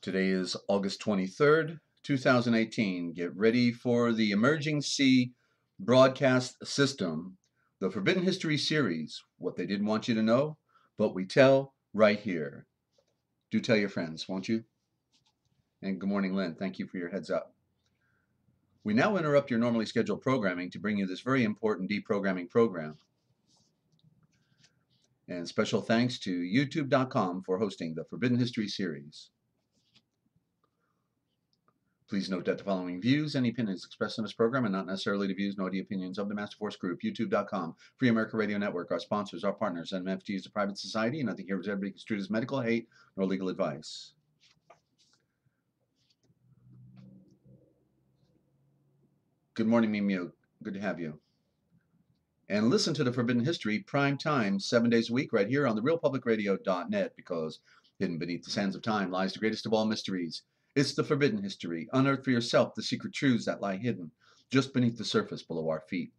Today is August 23rd, 2018. Get ready for the Emerging Sea broadcast system, the Forbidden History series, what they didn't want you to know, but we tell right here. Do tell your friends, won't you? And good morning, Lynn. Thank you for your heads up. We now interrupt your normally scheduled programming to bring you this very important deprogramming program. And special thanks to YouTube.com for hosting the Forbidden History series. Please note that the following views and opinions expressed in this program are not necessarily the views nor the opinions of the Master Force Group, YouTube.com, Free America Radio Network, our sponsors, our partners, and MFG is a private society, and nothing here is ever construed as medical, hate, nor legal advice. Good morning, Mimio. Good to have you. And listen to the Forbidden History prime time 7 days a week right here on the realpublicradio.net, because hidden beneath the sands of time lies the greatest of all mysteries. It's the Forbidden History. Unearth for yourself the secret truths that lie hidden just beneath the surface below our feet.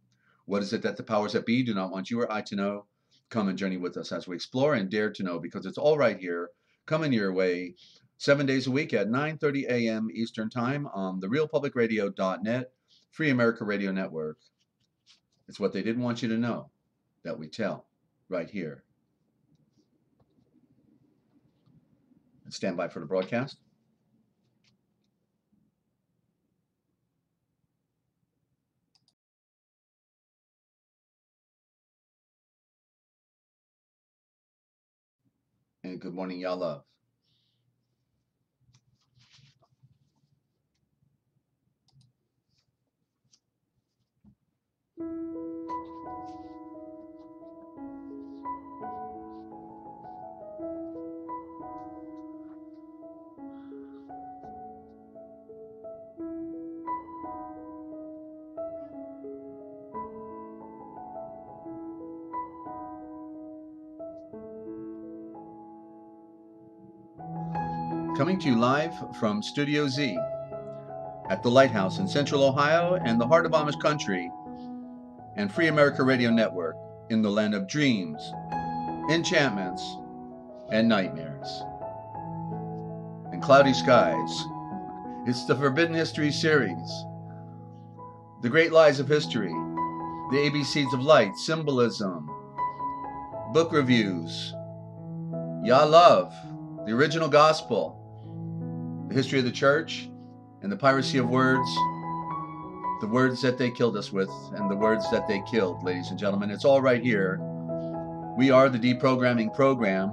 What is it that the powers that be do not want you or I to know? Come and journey with us as we explore and dare to know, because it's all right here, coming your way 7 days a week at 9:30 a.m. Eastern Time on the realpublicradio.net, Free America Radio Network. It's what they didn't want you to know that we tell right here. Stand by for the broadcast. And good morning, y'all love. Coming to you live from Studio Z at the Lighthouse in Central Ohio and the heart of Amish country, and Free America Radio Network in the land of dreams, enchantments, and nightmares, and cloudy skies. It's the Forbidden History series, the great lies of history, the ABCs of light, symbolism, book reviews, Yah love, the original gospel, the history of the church, and the piracy of words, the words that they killed us with, and the words that they killed, ladies and gentlemen. It's all right here. We are the deprogramming program,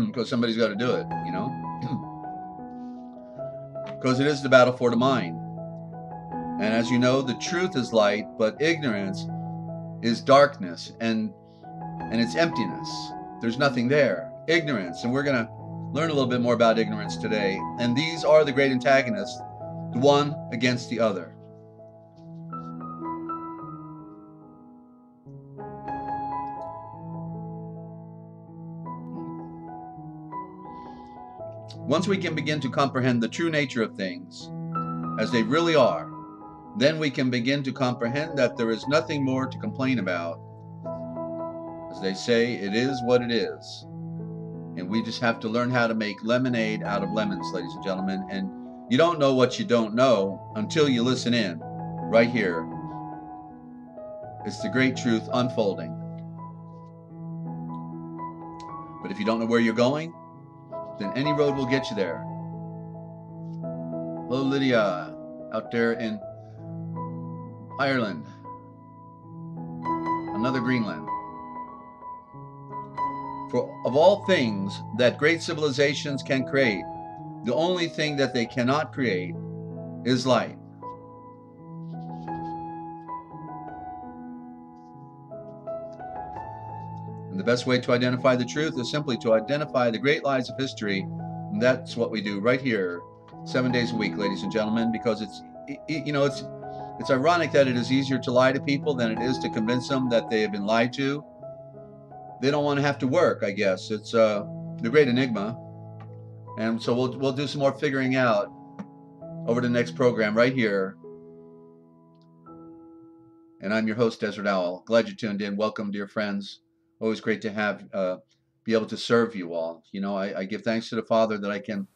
because somebody's got to do it, you know? Because it is the battle for the mind. And as you know, the truth is light, but ignorance is darkness, and it's emptiness. There's nothing there. Ignorance. And we're going to learn a little bit more about ignorance today. And these are the great antagonists, the one against the other. Once we can begin to comprehend the true nature of things as they really are, then we can begin to comprehend that there is nothing more to complain about. As they say, it is what it is. And we just have to learn how to make lemonade out of lemons, ladies and gentlemen. And you don't know what you don't know until you listen in. Right here. It's the great truth unfolding. But if you don't know where you're going, then any road will get you there. Hello, Lydia, out there in Ireland. Another Greenland. For of all things that great civilizations can create, the only thing that they cannot create is light. And the best way to identify the truth is simply to identify the great lies of history. And that's what we do right here, 7 days a week, ladies and gentlemen, because it's ironic that it is easier to lie to people than it is to convince them that they have been lied to. They don't want to have to work, I guess. It's the great enigma. And so we'll do some more figuring out over the next program right here. And I'm your host, Desert Owl. Glad you tuned in. Welcome, dear friends. Always great to have be able to serve you all. You know, I give thanks to the Father that I can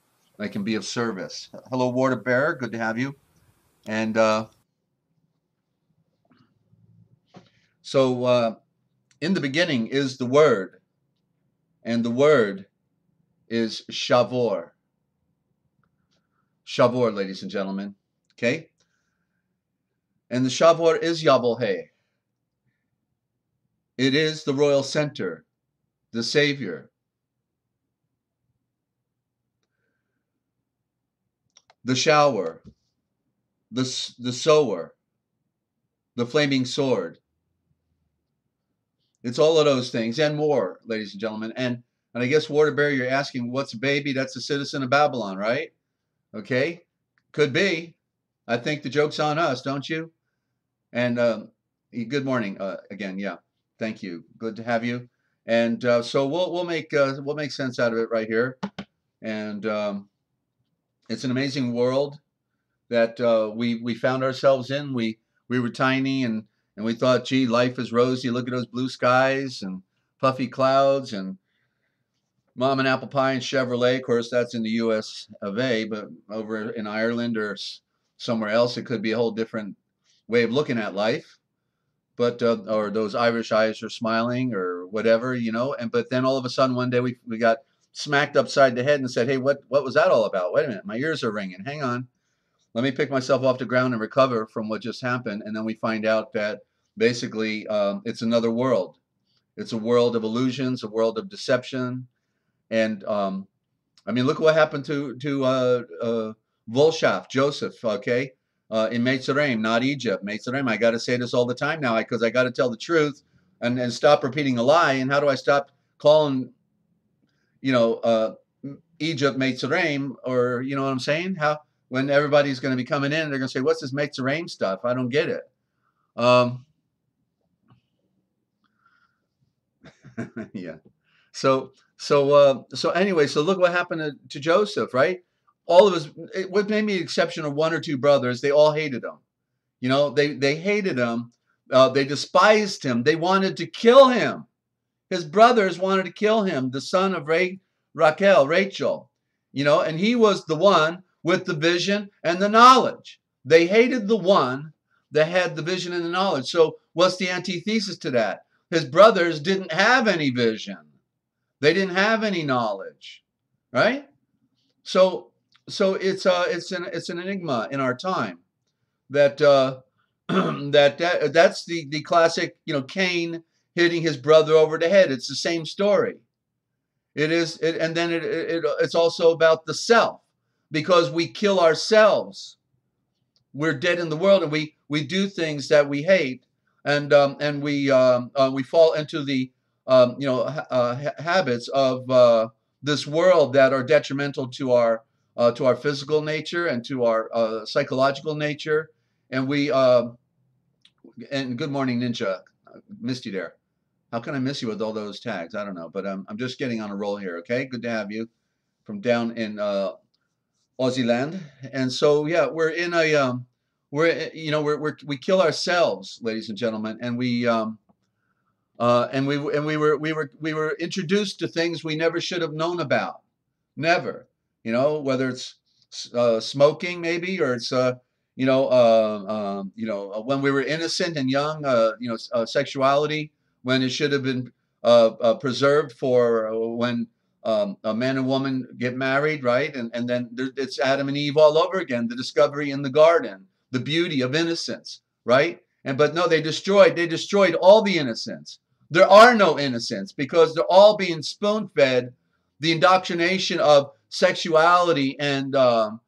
be of service. Hello, Water Bearer. Good to have you. And in the beginning is the Word, and the Word is Shavor. Shavor, ladies and gentlemen. Okay? And the Shavor is Yavohe. It is the royal center, the Savior. The shower, the sower, the flaming sword. It's all of those things and more, ladies and gentlemen. And I guess, Waterbury, you're asking, what's a baby? That's a citizen of Babylon, right? Okay, could be. I think the joke's on us, don't you? And good morning again. Yeah, thank you. Good to have you. And so we'll make sense out of it right here. And it's an amazing world that we found ourselves in. We were tiny and we thought, gee, life is rosy. Look at those blue skies and puffy clouds and mom and apple pie and Chevrolet. Of course, that's in the U.S. of A., but over in Ireland or somewhere else, it could be a whole different way of looking at life. But or those Irish eyes are smiling or whatever, you know. But then all of a sudden one day we got smacked upside the head and said, hey, what was that all about? Wait a minute, my ears are ringing. Hang on. Let me pick myself off the ground and recover from what just happened. And then we find out that basically it's another world. It's a world of illusions, a world of deception. And I mean, look what happened to Volshaf, Joseph, okay, in Mitzrayim, not Egypt. Mitzrayim, I got to say this all the time now because I got to tell the truth and stop repeating a lie. And how do I stop calling, you know, Egypt Mitzrayim, or, you know what I'm saying? How? When everybody's going to be coming in, they're going to say, what's this Mitzrayim stuff? I don't get it. Yeah. So anyway, so look what happened to Joseph, right? All of us, with maybe the exception of one or two brothers, they all hated him. You know, they hated him. They despised him. They wanted to kill him. His brothers wanted to kill him, the son of Rachel, you know, and he was the one with the vision and the knowledge. They hated the one that had the vision and the knowledge. So what's the antithesis to that? His brothers didn't have any vision. They didn't have any knowledge, right? So it's an enigma in our time that that's the classic, you know, Cain hitting his brother over the head. It's the same story. And then it's also about the self. Because we kill ourselves, we're dead in the world, and we do things that we hate, and we fall into the habits of this world that are detrimental to our physical nature and to our psychological nature. And and good morning, Ninja. Missed you there. How can I miss you with all those tags? I don't know, but I'm just getting on a roll here. Okay, good to have you from down in Aussie land. And so yeah, we're in a we kill ourselves, ladies and gentlemen, and we were introduced to things we never should have known about. Never. You know, whether it's smoking maybe, or it's when we were innocent and young, sexuality, when it should have been preserved for when a man and woman get married, right? And then it's Adam and Eve all over again, the discovery in the garden, the beauty of innocence, right? But no, they destroyed all the innocence. There are no innocents because they're all being spoon-fed the indoctrination of sexuality and all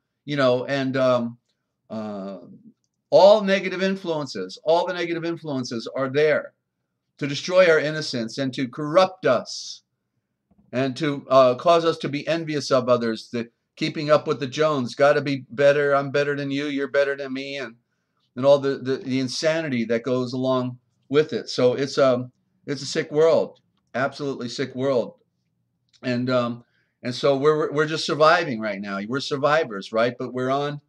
negative influences. All the negative influences are there to destroy our innocence and to corrupt us, and to cause us to be envious of others, that keeping up with the Jones, got to be better, I'm better than you, you're better than me, and all the insanity that goes along with it. So it's a sick world, absolutely sick world, and so we're just surviving right now. We're survivors, right? But we're on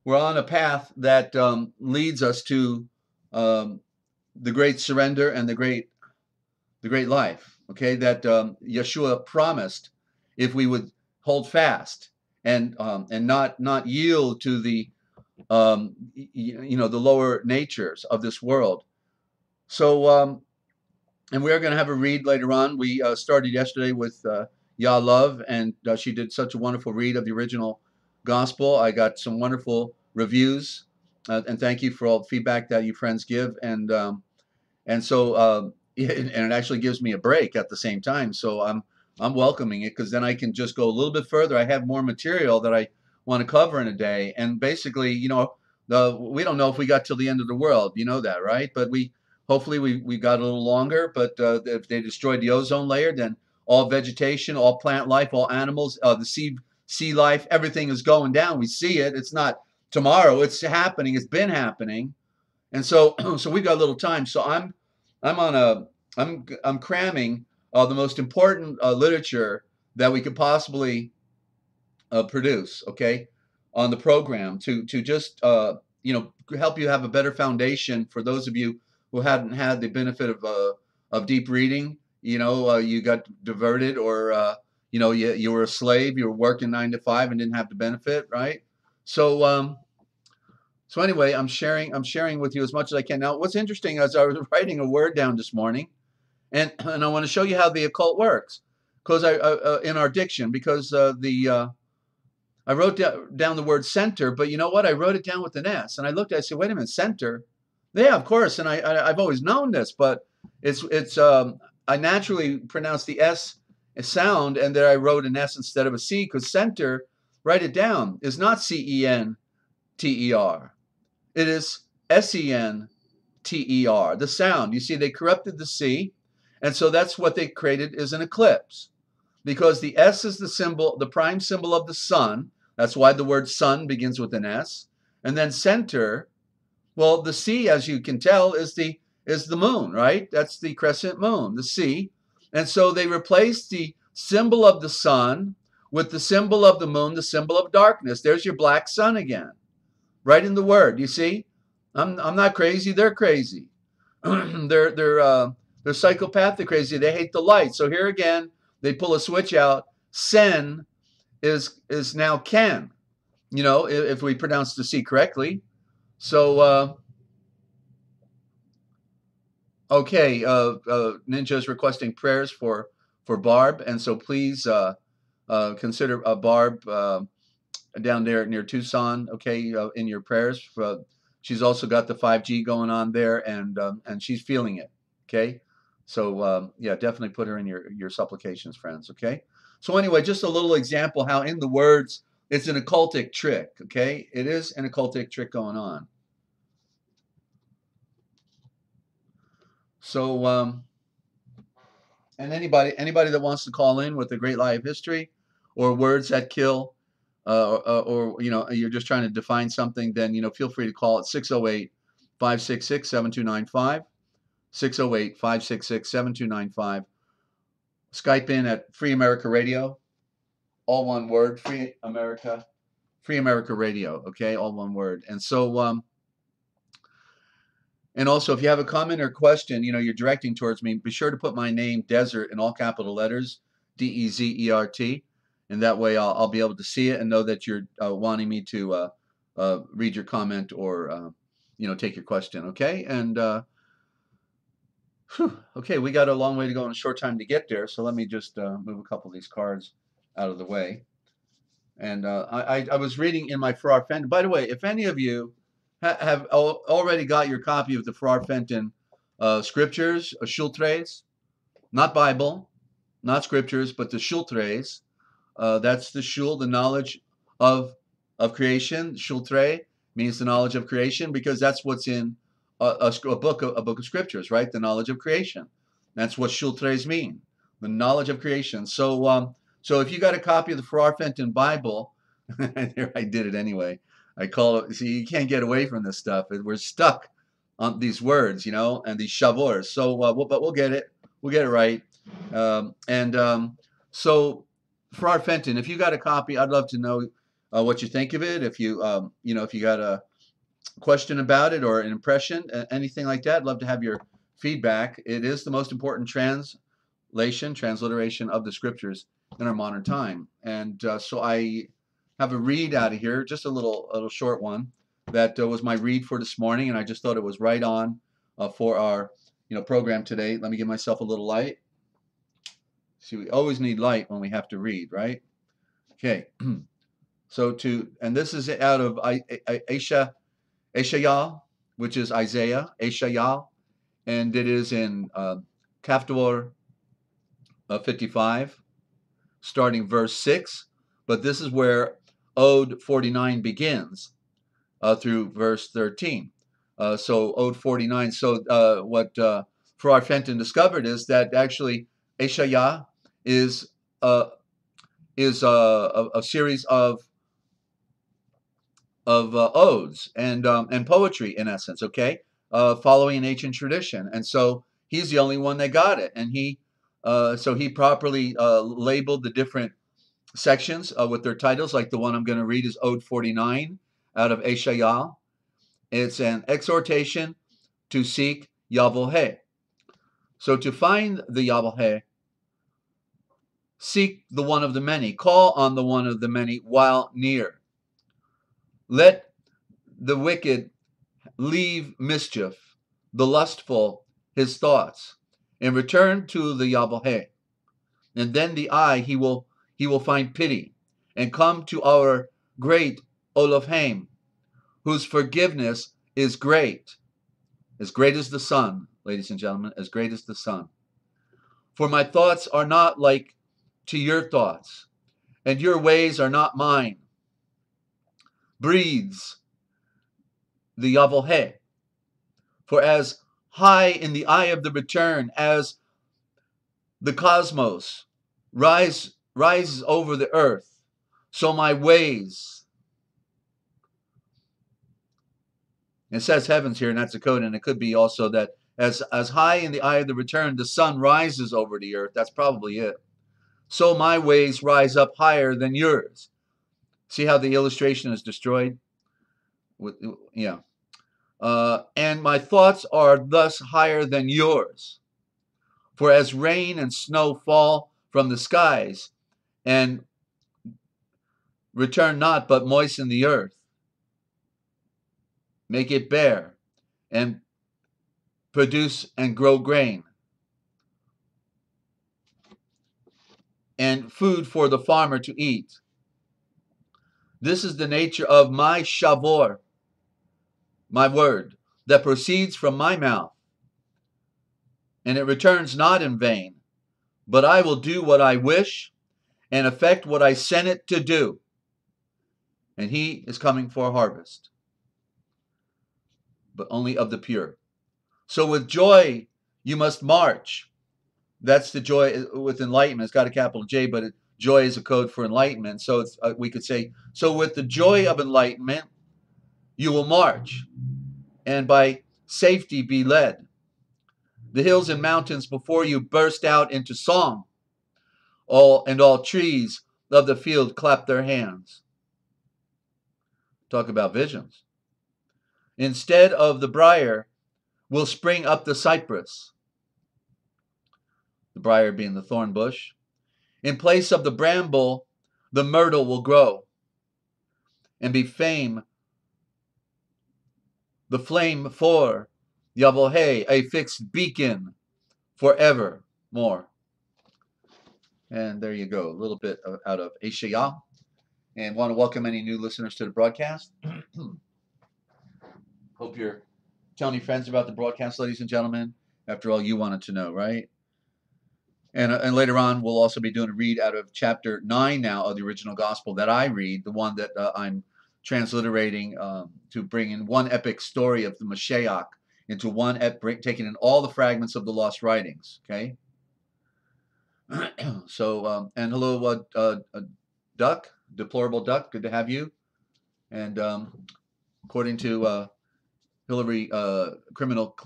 a path that leads us to the great surrender and the great life. okay, that Yeshua promised if we would hold fast and not yield to the the lower natures of this world. So and we are going to have a read later on. We started yesterday with Yah Love, and she did such a wonderful read of the original gospel. I got some wonderful reviews, and thank you for all the feedback that you friends give. And so and it actually gives me a break at the same time. So I'm welcoming it, because then I can just go a little bit further. I have more material that I want to cover in a day, and basically, we don't know if we got till the end of the world. You know that, right? But hopefully we got a little longer. But if they destroyed the ozone layer, then all vegetation, all plant life, all animals, the sea life, everything is going down. We see it. It's not tomorrow. It's happening. It's been happening. And so, so we've got a little time. So I'm cramming the most important literature that we could possibly produce, okay, on the program to just help you have a better foundation for those of you who hadn't had the benefit of deep reading. You got diverted, or you were a slave. You were working 9 to 5 and didn't have the benefit, right? So anyway, I'm sharing with you as much as I can. Now, what's interesting is I was writing a word down this morning, and I want to show you how the occult works, because in our diction, because I wrote down the word center, but you know what? I wrote it down with an S, and I looked at it, I said, wait a minute, center? Yeah, of course, and I've always known this, but it's I naturally pronounced the S sound, and there I wrote an S instead of a C, because center, write it down, is not CENTER. It is SENTER, the sound. You see, they corrupted the C, and so that's what they created is an eclipse, because the S is the symbol, the prime symbol of the sun. That's why the word sun begins with an S. And then center, well, the C, as you can tell, is the moon, right? That's the crescent moon, the C. And so they replaced the symbol of the sun with the symbol of the moon, the symbol of darkness. There's your black sun again, right in the word. You see, I'm not crazy. They're crazy. they're psychopathic crazy. They hate the light. So here again, they pull a switch out. Sen is now Ken, if we pronounce the C correctly. So, okay, Ninja is requesting prayers for Barb, and so please consider Barb down there near Tucson, okay, in your prayers. She's also got the 5G going on there, and she's feeling it, okay? So, yeah, definitely put her in your supplications, friends, okay? So anyway, just a little example how in the words, it's an occultic trick, okay? It is an occultic trick going on. So, and anybody that wants to call in with a great life history or words that kill, or you're just trying to define something, then feel free to call at 608-566-7295, 608-566-7295. Skype in at Free America Radio, all one word, Free America Radio, okay, all one word. And so, and also, if you have a comment or question, you're directing towards me, be sure to put my name, Desert, in all capital letters, DEZERT, and that way I'll be able to see it and know that you're wanting me to read your comment or take your question, okay? And okay, we got a long way to go and a short time to get there, so let me just move a couple of these cards out of the way. And I was reading in my Farrar Fenton. By the way, if any of you have already got your copy of the Farrar Fenton scriptures, Schultres, not Bible, not scriptures, but the Schultres. That's the Shul, the knowledge of creation. Schultre means the knowledge of creation, because that's what's in a book of scriptures, right? The knowledge of creation. That's what Schultres mean, the knowledge of creation. So, so if you got a copy of the Farrar Fenton Bible, here I did it anyway. I call it. See, you can't get away from this stuff. We're stuck on these words, and these shavors. So, but we'll get it. We'll get it right. So, Farrar Fenton, if you got a copy, I'd love to know what you think of it. If you, if you got a question about it or an impression, anything like that, I'd love to have your feedback. It is the most important transliteration of the scriptures in our modern time. And so I have a read out of here, just a little short one. That was my read for this morning, and I just thought it was right on for our program today. Let me give myself a little light. See, we always need light when we have to read, right? Okay. And this is out of Ishayah, which is Isaiah, Ishayah, and it is in chapter 55, starting verse 6. But this is where Ode 49 begins through verse 13. So Ode 49. So what Farrar Fenton discovered is that actually Ishayah is a series of odes and poetry, in essence, okay, following an ancient tradition. And so he's the only one that got it, and he properly labeled the different sections with their titles. Like the one I'm going to read is Ode 49 out of Ishayah. It's an exhortation to seek Yahweh. So to find the Yahweh, seek the one of the many, call on the one of the many while near. Let the wicked leave mischief, the lustful his thoughts, and return to the Yahweh. And then the eye he will find pity, and come to our great Elohim, whose forgiveness is great as the sun, ladies and gentlemen, as great as the sun. For my thoughts are not like to your thoughts, and your ways are not mine. Breathes the Yahweh. For as high in the eye of the return as the cosmos rises over the earth, so my ways. It says heavens here, and that's a code, and it could be also that as high in the eye of the return, the sun rises over the earth. That's probably it. So my ways rise up higher than yours. See how the illustration is destroyed? And my thoughts are thus higher than yours. For as rain and snow fall from the skies and return not, but moisten the earth, make it bear, and produce and grow grain, and food for the farmer to eat. This is the nature of my shavor, my word, that proceeds from my mouth. And it returns not in vain, but I will do what I wish and effect what I sent it to do. And he is coming for a harvest, but only of the pure. So with joy you must march. That's the joy with enlightenment. It's got a capital J, but joy is a code for enlightenment. So it's, we could say, so with the joy of enlightenment, you will march, and by safety be led. The hills and mountains before you burst out into song. All trees of the field clap their hands. Talk about visions. Instead of the briar will spring up the cypress. The briar being the thorn bush. In place of the bramble, the myrtle will grow and be the flame for Yahweh, a fixed beacon forevermore. And there you go, a little bit out of Ishayah. And want to welcome any new listeners to the broadcast. Hope you're telling your friends about the broadcast, ladies and gentlemen. After all, you wanted to know, right? And later on, we'll also be doing a read out of chapter 9 now of the original gospel that I read, the one that I'm transliterating to bring in one epic story of the Mashiach into one taking in all the fragments of the lost writings. Okay. So and hello, Duck, deplorable Duck, good to have you. And according to Hillary criminal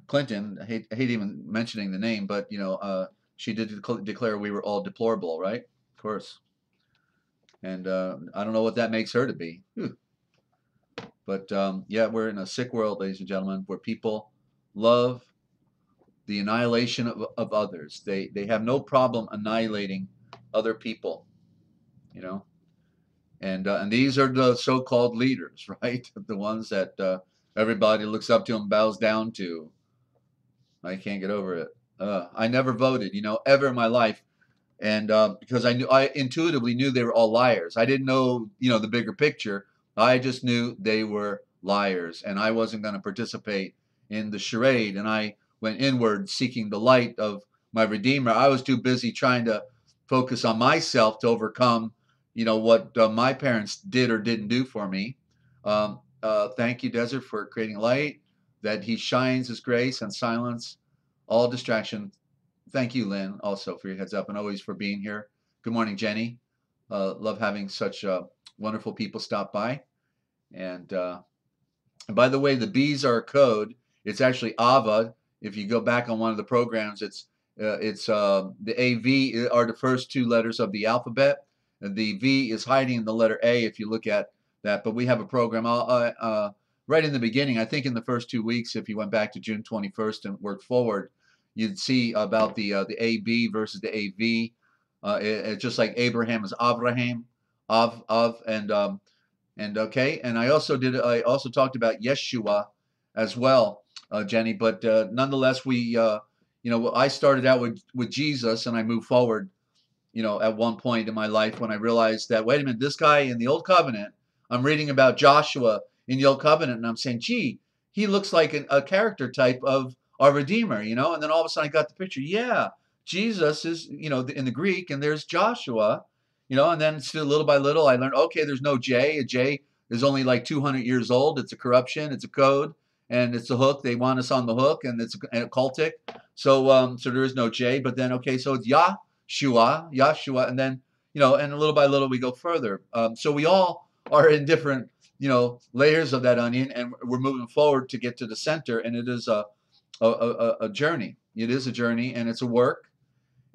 Clinton, I hate even mentioning the name, but she did declare we were all deplorable, right? Of course. And I don't know what that makes her to be. Whew. But yeah, we're in a sick world, ladies and gentlemen, where people love the annihilation of others. They have no problem annihilating other people, you know. And these are the so-called leaders, right? The ones that everybody looks up to and bows down to. I can't get over it. I never voted, ever in my life, and because I intuitively knew they were all liars. I didn't know, the bigger picture. I just knew they were liars, and I wasn't going to participate in the charade. And I went inward, seeking the light of my Redeemer. I was too busy trying to focus on myself to overcome, what my parents did or didn't do for me. Thank you, Desert, for creating light, that He shines His grace and silence all distraction. Thank you, Lynn, also for your heads up and always for being here. Good morning, Jenny. Love having such wonderful people stop by. And by the way, the B's are a code. It's actually AVA. If you go back on one of the programs, it's the AV are the first two letters of the alphabet. And the V is hiding in the letter A if you look at that. But we have a program right in the beginning. I think in the first 2 weeks, if you went back to June 21st and worked forward, you'd see about the AB versus the AV. It's just like Abraham is Avraham, and okay. And I also talked about Yeshua as well, Jenny. But nonetheless, I started out with Jesus, and I moved forward. At one point in my life when I realized that, wait a minute, this guy in the Old Covenant, I'm reading about Joshua in the Old Covenant, and I'm saying, gee, he looks like a character type of our Redeemer, and then all of a sudden I got the picture. Yeah, Jesus is, in the Greek, and there's Joshua, and then still little by little I learned, okay, there's no J. A J is only like 200 years old. It's a corruption. It's a code, and it's a hook. They want us on the hook, and it's a cultic. So there is no J. But then, okay, so it's Yahshua, and then, and little by little we go further. So we all are in different, layers of that onion, and we're moving forward to get to the center, and it is a journey. It is a journey, and it's a work,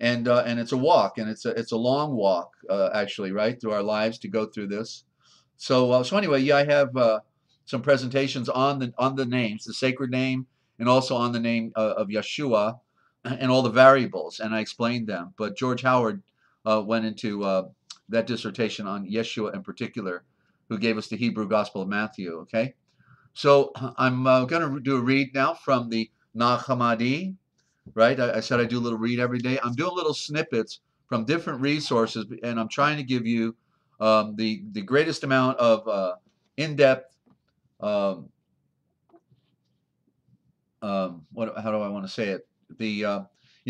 and it's a walk, and it's a long walk, actually, right, through our lives to go through this. So anyway, yeah, I have some presentations on the names, the sacred name, and also on the name of Yeshua, and all the variables, and I explained them. But George Howard went into that dissertation on Yeshua in particular, who gave us the Hebrew Gospel of Matthew. Okay, so I'm going to do a read now from the Nag Hammadi. Right, I said I do a little read every day. I'm doing little snippets from different resources, and I'm trying to give you the greatest amount of in-depth. How do I want to say it?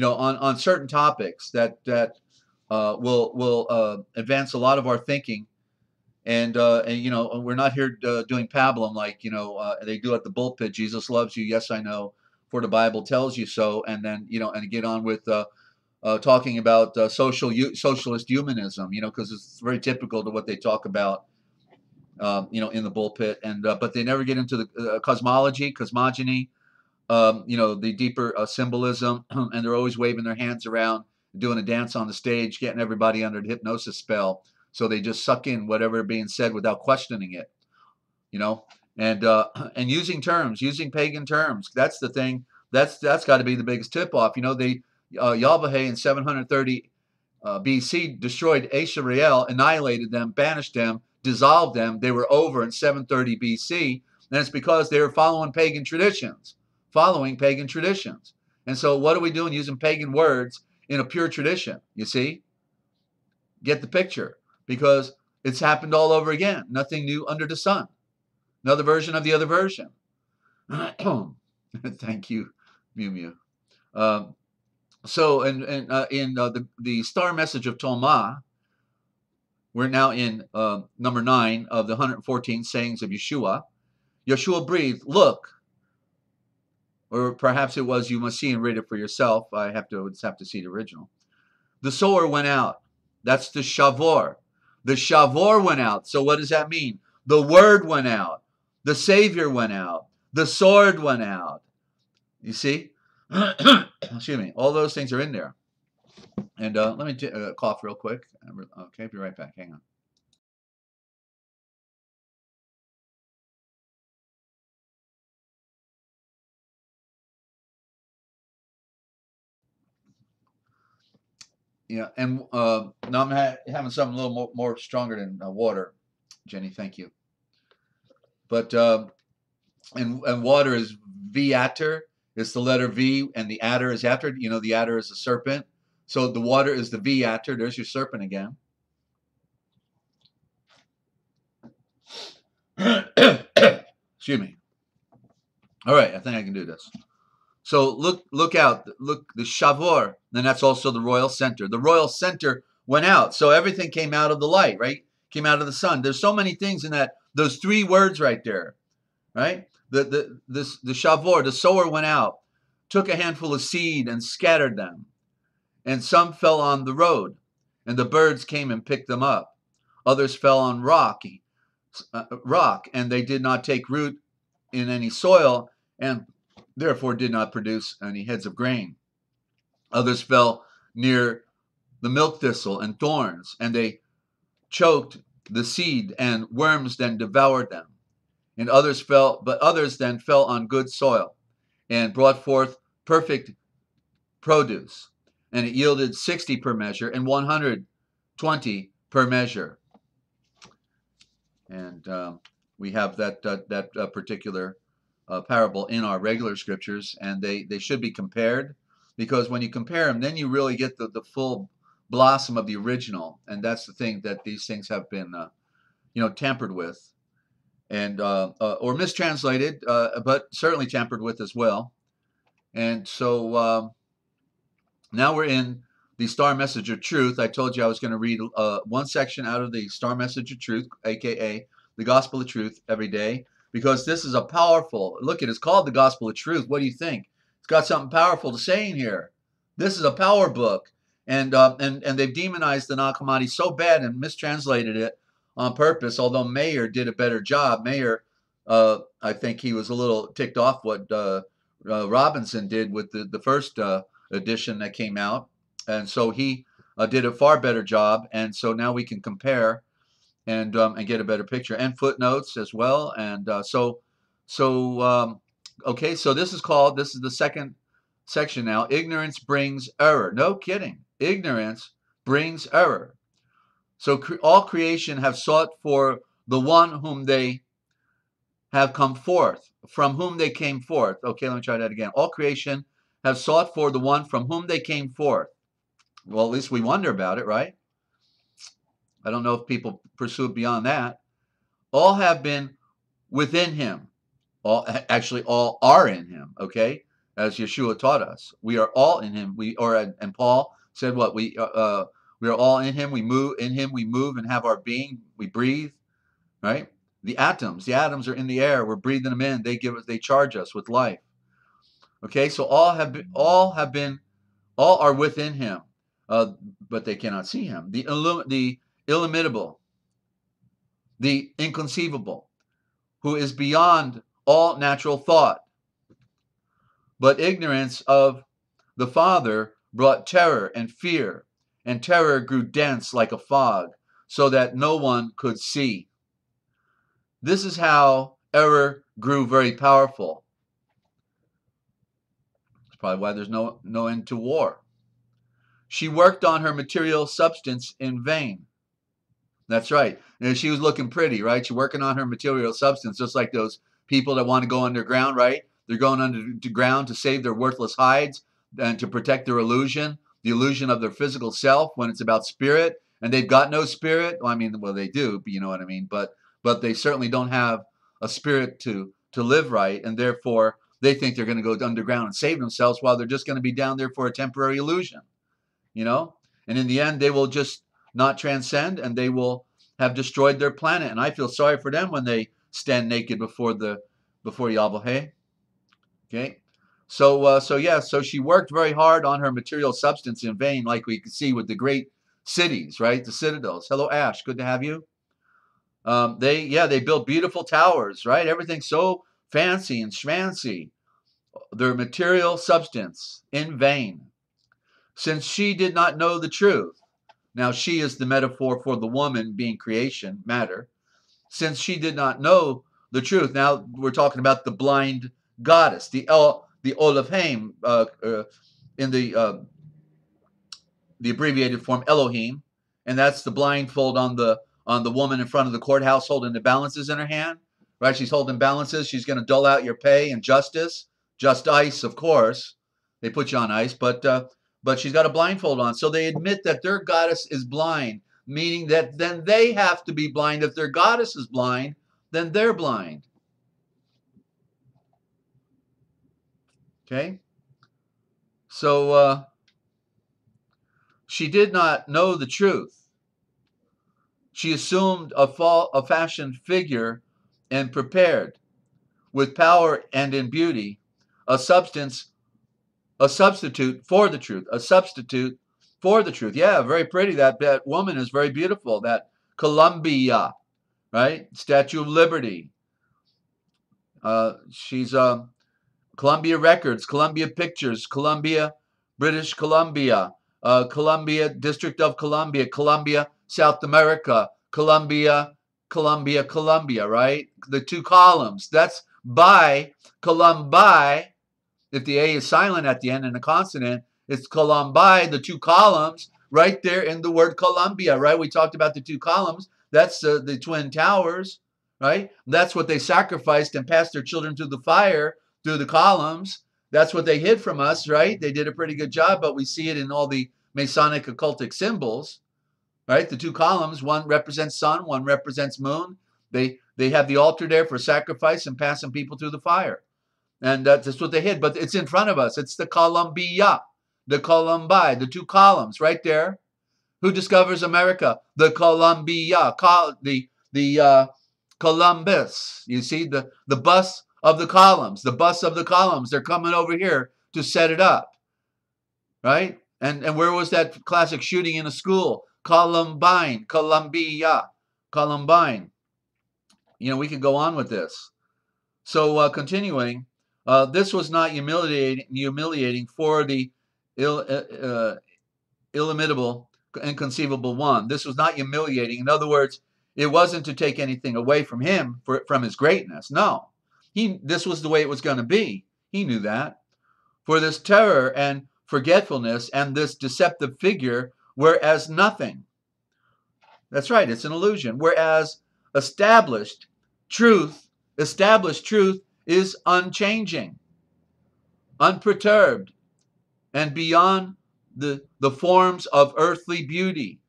On certain topics that will advance a lot of our thinking, and we're not here doing pablum like they do at the pulpit. Jesus loves you, yes I know, for the Bible tells you so, and then and get on with talking about socialist humanism, because it's very typical to what they talk about, in the pulpit, and but they never get into the cosmogony, the deeper symbolism, and they're always waving their hands around, doing a dance on the stage, getting everybody under the hypnosis spell. So they just suck in whatever being said without questioning it, and using pagan terms. That's the thing. That's got to be the biggest tip off. Yahweh in 730 BC destroyed Israel, annihilated them, banished them, dissolved them. They were over in 730 BC, and it's because they were following pagan traditions. And so what are we doing using pagan words in a pure tradition? You see? Get the picture. Because it's happened all over again. Nothing new under the sun. Another version of the other version. Thank you, Mew Mew. So in the star message of Tolma, we're now in number 9 of the 114 sayings of Yeshua. Yeshua breathed, look. Or perhaps it was, you must see and read it for yourself. I would have to see the original. The sower went out. That's the Shavor. The Shavor went out. So what does that mean? The word went out. The Savior went out. The sword went out. You see? Excuse me. All those things are in there. And let me cough real quick. Okay, be right back. Hang on. Yeah, and now I'm having something a little more stronger than water, Jenny. Thank you. But and water is V-atter. It's the letter V, and the adder is after. You know, the adder is a serpent. So the water is the V-atter. There's your serpent again. Excuse me. All right, I think I can do this. So look out. Look, the Shavor, then that's also the royal center. The royal center went out. So everything came out of the light, right? Came out of the sun. There's so many things in that, those three words right there, right? The Shavor, the sower went out, took a handful of seed and scattered them. And some fell on the road, and the birds came and picked them up. Others fell on rock, and they did not take root in any soil, and therefore did not produce any heads of grain. Others fell near the milk thistle and thorns, and they choked the seed, and worms then devoured them. And others then fell on good soil, and brought forth perfect produce. And it yielded 60 per measure, and 120 per measure. And we have that particular parable in our regular scriptures, and they should be compared, because when you compare them, then you really get the full blossom of the original. And that's the thing, that these things have been tampered with, and or mistranslated, but certainly tampered with as well. And so now we're in the Star Message of Truth. I told you I was going to read one section out of the Star Message of Truth, aka the Gospel of Truth, every day, because this is a powerful, look, it is called the Gospel of Truth. What do you think? It's got something powerful to say in here. This is a power book, and they've demonized the Nag Hammadi so bad and mistranslated it on purpose, although Mayer did a better job. Mayer, I think he was a little ticked off what Robinson did with the first edition that came out, and so he did a far better job. And so now we can compare and get a better picture, and footnotes as well. And okay, so this is the second section now. Ignorance brings error. No kidding. Ignorance brings error. So all creation have sought for the one whom they have come forth, from whom they came forth. Okay, let me try that again. All creation have sought for the one from whom they came forth. Well, at least we wonder about it, right? I don't know if people pursue it beyond that. All have been within him. All are in him, okay? As Yeshua taught us. We are all in him. And Paul said what? We are all in him. We move in him. We move and have our being. We breathe, right? The atoms are in the air. We're breathing them in. They charge us with life. Okay, so all are within him, but they cannot see him. The illimitable, the inconceivable, who is beyond all natural thought. But ignorance of the Father brought terror and fear, and terror grew dense like a fog, so that no one could see. This is how error grew very powerful. That's probably why there's no end to war. She worked on her material substance in vain. That's right. And she was looking pretty, right? She's working on her material substance, just like those people that want to go underground, right? They're going underground to save their worthless hides and to protect their illusion, the illusion of their physical self, when it's about spirit. And they've got no spirit. Well, they do, but you know what I mean. But they certainly don't have a spirit to live right, and therefore they think they're going to go underground and save themselves, while they're just going to be down there for a temporary illusion, And in the end, they will just not transcend, and they will have destroyed their planet. And I feel sorry for them when they stand naked before Yahweh. Okay, so she worked very hard on her material substance in vain, like we could see with the great cities, right? The citadels. Hello, Ash. Good to have you. They built beautiful towers, right? Everything's so fancy and schmancy. Their material substance in vain, since she did not know the truth. Now, she is the metaphor for the woman being creation, matter. Since she did not know the truth. Now we're talking about the blind goddess, the Olaf Haim, in the the abbreviated form Elohim, and that's the blindfold on the woman in front of the courthouse holding the balances in her hand, right? She's holding balances. She's going to dole out your pay and justice, just ice, of course. They put you on ice, but she's got a blindfold on. So they admit that their goddess is blind, meaning that then they have to be blind. If their goddess is blind, then they're blind. Okay? So she did not know the truth. She assumed a fashioned figure and prepared with power and in beauty a substitute for the truth. A substitute for the truth. Yeah, very pretty. That woman is very beautiful. That Columbia, right? Statue of Liberty. She's Columbia Records, Columbia Pictures, Columbia, British Columbia, Columbia, District of Columbia, Columbia, South America, Columbia, right? The two columns. That's by Columbi. If the A is silent at the end in a consonant, it's Columbi, the two columns, right there in the word Columbia, right? We talked about the two columns. That's the Twin Towers, right? That's what they sacrificed and passed their children through the fire, through the columns. That's what they hid from us, right? They did a pretty good job, but we see it in all the Masonic occultic symbols, right? The two columns, one represents sun, one represents moon. They have the altar there for sacrifice and passing people through the fire. And that's what they hid, but it's in front of us. It's the Columbia, the Columbi, the two columns right there. Who discovers America? The Columbia, the Columbus. You see, the bus of the columns, the bus of the columns. They're coming over here to set it up, right? And where was that classic shooting in a school? Columbine, Columbia, Columbine. You know, we could go on with this. So continuing. This was not humiliating for the illimitable, inconceivable one. This was not humiliating. In other words, it wasn't to take anything away from him, from his greatness. No. This was the way it was going to be. He knew that. For this terror and forgetfulness and this deceptive figure were as nothing. That's right, it's an illusion. Whereas established truth is unchanging, unperturbed, and beyond the forms of earthly beauty.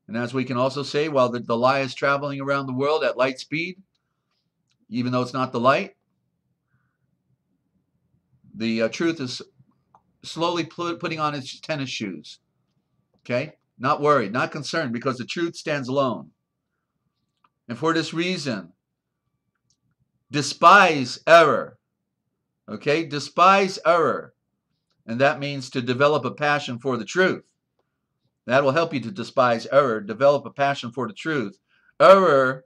And as we can also say, while the lie is traveling around the world at light speed, even though it's not the light, the truth is slowly putting on its tennis shoes. Okay? Not worried, not concerned, because the truth stands alone. And for this reason, despise error. Okay? Despise error. And that means to develop a passion for the truth. That will help you to despise error, develop a passion for the truth. Error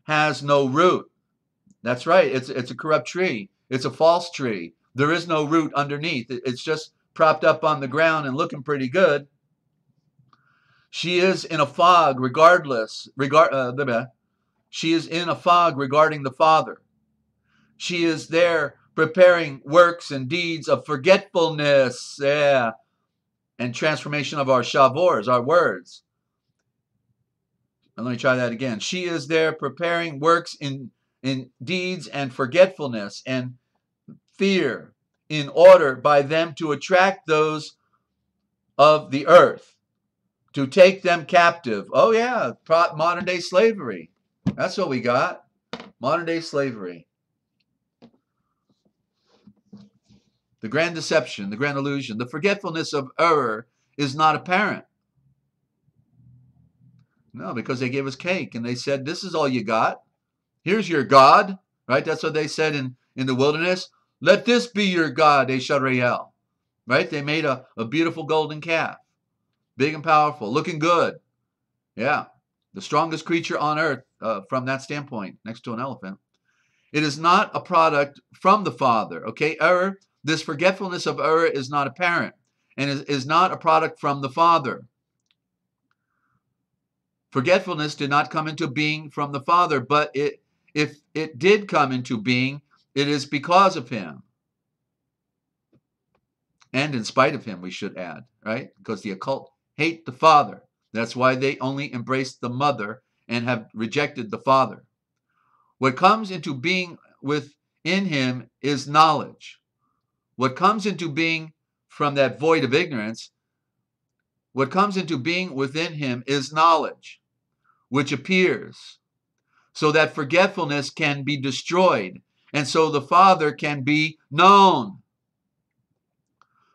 has no root. That's right. It's a corrupt tree. It's a false tree. There is no root underneath. It's just propped up on the ground and looking pretty good. She is in a fog she is in a fog regarding the Father. She is there preparing works and deeds of forgetfulness, and transformation of our shavors, our words. And let me try that again. She is there preparing works in deeds and forgetfulness and fear, in order by them to attract those of the earth, to take them captive. Oh yeah, modern day slavery. That's what we got. Modern day slavery. The grand deception, the grand illusion, the forgetfulness of error is not apparent. No, because they gave us cake and they said, this is all you got. Here's your God, right? That's what they said in the wilderness. Let this be your God, Esharayel. Right? They made a beautiful golden calf. Big and powerful, looking good. Yeah, the strongest creature on earth from that standpoint, next to an elephant. It is not a product from the Father. Okay, error. This forgetfulness of error is not apparent and is not a product from the Father. Forgetfulness did not come into being from the Father, but if it did come into being, it is because of him. And in spite of him, we should add, right? Because the occult hate the Father. That's why they only embrace the Mother and have rejected the Father. What comes into being within him is knowledge. What comes into being from that void of ignorance, what comes into being within him is knowledge, which appears, so that forgetfulness can be destroyed, and so the Father can be known.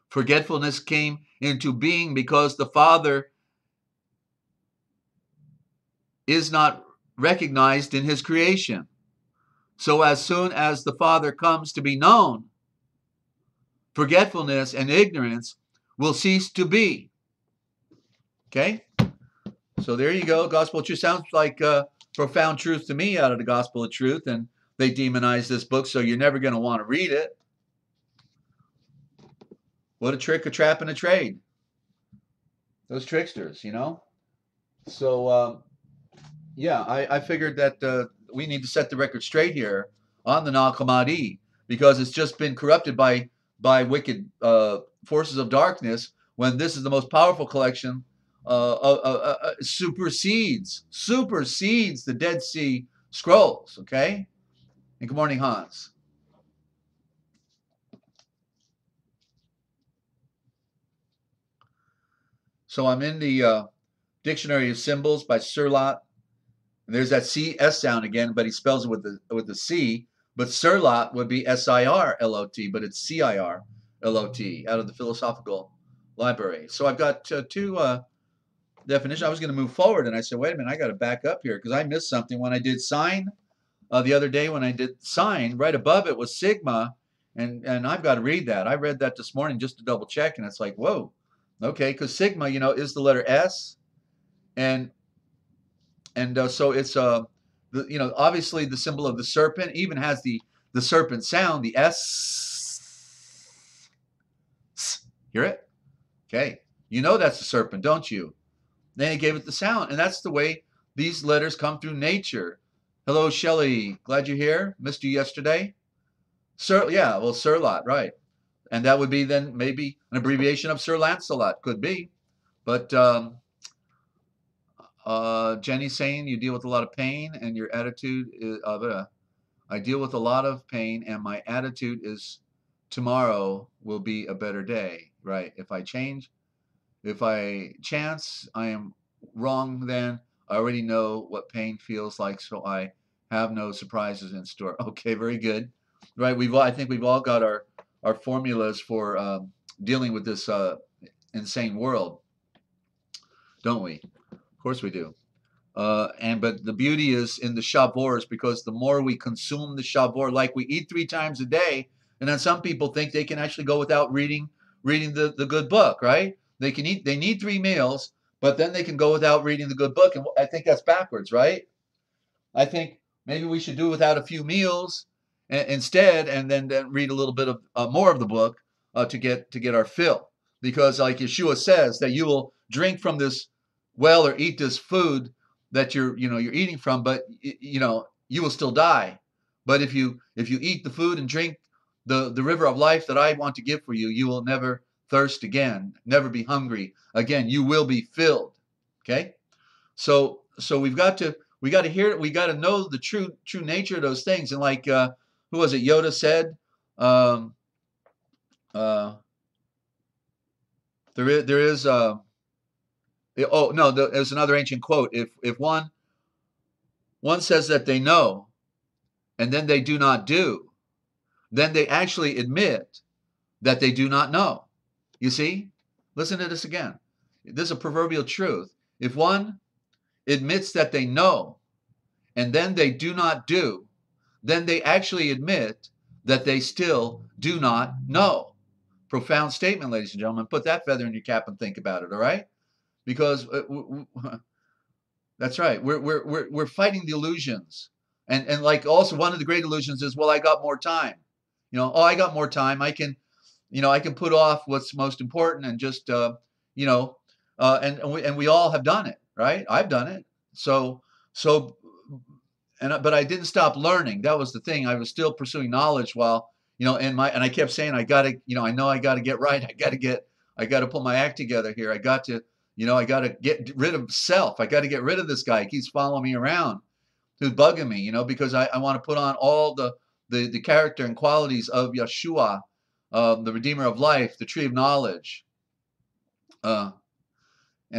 Forgetfulness came into being because the Father is not recognized in his creation. So as soon as the Father comes to be known, forgetfulness and ignorance will cease to be. Okay? So there you go. Gospel of Truth sounds like profound truth to me out of the Gospel of Truth, and they demonize this book, so you're never going to want to read it. What a trick, a trap, and a trade. Those tricksters, you know? So, yeah, I figured that we need to set the record straight here on the Nag Hammadi, because it's just been corrupted by wicked forces of darkness, when this is the most powerful collection, supersedes the Dead Sea Scrolls, okay? And good morning, Hans. So I'm in the Dictionary of Symbols by Sirlot. And there's that CS sound again, but he spells it with the C. But Sirlot would be SIRLOT, but it's CIRLOT out of the Philosophical Library. So I've got two definitions. I was going to move forward, and I said, wait a minute, I got to back up here because I missed something when I did sign the other day. When I did sign, right above it was sigma, and I've got to read that. I read that this morning just to double check, and it's like, whoa, okay, because sigma, you know, is the letter S, and so it's you know, obviously the symbol of the serpent even has the serpent sound, the S. Hear it? Okay, you know that's the serpent, don't you? Then he gave it the sound, and that's the way these letters come through nature. Hello, Shelley. Glad you're here. Missed you yesterday. Yeah, well, Sirlot, right. And that would be then maybe an abbreviation of Sir Lancelot. Could be. But Jenny's saying you deal with a lot of pain, and your attitude is, I deal with a lot of pain, and my attitude is tomorrow will be a better day. Right. If I chance I am wrong, then I already know what pain feels like, so I have no surprises in store. Okay, very good. Right, I think we've all got our formulas for dealing with this insane world, don't we? Of course we do. But the beauty is in the shavors, because the more we consume the shavor, like we eat 3 times a day, and then some people think they can actually go without reading the good book, right? They need 3 meals, but then they can go without reading the good book. And I think that's backwards, right? I think maybe we should do without a few meals instead, and then read a little bit of more of the book to get our fill. Because like Yeshua says, that you will drink from this well or eat this food that you're eating from, but you will still die. But if you eat the food and drink the river of life that I want to give for you, you will never thirst again, never be hungry again. You will be filled. Okay, so we got to hear it. We got to know the true nature of those things. And like who was it? Yoda said, there is oh no, there's another ancient quote. If one says that they know, and then they do not do, then they actually admit that they do not know. You see? Listen to this again. This is a proverbial truth. If one admits that they know, and then they do not do, then they actually admit that they still do not know. Profound statement, ladies and gentlemen. Put that feather in your cap and think about it, all right? Because that's right. We're fighting the illusions. And like also one of the great illusions is, well, I got more time. I got more time. I can put off what's most important and just, and we all have done it, right? I've done it. But I didn't stop learning. That was the thing. I was still pursuing knowledge while, and I kept saying, I gotta, I know I gotta get right. I gotta put my act together here. I got to, I gotta get rid of self. I got to get rid of this guy. He keeps following me around, who's bugging me, because I want to put on all the character and qualities of Yeshua, the Redeemer of life, the tree of knowledge. And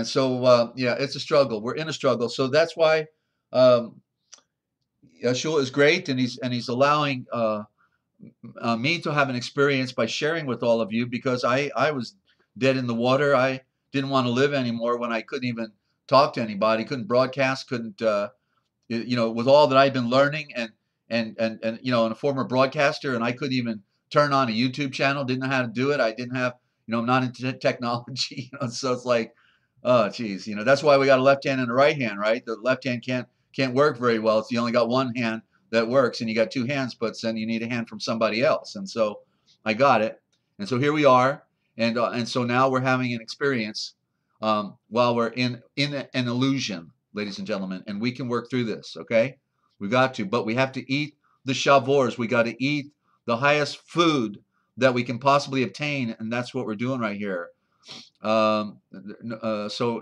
so, yeah, it's a struggle. We're in a struggle. So that's why Yeshua is great, and he's allowing me to have an experience by sharing with all of you, because I was dead in the water. I didn't want to live anymore when I couldn't even talk to anybody, couldn't broadcast, couldn't, with all that I've been learning, and a former broadcaster, and I couldn't even turn on a YouTube channel, didn't know how to do it. I didn't have, I'm not into technology, so it's like, oh, geez, that's why we got a left hand and a right hand, right? The left hand can't work very well. It's you only got one hand that works, and you got two hands, but then you need a hand from somebody else. And so I got it. And so here we are. And so now we're having an experience while we're in an illusion, ladies and gentlemen, and we can work through this, okay? We got to, but we have to eat the shavors. We got to eat the highest food that we can possibly obtain, and that's what we're doing right here. So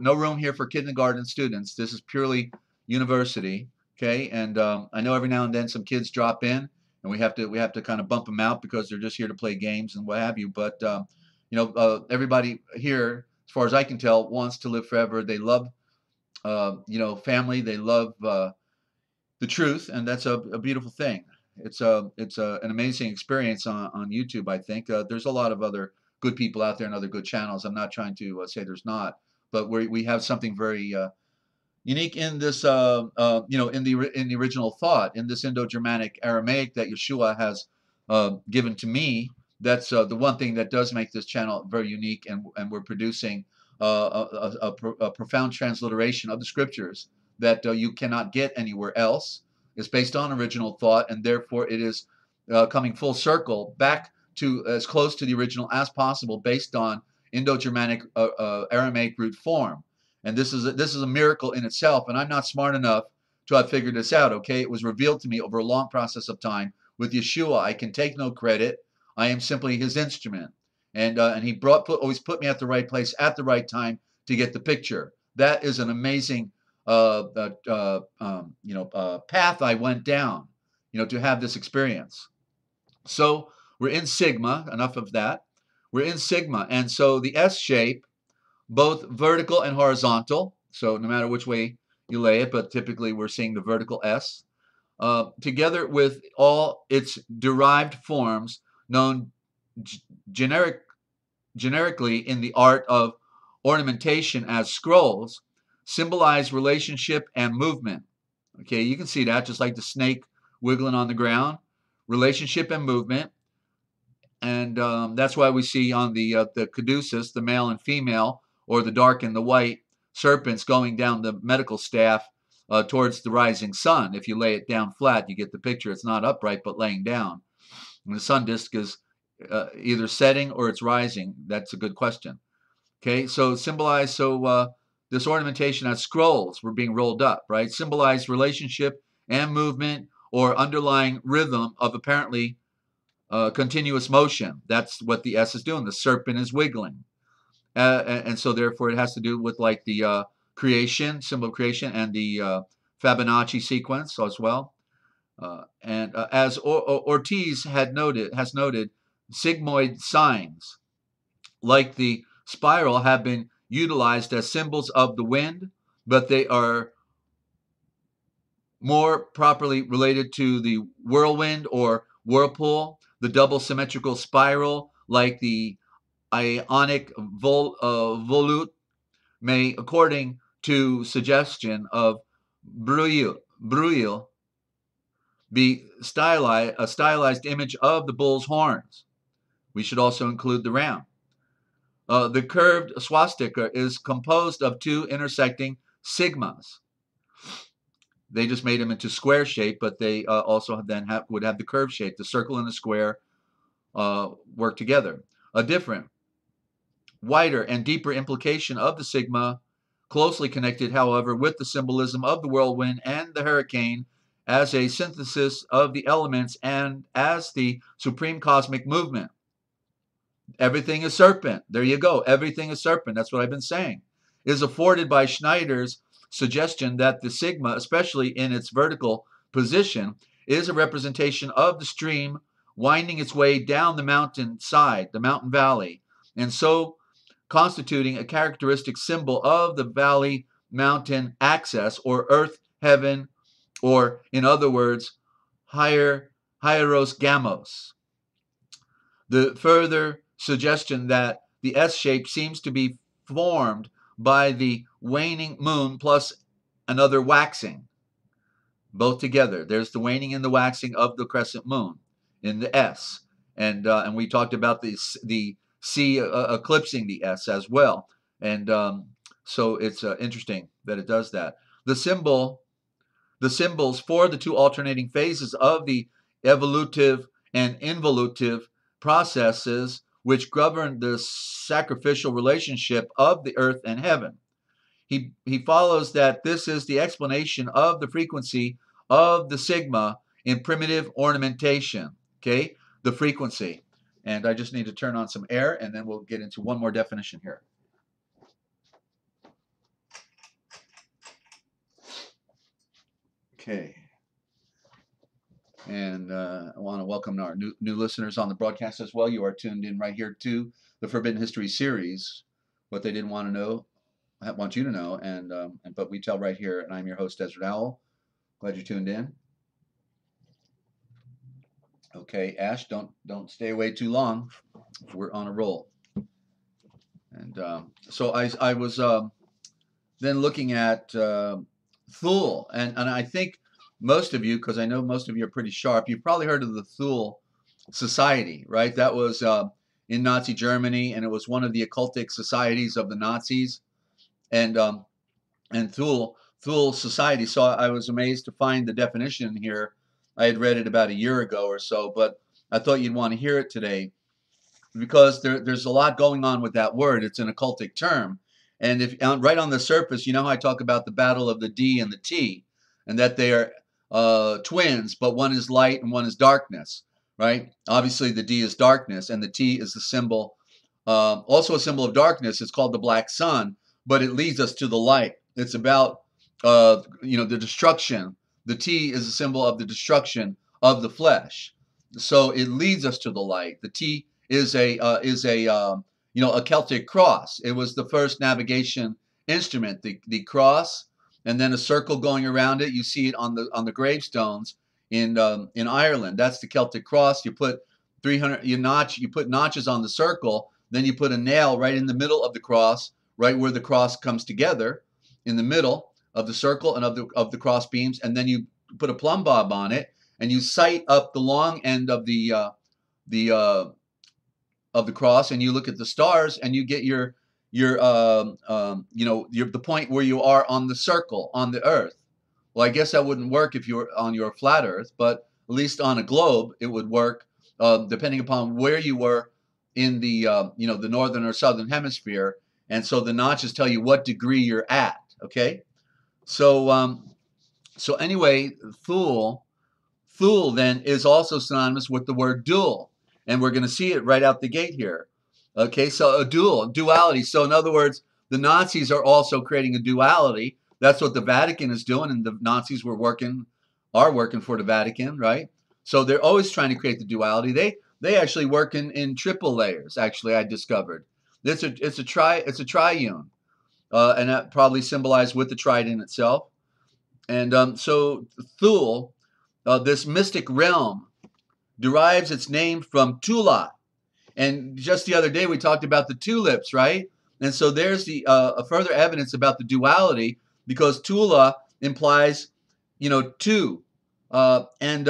no room here for kindergarten students. This is purely university, okay? And I know every now and then some kids drop in, and we have to kind of bump them out because they're just here to play games and what have you. But everybody here, as far as I can tell, wants to live forever. They love family. They love the truth, and that's a beautiful thing. It's an amazing experience on YouTube. I think there's a lot of other good people out there and other good channels. I'm not trying to say there's not, but we have something very unique in this, in the original thought, in this Indo-Germanic Aramaic that Yeshua has given to me. That's the one thing that does make this channel very unique, and we're producing a profound transliteration of the scriptures that you cannot get anywhere else. It's based on original thought, and therefore it is coming full circle back to as close to the original as possible, based on Indo-Germanic Aramaic root form. And this is a miracle in itself, and I'm not smart enough to have figured this out, okay? It was revealed to me over a long process of time. With Yeshua, I can take no credit. I am simply his instrument. And he always put me at the right place at the right time to get the picture. That is an amazing path I went down, to have this experience. So we're in Sigma, enough of that. We're in Sigma, and so the S shape, both vertical and horizontal, so no matter which way you lay it, but typically we're seeing the vertical S, together with all its derived forms known generically in the art of ornamentation as scrolls, symbolize relationship and movement. Okay, you can see that, just like the snake wiggling on the ground, relationship and movement. And that's why we see on the caduceus, the male and female, or the dark and the white serpents going down the medical staff towards the rising sun. If you lay it down flat, you get the picture. It's not upright, but laying down. And the sun disk is either setting or it's rising. That's a good question. Okay, so symbolize, this ornamentation as scrolls were being rolled up, right? Symbolize relationship and movement, or underlying rhythm of apparently continuous motion. That's what the S is doing. The serpent is wiggling. And so therefore it has to do with like the creation, symbol of creation, and the Fibonacci sequence as well. As Ortiz has noted, sigmoid signs like the spiral have been utilized as symbols of the wind, but they are more properly related to the whirlwind or whirlpool, the double symmetrical spiral like the Ionic volute may, according to suggestion of Breuil, be a stylized image of the bull's horns. We should also include the round. The curved swastika is composed of two intersecting sigmas. They just made them into square shape, but they also then would have the curved shape. The circle and the square work together. A different, wider, and deeper implication of the sigma, closely connected, however, with the symbolism of the whirlwind and the hurricane, as a synthesis of the elements and as the supreme cosmic movement. Everything is serpent. There you go. Everything is serpent. That's what I've been saying. It is afforded by Schneider's suggestion that the sigma, especially in its vertical position, is a representation of the stream winding its way down the mountain side, the mountain valley, and so constituting a characteristic symbol of the valley mountain axis, or earth heaven, or in other words, hieros gamos. The further suggestion that the S shape seems to be formed by the waning moon plus another waxing, both together. There's the waning and the waxing of the crescent moon in the S, and we talked about the C eclipsing the S as well, and so it's interesting that it does that. The symbols for the two alternating phases of the evolutive and involutive processes which govern the sacrificial relationship of the earth and heaven. He follows that this is the explanation of the frequency of the sigma in primitive ornamentation. Okay, the frequency. And I just need to turn on some air, and then we'll get into one more definition here. Okay. And I want to welcome our new listeners on the broadcast as well. You are tuned in right here to the Forbidden History series. What they didn't want to know, I want you to know, but we tell right here. And I'm your host, Desert Owl. Glad you tuned in. Okay, Ash, don't stay away too long. We're on a roll. And so I was then looking at Thule, and I think most of you, because I know most of you are pretty sharp, you've probably heard of the Thule Society, right? That was in Nazi Germany, and it was one of the occultic societies of the Nazis, and Thule Society. So I was amazed to find the definition here. I had read it about a year ago or so, but I thought you'd want to hear it today because there's a lot going on with that word. It's an occultic term, and if right on the surface, you know how I talk about the battle of the D and the T, and that they are twins, but one is light and one is darkness, right? Obviously, the D is darkness, and the T is the symbol, also a symbol of darkness. It's called the black sun, but it leads us to the light. It's about the destruction. The T is a symbol of the destruction of the flesh, so it leads us to the light. The T is a Celtic cross. It was the first navigation instrument, the cross, and then a circle going around it. You see it on the gravestones in Ireland. That's the Celtic cross. You put 300. You put notches on the circle. Then you put a nail right in the middle of the cross, right where the cross comes together, in the middle of the circle and of the cross beams. And then you put a plumb bob on it, and you sight up the long end of the cross, and you look at the stars, and you get the point where you are on the circle on the earth. Well, I guess that wouldn't work if you were on your flat earth, but at least on a globe it would work, depending upon where you were in the the northern or southern hemisphere. And so the notches tell you what degree you're at. Okay, so anyway, Thule then is also synonymous with the word dual, and we're going to see it right out the gate here. Okay, so a duality. So in other words, the Nazis are also creating a duality. That's what the Vatican is doing, and the Nazis are working for the Vatican, right? So they're always trying to create the duality. They actually work in triple layers. Actually, I discovered it's a triune, and that probably symbolized with the trident itself. And so Thule, this mystic realm, derives its name from Tula. And just the other day, we talked about the tulips, right? And so there's the further evidence about the duality, because Tula implies, two, and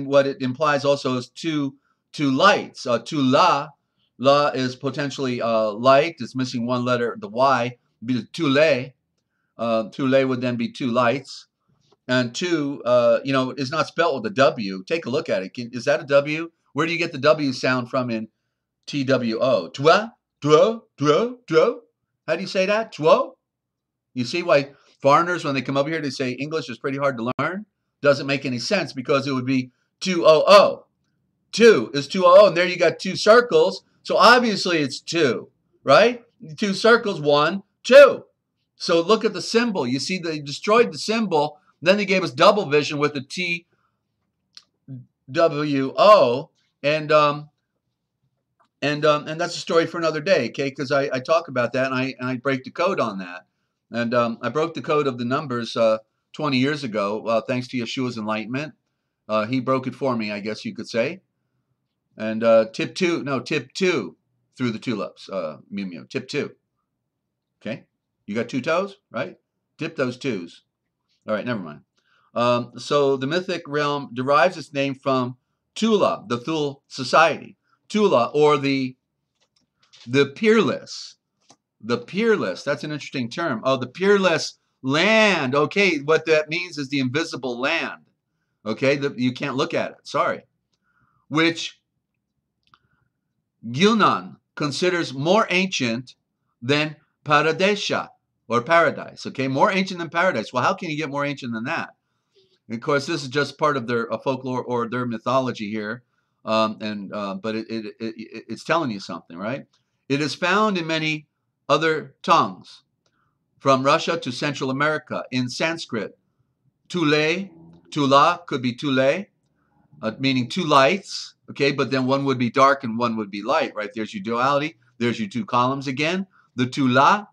what it implies also is two lights. Tula, la is potentially light. It's missing one letter, the Y. Be the Tule. Tule would then be two lights, and two, is not spelled with a W. Take a look at it. Is that a W? Where do you get the W sound from in TWO? Twa? Two? How do you say that? Two? You see why foreigners, when they come over here, they say English is pretty hard to learn? doesn't make any sense because it would be 200. 2 is 200, and there you got 2 circles. So obviously it's 2, right? 2 circles, 1, 2. So look at the symbol. You see they destroyed the symbol. Then they gave us double vision with the TWO, and that's a story for another day, okay? Because I talk about that, and I break the code on that. And I broke the code of the numbers 20 years ago, thanks to Yeshua's enlightenment. He broke it for me, I guess you could say. And tip 2 through the tulips, Mew Mew. Tip 2. Okay, you got 2 toes, right? Tip those 2s. All right, never mind. So the mythic realm derives its name from Tula, the Thule society. Tula, or the peerless. The peerless, that's an interesting term. Oh, the peerless land. Okay, what that means is the invisible land. Okay, you can't look at it, sorry. Which Gilnan considers more ancient than Paradesha, or paradise. Okay, more ancient than paradise. Well, how can you get more ancient than that? And of course, this is just part of their folklore or their mythology here, but it's telling you something, right? It is found in many other tongues, from Russia to Central America. In Sanskrit, Tula could be Tule, meaning 2 lights, okay, but then one would be dark and one would be light, right? There's your duality. There's your 2 columns again. The Tula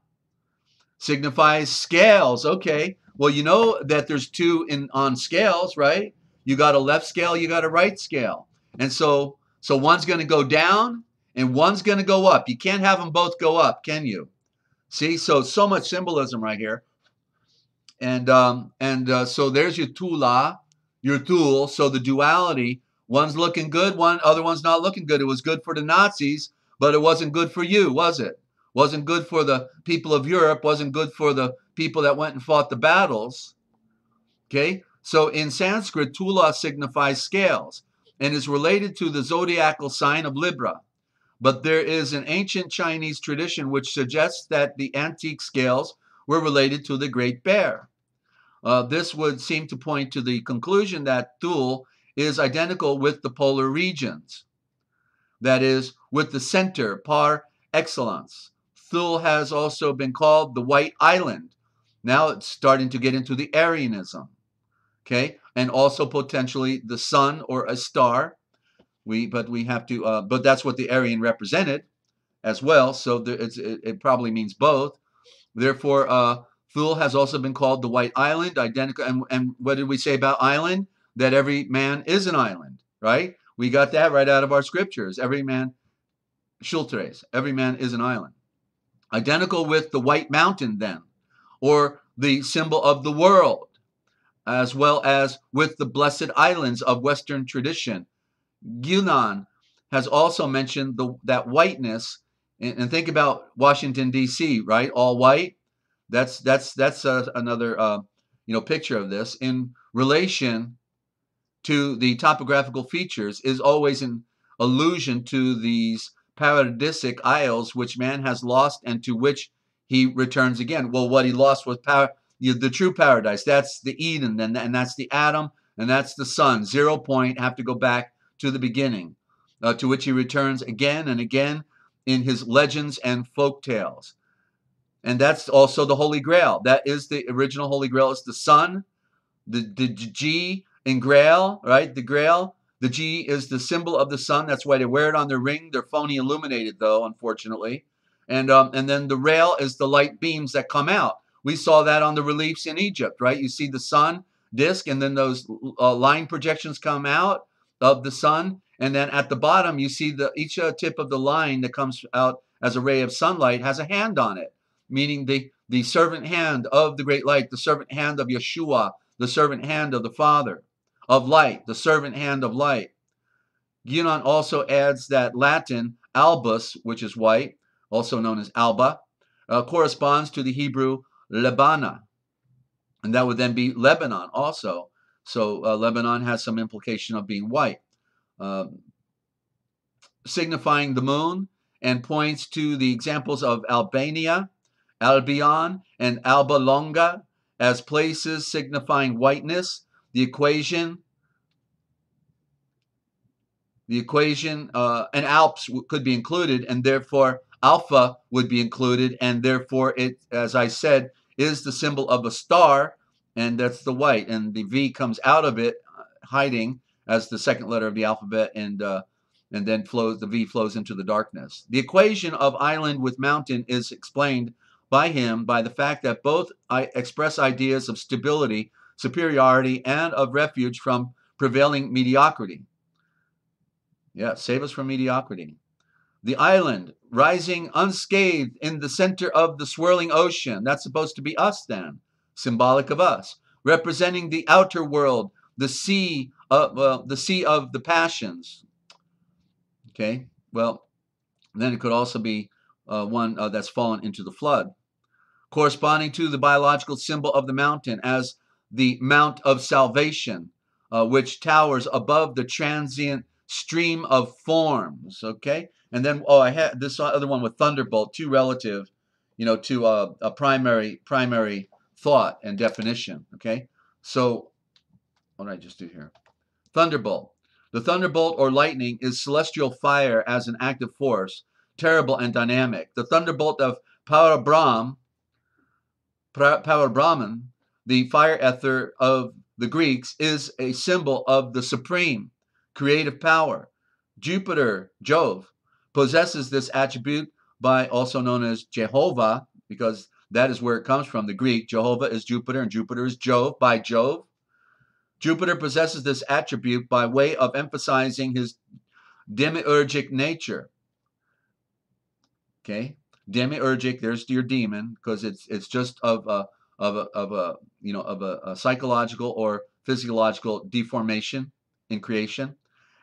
signifies scales, okay. Well, you know that there's 2 on scales, right? You got a left scale, you got a right scale. And so one's going to go down and one's going to go up. You can't have them both go up, can you? See, so much symbolism right here. And so there's your Tula, your Thule. So the duality, one's looking good, other one's not looking good. It was good for the Nazis, but it wasn't good for you, was it? Wasn't good for the people of Europe, wasn't good for the people that went and fought the battles. Okay, so in Sanskrit, Tula signifies scales and is related to the zodiacal sign of Libra. But there is an ancient Chinese tradition which suggests that the antique scales were related to the Great Bear. This would seem to point to the conclusion that Thule is identical with the polar regions. That is, with the center par excellence. Thule has also been called the White Island. Now it's starting to get into the Aryanism. Okay, and also potentially the sun or a star. But that's what the Aryan represented as well. So it probably means both. Therefore, Thule has also been called the White Island, identical. And what did we say about island? That every man is an island, right? We got that right out of our scriptures. Every man, Shultres, every man is an island. Identical with the White Mountain then, or the symbol of the world, as well as with the Blessed Islands of Western tradition. Gilnan has also mentioned that whiteness, and think about Washington D.C., right? All white. That's another picture of this in relation to the topographical features is always an allusion to these paradisic isles which man has lost and to which he returns again. Well, what he lost was the true paradise. That's the Eden, and that's the Adam, and that's the sun. 0 point, have to go back to the beginning, to which he returns again and again in his legends and folk tales. And that's also the Holy Grail. That is the original Holy Grail. It's the sun, the G in Grail, right? The Grail. The G is the symbol of the sun. That's why they wear it on their ring. They're phony illuminated, though, unfortunately. And then the rail is the light beams that come out. We saw that on the reliefs in Egypt, right? You see the sun disk, and then those line projections come out of the sun, and then at the bottom you see each tip of the line that comes out as a ray of sunlight has a hand on it, meaning the servant hand of the great light, the servant hand of Yeshua, the servant hand of the Father of light, the servant hand of light. Guion also adds that Latin albus, which is white, also known as alba, corresponds to the Hebrew Lebana, and that would then be Lebanon also. So Lebanon has some implication of being white, signifying the moon, and points to the examples of Albania, Albion, and Alba Longa as places signifying whiteness. The the equation, and alps could be included, and therefore alpha would be included, and therefore it, as I said, is the symbol of a star, and that's the white, and the V comes out of it, hiding as the second letter of the alphabet, and then the V flows into the darkness. The equation of island with mountain is explained by him by the fact that both express ideas of stability, superiority, and of refuge from prevailing mediocrity. Yeah, save us from mediocrity. The island rising unscathed in the center of the swirling ocean. That's supposed to be us then, symbolic of us, representing the outer world, the sea of the passions. Okay, well, then it could also be one that's fallen into the flood, corresponding to the biological symbol of the mountain as the Mount of Salvation, which towers above the transient stream of forms. Okay, and then I had this other one with thunderbolt, too relative, to a primary thought and definition. Okay, so what did I just do here? Thunderbolt. The thunderbolt or lightning is celestial fire as an active force, terrible and dynamic. The thunderbolt of Parabrahman, the fire ether of the Greeks, is a symbol of the supreme creative power. Jupiter, Jove, possesses this attribute by also known as Jehovah, because that is where it comes from. The Greek, Jehovah is Jupiter and Jupiter is Jove, by Jove. Jupiter possesses this attribute by way of emphasizing his demiurgic nature. Okay, demiurgic. There's your demon, because it's just of a psychological or physiological deformation in creation.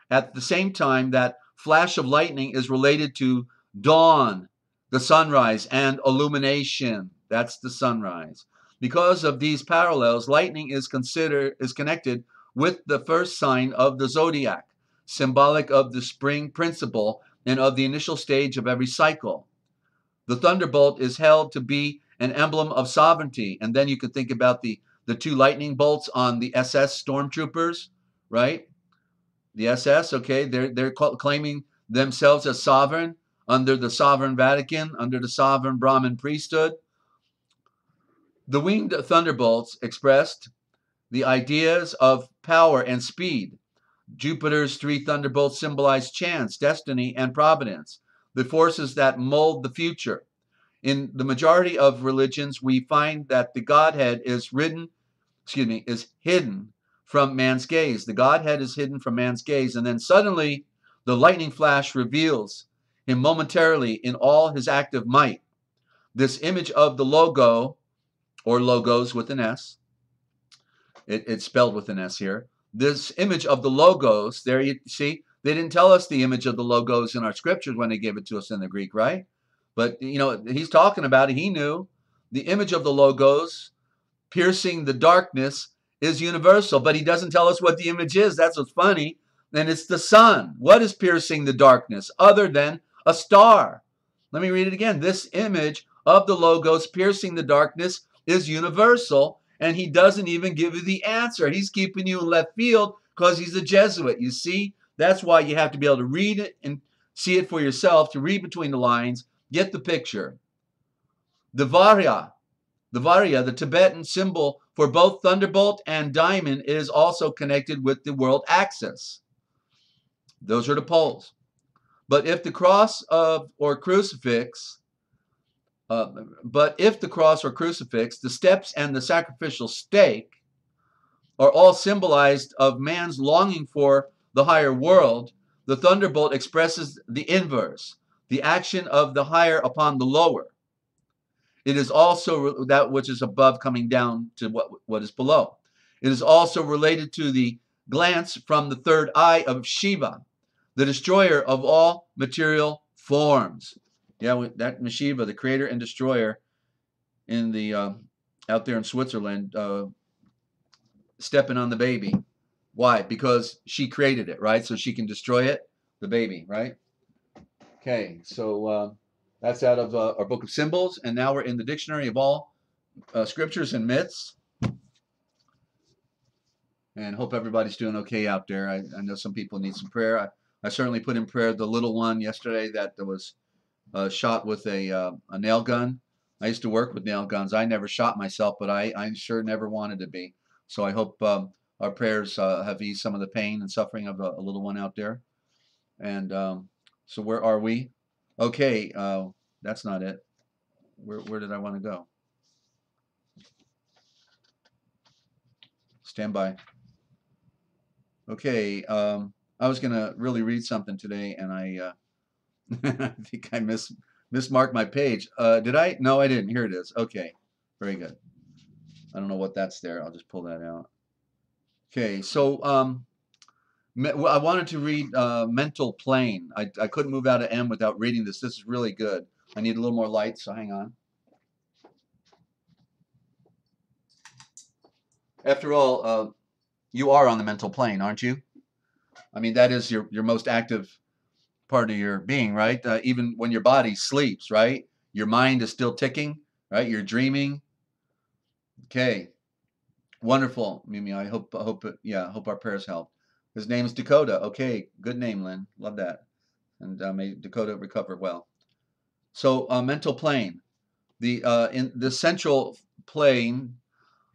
At the same time, that flash of lightning is related to dawn, the sunrise, and illumination. That's the sunrise. Because of these parallels, lightning is connected with the first sign of the zodiac, symbolic of the spring principle and of the initial stage of every cycle. The thunderbolt is held to be an emblem of sovereignty. And then you could think about the two lightning bolts on the SS stormtroopers, right? The SS, okay, they're claiming themselves as sovereign under the sovereign Vatican, under the sovereign Brahmin priesthood. The winged thunderbolts expressed the ideas of power and speed. Jupiter's three thunderbolts symbolize chance, destiny, and providence, the forces that mold the future. In the majority of religions, we find that the Godhead is hidden from man's gaze. The Godhead is hidden from man's gaze, and then suddenly the lightning flash reveals him momentarily in all his active might. This image of the logo, or logos with an S, it's spelled with an S here. This image of the logos, there you see, they didn't tell us the image of the logos in our scriptures when they gave it to us in the Greek, right? But, he's talking about it. He knew the image of the logos piercing the darkness is universal, but he doesn't tell us what the image is. That's what's funny. And it's the sun. What is piercing the darkness other than a star? Let me read it again. This image of the logos piercing the darkness is universal, and he doesn't even give you the answer. He's keeping you in left field because he's a Jesuit. You see, that's why you have to be able to read it and see it for yourself, to read between the lines, get the picture. The Varya, the Tibetan symbol for both thunderbolt and diamond, is also connected with the world axis. Those are the poles. But if the cross or crucifix, the steps and the sacrificial stake are all symbolized of man's longing for the higher world, the thunderbolt expresses the inverse, the action of the higher upon the lower. It is also that which is above coming down to what is below. It is also related to the glance from the third eye of Shiva, the destroyer of all material forms. Yeah, that Shiva, the creator and destroyer, in the out there in Switzerland, stepping on the baby. Why? Because she created it, right? So she can destroy it, the baby, right? Okay, so that's out of our book of symbols, and now we're in the dictionary of all scriptures and myths. and hope everybody's doing okay out there. I know some people need some prayer. I certainly put in prayer the little one yesterday that was shot with a nail gun. I used to work with nail guns. I never shot myself, but I sure never wanted to be. So I hope our prayers have eased some of the pain and suffering of a little one out there. And so where are we? Okay, that's not it. Where did I want to go? Stand by. Okay, I was gonna really read something today, and I I think I mismarked my page. Did I? No, I didn't. Here it is. Okay, very good. I don't know what that's there. I'll just pull that out. Okay, so I wanted to read Mental Plane. I couldn't move out of M without reading this. This is really good. I need a little more light, so hang on. After all, you are on the mental plane, aren't you? I mean, that is your most active part of your being, right? Even when your body sleeps, right? Your mind is still ticking, right? You're dreaming. Okay, wonderful, Mimi. I hope our prayers help. His name is Dakota. Okay, good name, Lynn. Love that. And may Dakota recover well. So, mental plane, in the central plane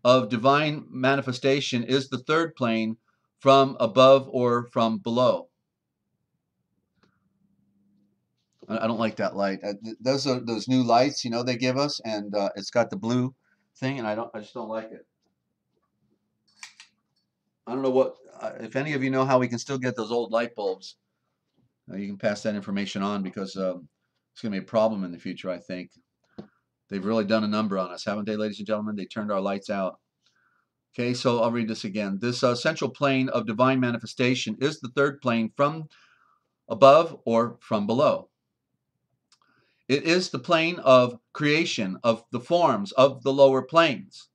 of divine manifestation is the third plane from above or from below. I don't like that light. Those are those new lights, they give us, and it's got the blue thing, and I just don't like it. I don't know what if any of you know how we can still get those old light bulbs. You can pass that information on because it's going to be a problem in the future. I think they've really done a number on us, haven't they, ladies and gentlemen? They turned our lights out. Okay, so I'll read this again. This central plane of divine manifestation is the third plane from above or from below. It is the plane of creation of the forms of the lower planes.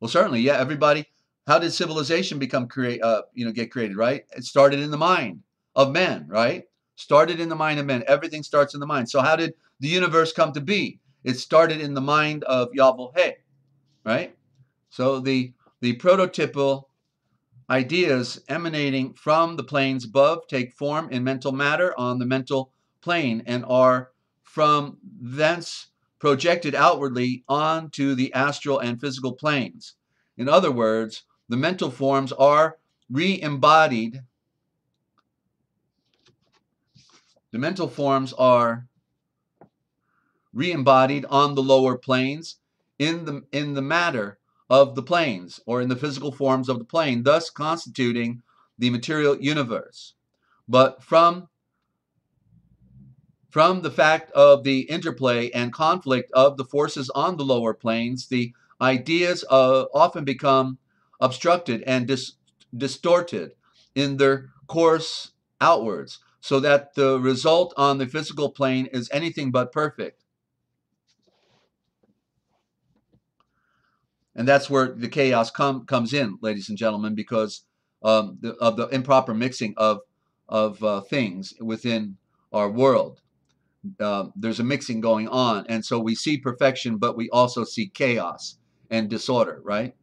Well, certainly, yeah. Everybody, how did civilization get created? Right? It started in the mind of men, right? Started in the mind of men. Everything starts in the mind. So, how did the universe come to be? It started in the mind of Yahweh, right? So the prototypal ideas emanating from the planes above take form in mental matter on the mental plane and are from thence projected outwardly onto the astral and physical planes. In other words, the mental forms are re-embodied. The mental forms are re-embodied on the lower planes in the matter of the planes, or in the physical forms of the plane, thus constituting the material universe. But from the fact of the interplay and conflict of the forces on the lower planes, the ideas often become obstructed and distorted in their course outwards, so that the result on the physical plane is anything but perfect. And that's where the chaos comes in, ladies and gentlemen, because of the improper mixing of things within our world. There's a mixing going on, and so we see perfection, but we also see chaos and disorder, right?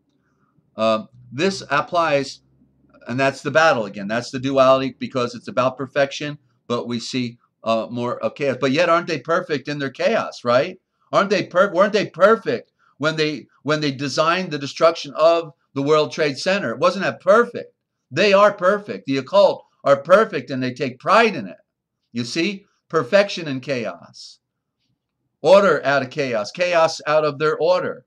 This applies, and that's the battle again. That's the duality, because it's about perfection, but we see more of chaos. But yet, aren't they perfect in their chaos, right? Weren't they perfect when they designed the destruction of the World Trade Center? Wasn't that perfect? They are perfect. The occult are perfect, and they take pride in it. You see, perfection in chaos, order out of chaos, chaos out of their order.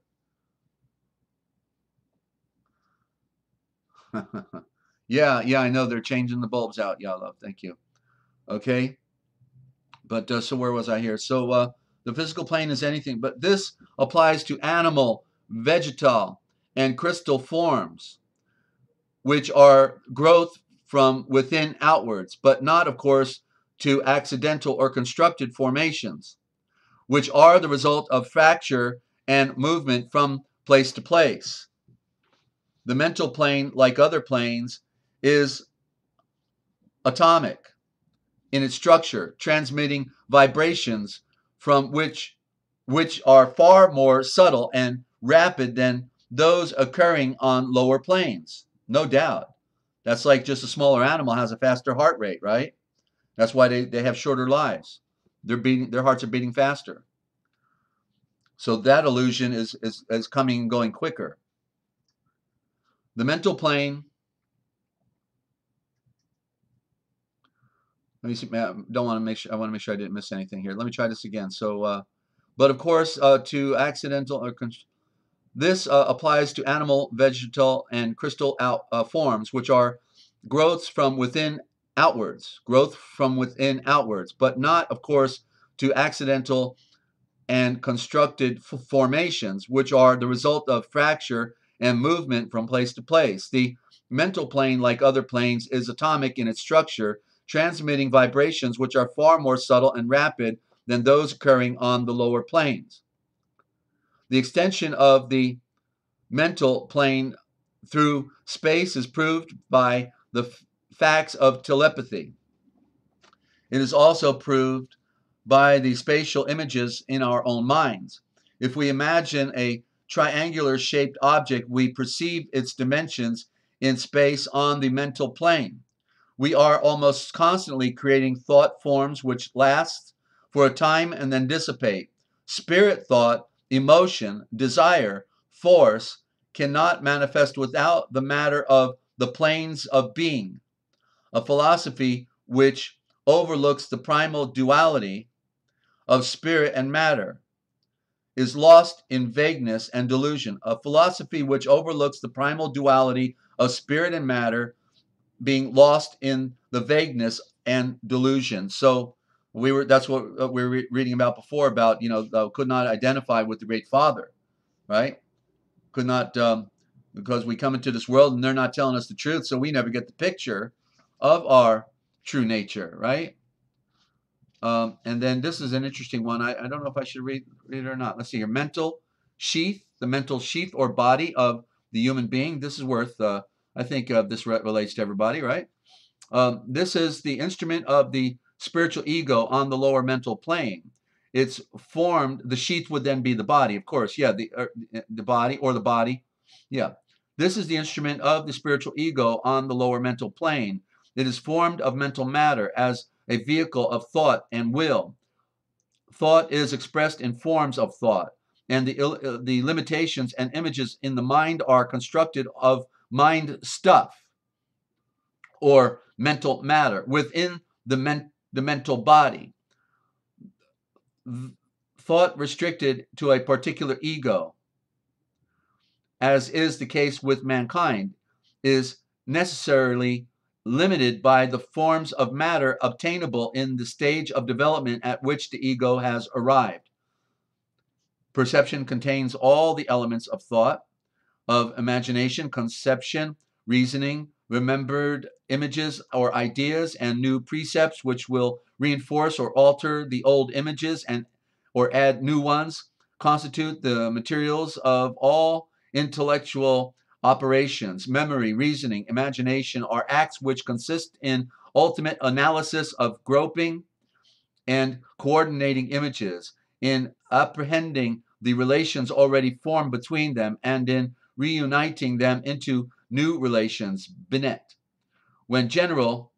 yeah, I know they're changing the bulbs out. Yeah, love, thank you. Okay, but so where was I here? So the physical plane is anything, but this applies to animal, vegetal, and crystal forms, which are growth from within outwards, but not, of course, to accidental or constructed formations, which are the result of fracture and movement from place to place. The mental plane, like other planes, is atomic in its structure, transmitting vibrations from which are far more subtle and rapid than those occurring on lower planes. No doubt. That's like just a smaller animal has a faster heart rate, right? That's why they have shorter lives. Their hearts are beating faster. So that illusion is coming and going quicker. The mental plane. Let me see. I don't want to make sure. I want to make sure I didn't miss anything here. Let me try this again. So, but of course, to accidental or this applies to animal, vegetal, and crystal forms, which are growths from within outwards. Growth from within outwards, but not, of course, to accidental and constructed formations, which are the result of fracture and movement from place to place. The mental plane, like other planes, is atomic in its structure, transmitting vibrations which are far more subtle and rapid than those occurring on the lower planes. The extension of the mental plane through space is proved by the facts of telepathy. It is also proved by the spatial images in our own minds. If we imagine a triangular shaped object, we perceive its dimensions in space on the mental plane. We are almost constantly creating thought forms which last for a time and then dissipate. Spirit thought, emotion, desire, force cannot manifest without the matter of the planes of being. A philosophy which overlooks the primal duality of spirit and matter is lost in vagueness and delusion. A philosophy which overlooks the primal duality of spirit and matter being lost in the vagueness and delusion. So that's what we were reading about before, about, could not identify with the Great Father, right? Could not, because we come into this world and they're not telling us the truth, so we never get the picture of our true nature, right? And then this is an interesting one. I don't know if I should read it or not. Let's see here. Mental sheath, the mental sheath or body of the human being. This is worth, I think this relates to everybody, right? This is the instrument of the spiritual ego on the lower mental plane. It's formed, the sheath would then be the body, of course. Yeah, the body or the body. Yeah. This is the instrument of the spiritual ego on the lower mental plane. It is formed of mental matter as a vehicle of thought and will. Thought is expressed in forms of thought, and the limitations and images in the mind are constructed of mind stuff or mental matter within the mental body. Thought restricted to a particular ego, as is the case with mankind, is necessarily limited by the forms of matter obtainable in the stage of development at which the ego has arrived. Perception contains all the elements of thought, of imagination, conception, reasoning, remembered images or ideas, and new precepts which will reinforce or alter the old images or add new ones, constitute the materials of all intellectual operations. Memory, reasoning, imagination are acts which consist in ultimate analysis of groping and coordinating images, in apprehending the relations already formed between them, and in reuniting them into new relations. Binet. When general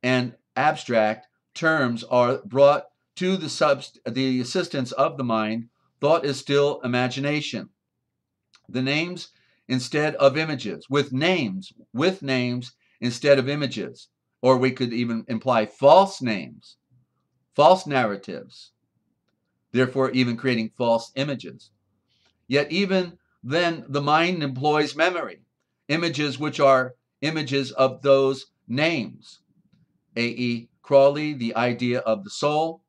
and abstract terms are brought to the assistance of the mind, thought is still imagination. The names instead of images, with names instead of images, or we could even imply false names, false narratives, therefore even creating false images. Yet even then the mind employs memory, images which are images of those names. A.E. Crawley, The Idea of the Soul.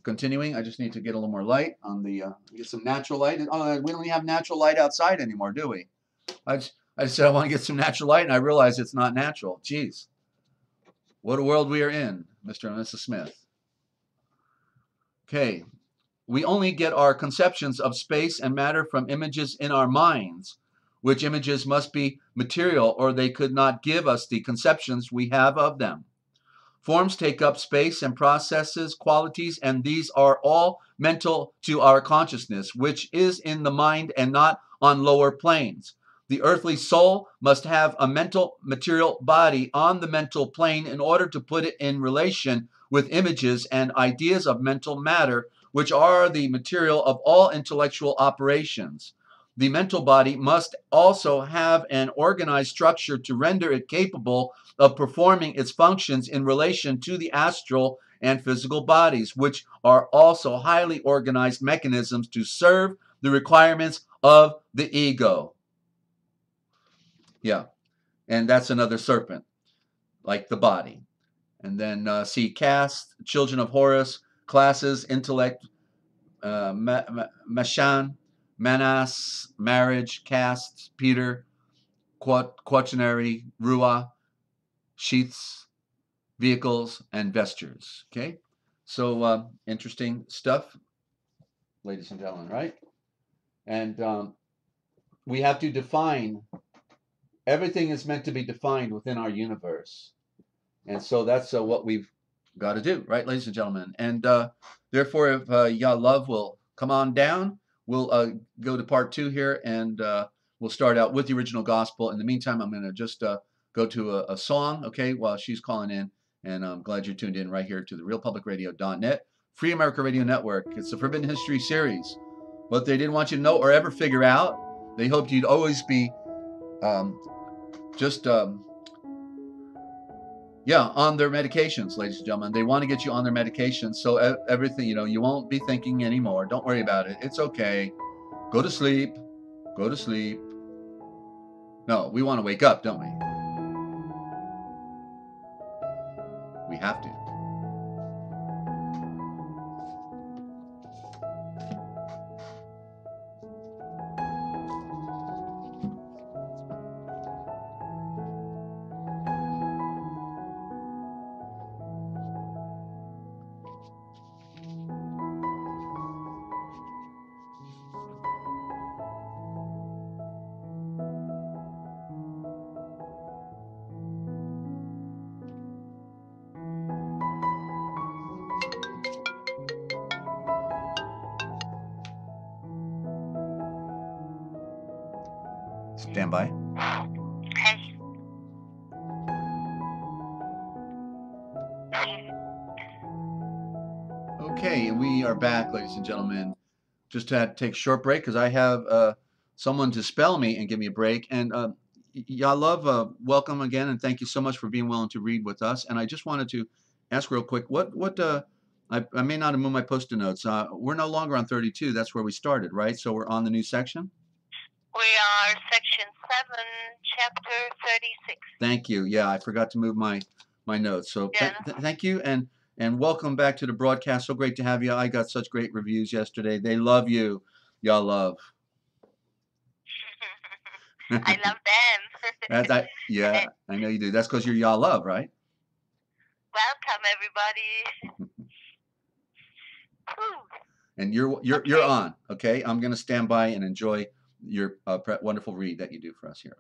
Continuing, I just need to get a little more light on get some natural light. Oh, we don't even have natural light outside anymore, do we? I just said I want to get some natural light, and I realize it's not natural. Jeez. What a world we are in, Mr. and Mrs. Smith. Okay. We only get our conceptions of space and matter from images in our minds, which images must be material, or they could not give us the conceptions we have of them. Forms take up space and processes qualities, and these are all mental to our consciousness, which is in the mind and not on lower planes. The earthly soul must have a mental material body on the mental plane in order to put it in relation with images and ideas of mental matter, which are the material of all intellectual operations. The mental body must also have an organized structure to render it capable of performing its functions in relation to the astral and physical bodies, which are also highly organized mechanisms to serve the requirements of the ego. Yeah, and that's another serpent, like the body. And then see caste, children of Horus, classes, intellect, Mashan, Manas, marriage, caste, Peter, quaternary, Ruah, sheaths, vehicles, and vestures. Okay, so interesting stuff, ladies and gentlemen, right? And we have to define, everything is meant to be defined within our universe. And so that's what we've got to do, right, ladies and gentlemen? And therefore, if Yah Love will come on down, we'll go to part 2 here, and we'll start out with the original gospel. In the meantime, I'm going to just go to a song, okay, while she's calling in. And I'm glad you're tuned in right here to the realpublicradio.net, Free America Radio Network. It's the Forbidden History series. What they didn't want you to know or ever figure out, they hoped you'd always be just... yeah, on their medications, ladies and gentlemen. They want to get you on their medications, so everything, you won't be thinking anymore. Don't worry about it. It's okay. Go to sleep. Go to sleep. No, we want to wake up, don't we? We have to. Stand by. Okay, we are back, ladies and gentlemen. Just had to take a short break because I have someone to spell me and give me a break. And Yah Love, welcome again, and thank you so much for being willing to read with us. And I just wanted to ask real quick, I may not have moved my post-it notes. We're no longer on 32. That's where we started, right? So we're on the new section? We are section 7, chapter 36. Thank you. Yeah, I forgot to move my notes. So Yeah. Thank you, and welcome back to the broadcast. So great to have you. I got such great reviews yesterday. They love you. Y'all love. I love them. Yeah, I know you do. That's because you're Y'all Love, right? Welcome, everybody. And you're on. Okay, I'm gonna stand by and enjoy your wonderful read that you do for us here.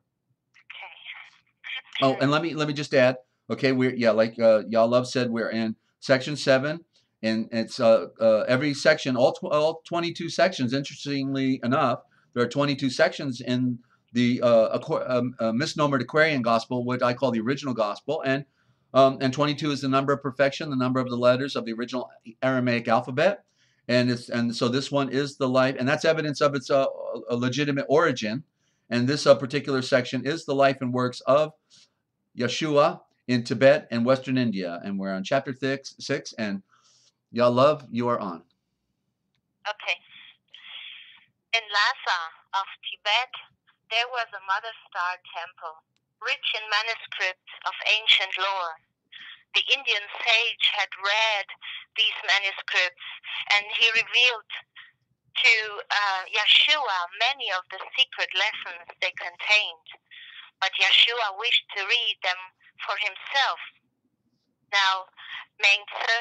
Okay. Oh, and let me just add. Okay, like Y'all Love said, we're in section 7, and it's every section, all 22 sections. Interestingly enough, there are 22 sections in the misnomered Aquarian Gospel, what I call the original Gospel, and 22 is the number of perfection, the number of the letters of the original Aramaic alphabet, and so this one is the life, and that's evidence of its a legitimate origin. And this particular section is the life and works of Yeshua in Tibet and Western India, and we're on chapter 6. And Yah Love, you are on. Okay. In Lhasa of Tibet, there was a Mother Star temple, rich in manuscripts of ancient lore. The Indian sage had read these manuscripts, and he revealed to Yeshua many of the secret lessons they contained. But Yeshua wished to read them for himself. Now, Mengtse,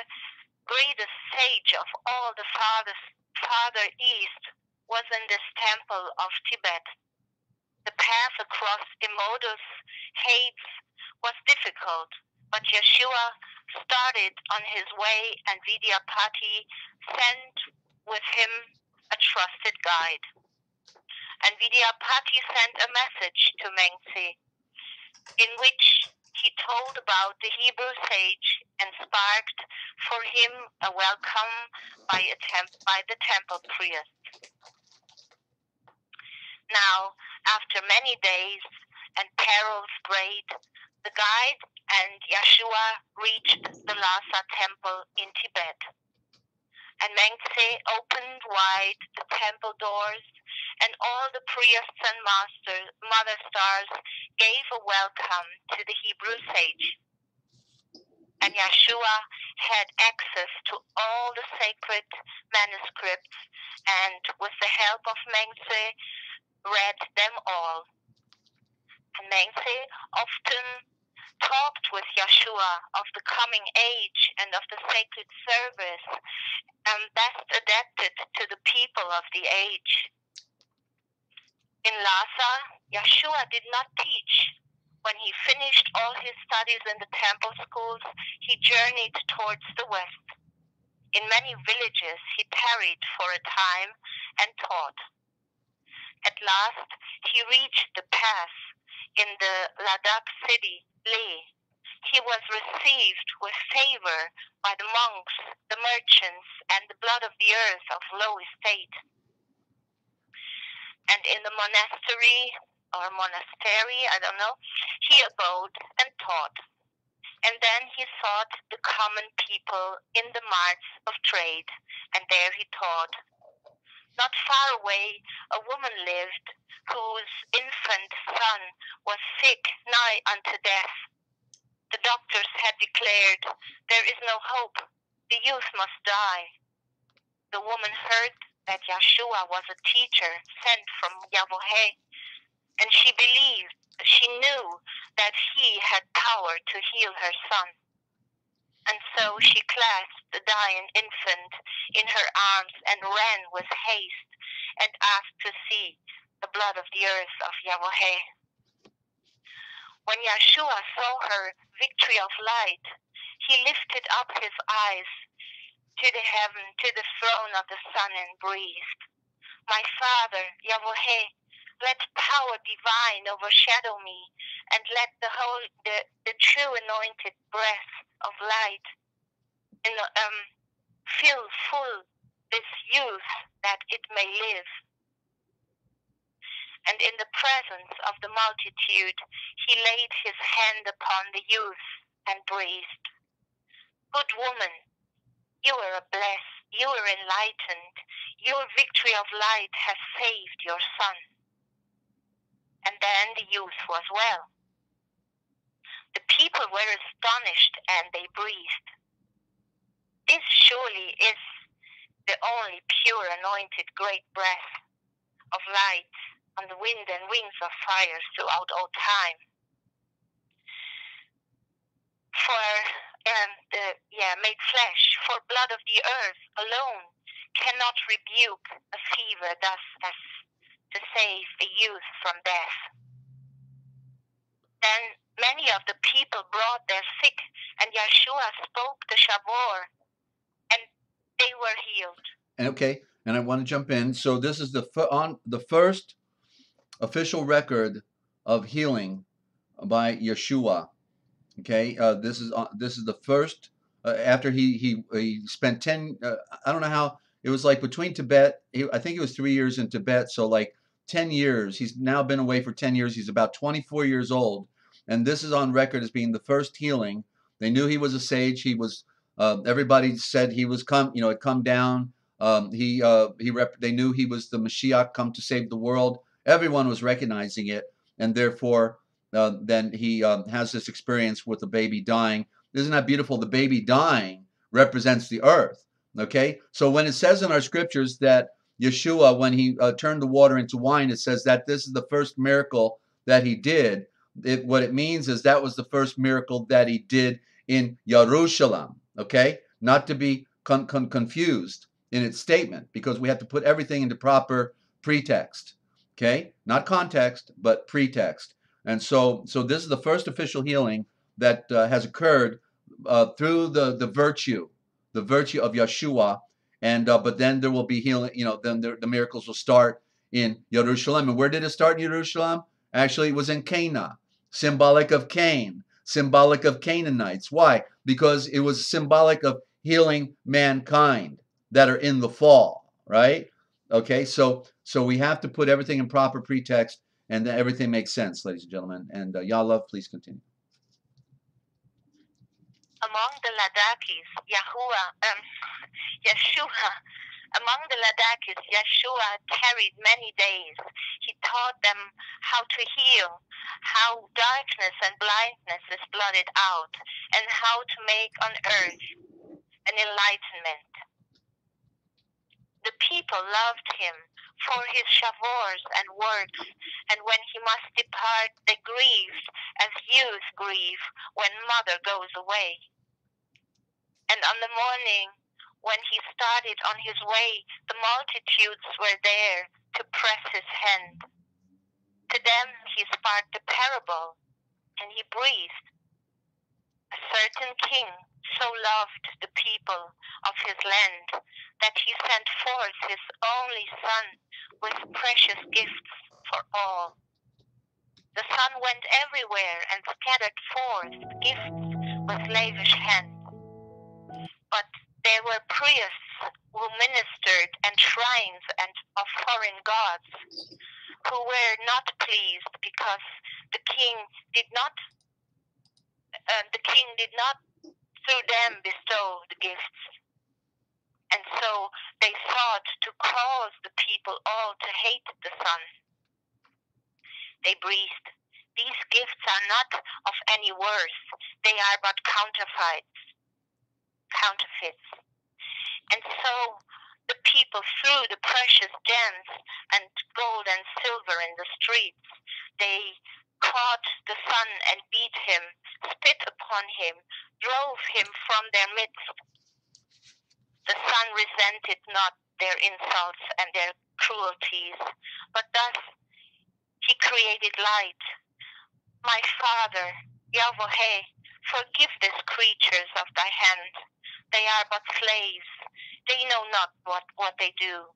greatest sage of all the farther east, was in this temple of Tibet. The path across Immodus Hades was difficult, but Yeshua started on his way, and Vidyapati sent with him a trusted guide. And Vidyapati sent a message to Mengzi in which he told about the Hebrew sage and sparked for him a welcome by the temple priest. Now, after many days and perils great, the guide and Yeshua reached the Lhasa temple in Tibet. And Mengzi opened wide the temple doors, and all the priests and mother stars gave a welcome to the Hebrew sage. And Yeshua had access to all the sacred manuscripts, and with the help of Mengzi, read them all. And Mengzi often talked with Yeshua of the coming age and of the sacred service, best adapted to the people of the age. In Lhasa, Yeshua did not teach. When he finished all his studies in the temple schools, he journeyed towards the west. In many villages, he tarried for a time and taught. At last, he reached the pass in the Ladakh city, Leh. He was received with favor by the monks, the merchants, and the blood of the earth of low estate. And in the monastery, I don't know, he abode and taught. And then he sought the common people in the marts of trade, and there he taught. Not far away, a woman lived, whose infant son was sick nigh unto death. The doctors had declared, there is no hope, the youth must die. The woman heard that Yeshua was a teacher sent from Yahweh, and she knew that he had power to heal her son. And so she clasped the dying infant in her arms and ran with haste and asked to see the blood of the earth of Yahweh. When Yeshua saw her victory of light, he lifted up his eyes to the heaven, to the throne of the sun, and breathed, My Father, Yahweh, let power divine overshadow me, and let the true anointed breath of light fill full this youth, that it may live. And in the presence of the multitude, he laid his hand upon the youth and breathed, Good woman, you are blessed, you are enlightened, your victory of light has saved your son. And then the youth was well. The people were astonished, and they breathed, This surely is the only pure anointed great breath of light on the wind and wings of fire throughout all time. Made flesh, for blood of the earth alone cannot rebuke a fever thus as to save a youth from death. Then many of the people brought their sick, and Yeshua spoke the Shavor, and they were healed. Okay, and I want to jump in. So this is the first official record of healing by Yeshua. Okay, this is the first after he spent 10. I don't know how it was, like between Tibet. I think it was 3 years in Tibet, so like 10 years. He's now been away for 10 years. He's about 24 years old, and this is on record as being the first healing. They knew he was a sage. He was. Everybody said he was had come down. They knew he was the Mashiach come to save the world. Everyone was recognizing it, and therefore then he has this experience with the baby dying. Isn't that beautiful? The baby dying represents the earth. Okay, so when it says in our scriptures that Yeshua, when he turned the water into wine, it says that this is the first miracle that he did. What it means is that was the first miracle that he did in Jerusalem. Okay, not to be confused in its statement, because we have to put everything into proper pretext. Okay, not context, but pretext. And so this is the first official healing that has occurred through the virtue of Yeshua. And but then there will be healing. Then the miracles will start in Jerusalem. And where did it start in Jerusalem? Actually, it was in Cana, symbolic of Cain, symbolic of Canaanites. Why? Because it was symbolic of healing mankind that are in the fall, right? Okay, so we have to put everything in proper pretext, and then everything makes sense, ladies and gentlemen. And Yalav, please continue. Among the Ladakis, Yeshua, among the Ladakis, Yeshua tarried many days. He taught them how to heal, how darkness and blindness is blotted out, and how to make on earth an enlightenment. The people loved him for his shavors and works, and when he must depart, they grieved as youth grieve when mother goes away. And on the morning when he started on his way, the multitudes were there to press his hand. To them he spoke the parable, and he breathed. A certain king so loved the people of his land that he sent forth his only son with precious gifts for all. The son went everywhere and scattered forth gifts with lavish hand. But there were priests who ministered and shrines and of foreign gods who were not pleased because the king did not through them bestow the gifts. And so they sought to cause the people all to hate the son. They breathed, "These gifts are not of any worth. They are but counterfeits. And so the people threw the precious gems and gold and silver in the streets. They caught the son and beat him, spit upon him, drove him from their midst. The son resented not their insults and their cruelties, but thus he created light. My Father, Yahweh, forgive these creatures of thy hand. They are but slaves. They know not what they do.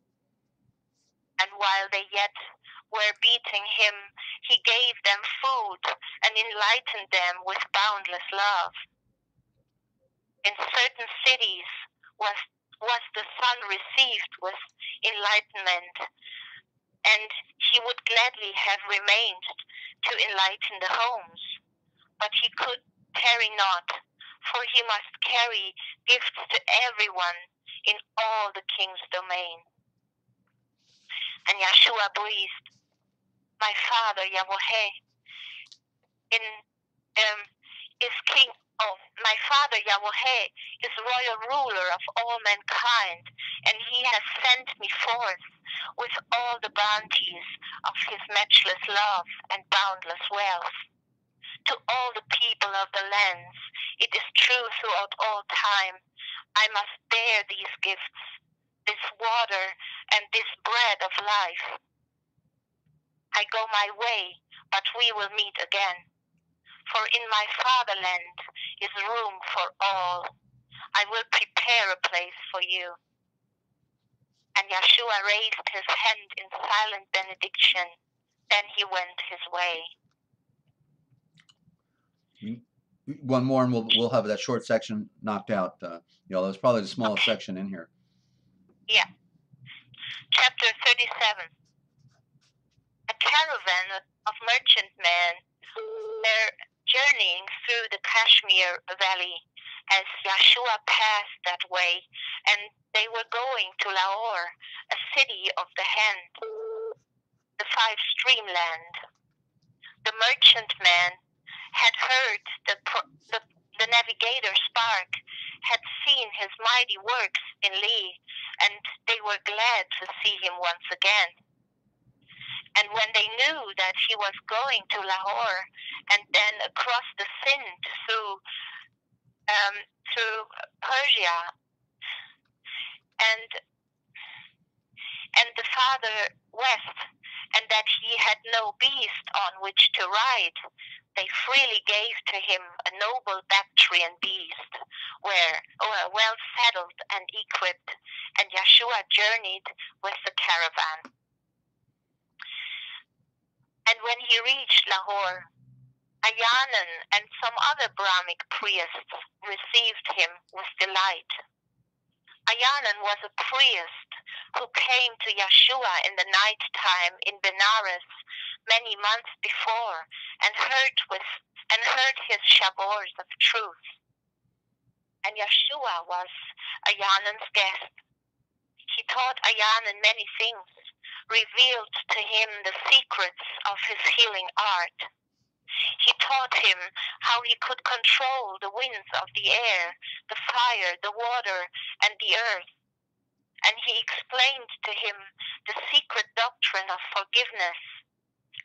And while they yet were beating him, he gave them food and enlightened them with boundless love. In certain cities was the son received with enlightenment, and he would gladly have remained to enlighten the homes, but he could tarry not, for he must carry gifts to everyone in all the king's domain. And Yeshua breathed, my Father, Yahweh, my Father, Yahweh, is royal ruler of all mankind, and he has sent me forth with all the bounties of his matchless love and boundless wealth. To all the people of the lands, it is true throughout all time, I must bear these gifts, this water and this bread of life. I go my way, but we will meet again. For in my fatherland is room for all. I will prepare a place for you. And Yeshua raised his hand in silent benediction. Then he went his way. One more, and we'll have that short section knocked out. That's probably the smallest section in here. Yeah. Chapter 37. A caravan of merchantmen were journeying through the Kashmir Valley as Yeshua passed that way, and they were going to Lahore, a city of the hand, the five-stream land. The merchantman had heard the navigator Spark had seen his mighty works in Lee, and they were glad to see him once again. And when they knew that he was going to Lahore and then across the Sindh through Persia and the farther west, and that he had no beast on which to ride, they freely gave to him a noble Bactrian beast, well saddled and equipped, and Yeshua journeyed with the caravan. And when he reached Lahore, Ayanan and some other Brahmic priests received him with delight. Ayanan was a priest who came to Yeshua in the night time in Benares many months before and heard his shabors of truth. And Yeshua was Ayanan's guest. He taught Ayanan many things, revealed to him the secrets of his healing art. He taught him how he could control the winds of the air, the fire, the water, and the earth. And he explained to him the secret doctrine of forgiveness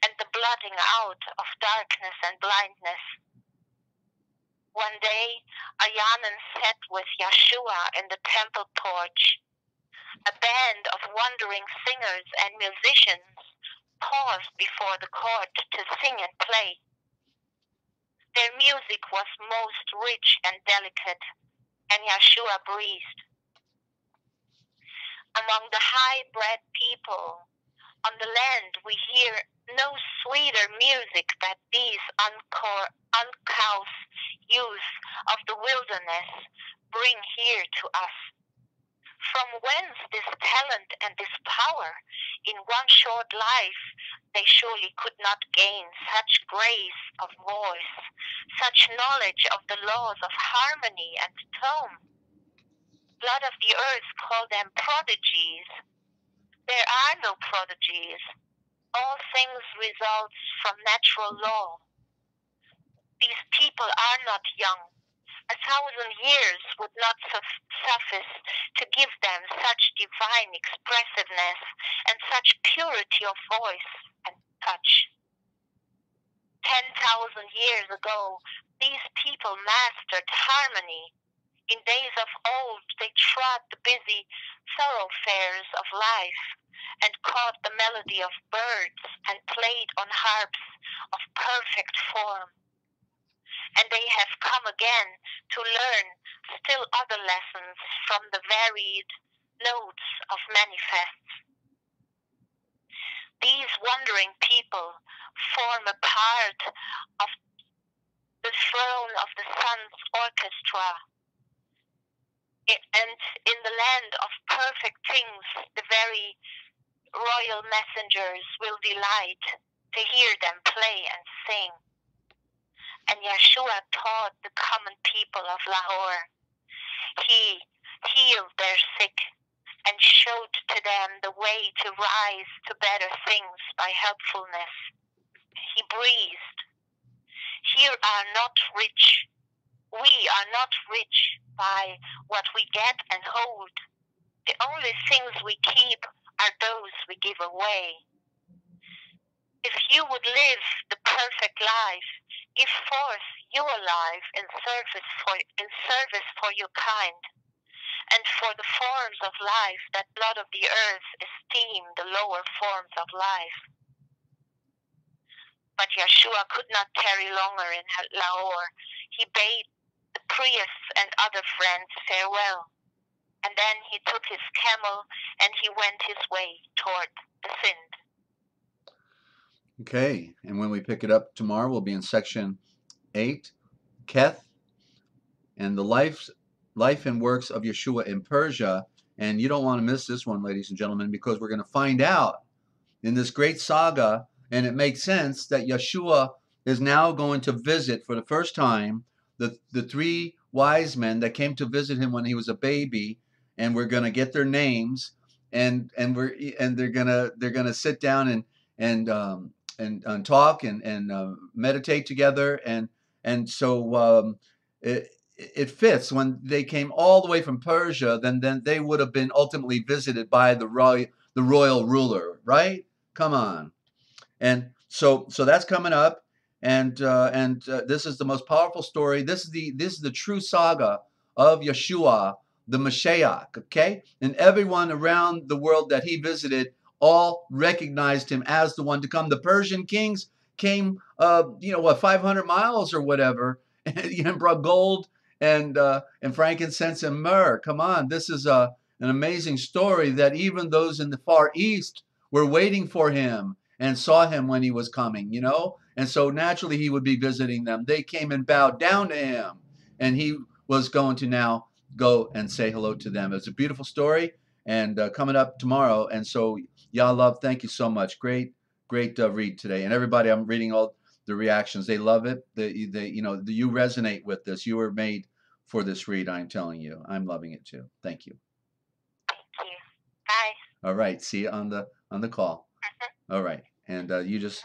and the blotting out of darkness and blindness. One day, Ayanan sat with Yeshua in the temple porch. A band of wandering singers and musicians paused before the court to sing and play. Their music was most rich and delicate, and Yeshua breathed. Among the high-bred people on the land, we hear no sweeter music than these uncouth youths of the wilderness bring here to us. From whence this talent and this power? In one short life, they surely could not gain such grace of voice, such knowledge of the laws of harmony and tone. Blood of the earth call them prodigies. There are no prodigies. All things result from natural law. These people are not young. 1,000 years would not suffice to give them such divine expressiveness and such purity of voice and touch. 10,000 years ago, these people mastered harmony. In days of old, they trod the busy thoroughfares of life and caught the melody of birds and played on harps of perfect form. And they have come again to learn still other lessons from the varied notes of manifests. These wandering people form a part of the throne of the sun's orchestra. And in the land of perfect things, the very royal messengers will delight to hear them play and sing. And Yeshua taught the common people of Lahore. He healed their sick and showed to them the way to rise to better things by helpfulness. He breathed, "Here are not rich. We are not rich by what we get and hold. The only things we keep are those we give away. If you would live the perfect life, give forth your life in service for your kind, and for the forms of life that blood of the earth esteem the lower forms of life." But Yeshua could not tarry longer in Lahore. He bade the priests and other friends farewell, and then he took his camel and he went his way toward the Sind. Okay, and when we pick it up tomorrow, we'll be in section 8, Keth, and the life and works of Yeshua in Persia. And you don't want to miss this one, ladies and gentlemen, because we're going to find out in this great saga, and it makes sense that Yeshua is now going to visit for the first time the 3 wise men that came to visit him when he was a baby, and we're going to get their names, and they're gonna sit down and talk and meditate together, and so it fits. When they came all the way from Persia, then they would have been ultimately visited by the royal ruler, right? Come on. And so that's coming up, and this is the most powerful story. This is the true saga of Yeshua, the Mashiach. Okay, and everyone around the world that he visited all recognized him as the one to come. The Persian kings came, 500 miles or whatever, and brought gold and frankincense and myrrh. Come on, this is an amazing story that even those in the Far East were waiting for him. and saw him when he was coming, you know? And so naturally he would be visiting them. They came and bowed down to him, and he was going to now go and say hello to them. It's a beautiful story, and coming up tomorrow. And so, Yah love, thank you so much. Great read today. And everybody, I'm reading all the reactions. They love it. You resonate with this. You were made for this read, I'm telling you. I'm loving it too. Thank you. Thank you. Bye. All right. See you on the call. All right. And you just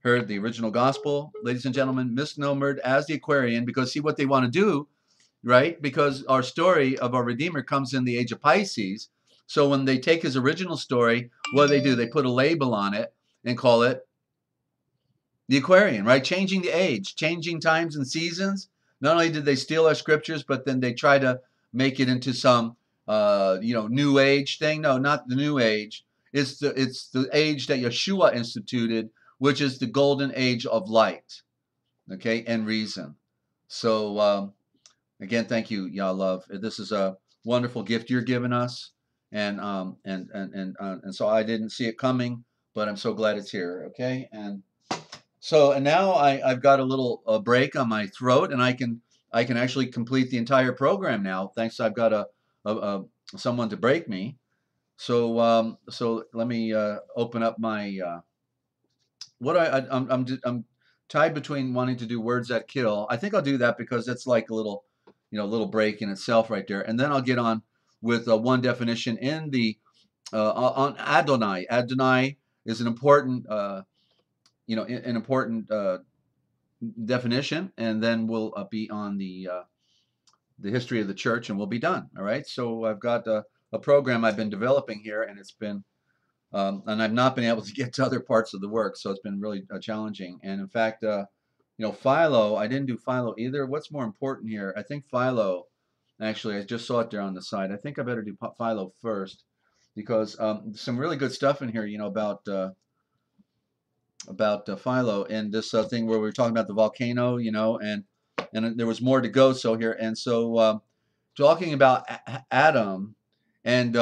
heard the original gospel, ladies and gentlemen, misnomered as the Aquarian, because see what they want to do, right? Because our story of our Redeemer comes in the age of Pisces. So when they take his original story, what do? They put a label on it and call it the Aquarian, right? Changing the age, changing times and seasons. Not only did they steal our scriptures, but then they try to make it into some, new age thing. No, not the new age. It's the age that Yeshua instituted, which is the golden age of light, okay, and reason. So again, thank you, Yah love. This is a wonderful gift you're giving us, and so I didn't see it coming, but I'm so glad it's here. Okay, and now I've got a little break on my throat, and I can actually complete the entire program now, thanks. I've got someone to break me. So let me open up my I'm tied between wanting to do words that kill. I think I'll do that because it's like a little break in itself right there, and then I'll get on with one definition in the on Adonai. Adonai is an important definition, and then we'll be on the history of the church, and we'll be done. All right. So I've got a program I've been developing here, and it's been and I've not been able to get to other parts of the work, so it's been really challenging. And in fact, Philo, I didn't do Philo either. What's more important here? I think Philo. Actually, I just saw it there on the side. I think I better do Philo first, because some really good stuff in here, about Philo, and this thing where we were talking about the volcano, and there was more to go. So here, and so talking about Adam and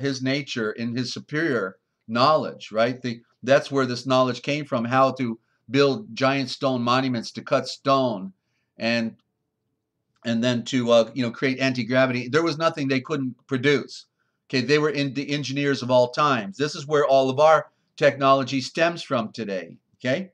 his nature and his superior knowledge, right? That's where this knowledge came from, how to build giant stone monuments, to cut stone, and then to create anti-gravity. There was nothing they couldn't produce. Okay, they were the engineers of all times. This is where all of our technology stems from today. Okay,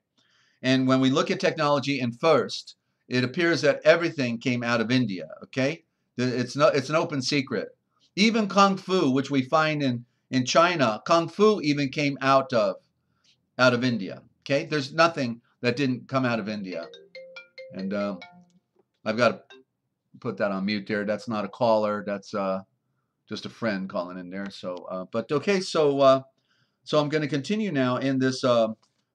and when we look at technology in first, it appears that everything came out of India. Okay, it's an open secret. Even Kung Fu, which we find in China, Kung Fu even came out of India. Okay, there's nothing that didn't come out of India. And I've got to put that on mute there. That's not a caller. That's just a friend calling in there. So, but okay. So I'm going to continue now in this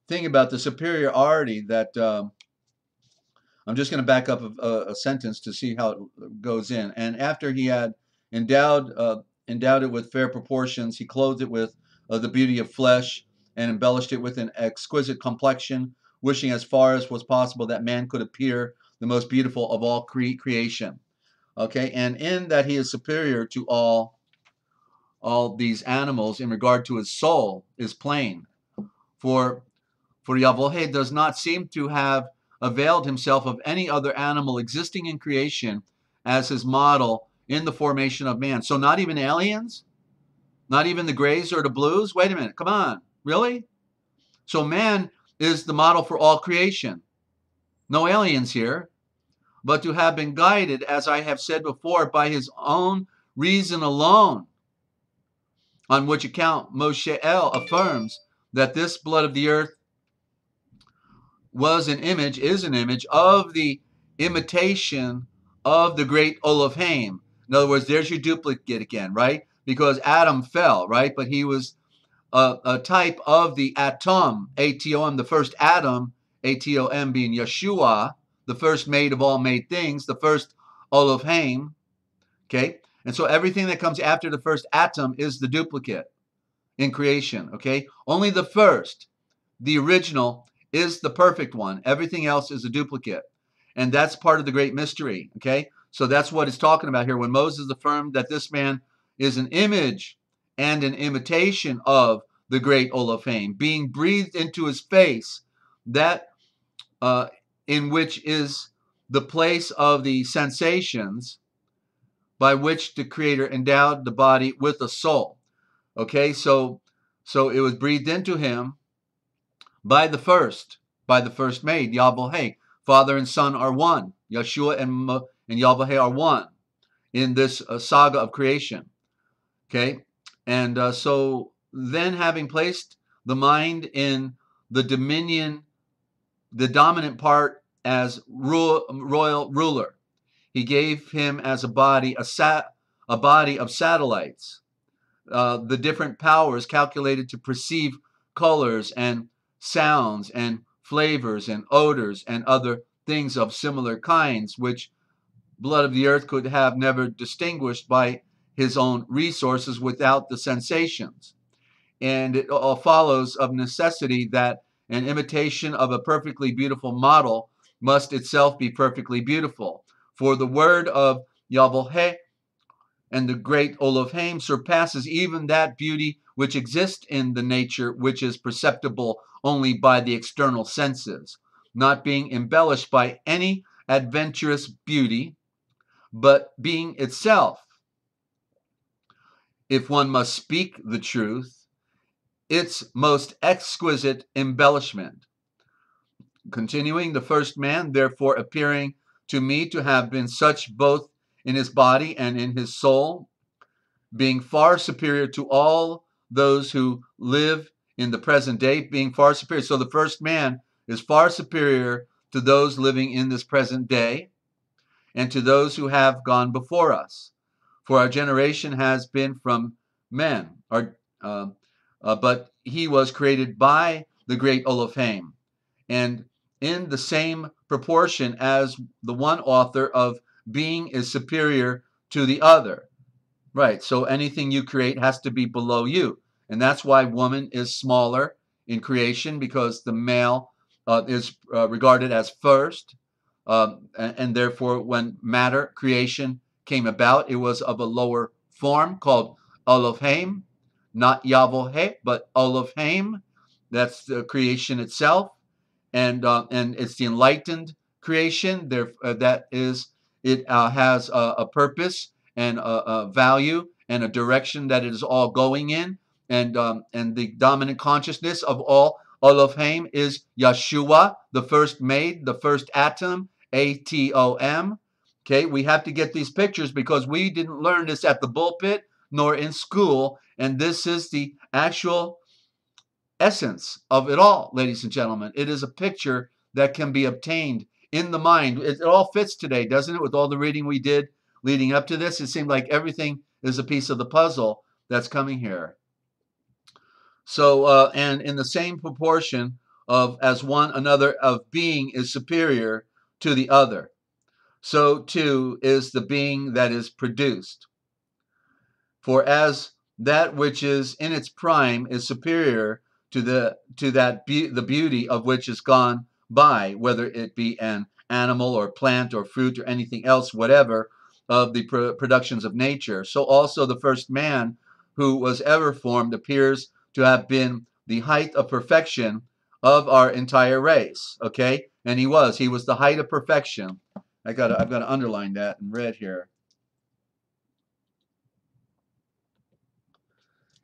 thing about the superiority that I'm just going to back up a sentence to see how it goes in. And after he had endowed it with fair proportions, he clothed it with the beauty of flesh and embellished it with an exquisite complexion, wishing as far as was possible that man could appear the most beautiful of all creation. Okay, and in that he is superior to all these animals in regard to his soul is plain. For Yahweh does not seem to have availed himself of any other animal existing in creation as his model in the formation of man. So not even aliens? Not even the grays or the blues? Wait a minute, come on, really? So man is the model for all creation. No aliens here, but to have been guided, as I have said before, by his own reason alone, on which account Moshe affirms that this blood of the earth is an image of the imitation of the great Elohim. In other words, there's your duplicate again, right? Because Adam fell, right? But he was a type of the atom, ATOM, the first Adam, ATOM being Yeshua, the first made of all made things, the first Elohim, okay? And so everything that comes after the first atom is the duplicate in creation, okay? Only the first, the original, is the perfect one. Everything else is a duplicate. And that's part of the great mystery, okay? So that's what it's talking about here. When Moses affirmed that this man is an image and an imitation of the great Elohim, being breathed into his face, that in which is the place of the sensations by which the Creator endowed the body with a soul. Okay, so it was breathed into him by the first maid, Yahweh. Father and Son are one. Yeshua and Yahweh are one in this saga of creation. Okay, and so then, having placed the mind in the dominion, the dominant part as royal ruler, he gave him as a body a body of satellites, the different powers calculated to perceive colors and sounds and flavors and odors and other things of similar kinds, which blood of the earth could have never distinguished by his own resources without the sensations. And it all follows of necessity that an imitation of a perfectly beautiful model must itself be perfectly beautiful. For the word of Yahweh and the great Elohim surpasses even that beauty which exists in the nature which is perceptible only by the external senses, not being embellished by any adventurous beauty, but being itself, if one must speak the truth, its most exquisite embellishment. Continuing, the first man, therefore, appearing to me to have been such both in his body and in his soul, being far superior to all those who live in the present day, being far superior. So the first man is far superior to those living in this present day and to those who have gone before us. For our generation has been from men, but he was created by the great Elohim, and in the same proportion as the one author of being is superior to the other. Right, so anything you create has to be below you. And that's why woman is smaller in creation, because the male is regarded as first. And therefore, when matter creation came about, it was of a lower form called Elohim, not Yahweh, but Elohim. That's the creation itself. And it's the enlightened creation. That is, it has a purpose and a value and a direction that it is all going in. And the dominant consciousness of all Elohim is Yeshua, the first made, the first atom, atom. Okay, we have to get these pictures because we didn't learn this at the pulpit nor in school. And this is the actual essence of it all, ladies and gentlemen. It is a picture that can be obtained in the mind. It all fits today, doesn't it? With all the reading we did leading up to this, it seemed like everything is a piece of the puzzle that's coming here. So, and in the same proportion of as one another of being is superior to the other, so too is the being that is produced. For as that which is in its prime is superior to the beauty of which is gone by, whether it be an animal or plant or fruit or anything else, whatever, of the productions of nature, so also the first man who was ever formed appears to have been the height of perfection of our entire race. Okay, and he was the height of perfection. I've got to underline that in red here.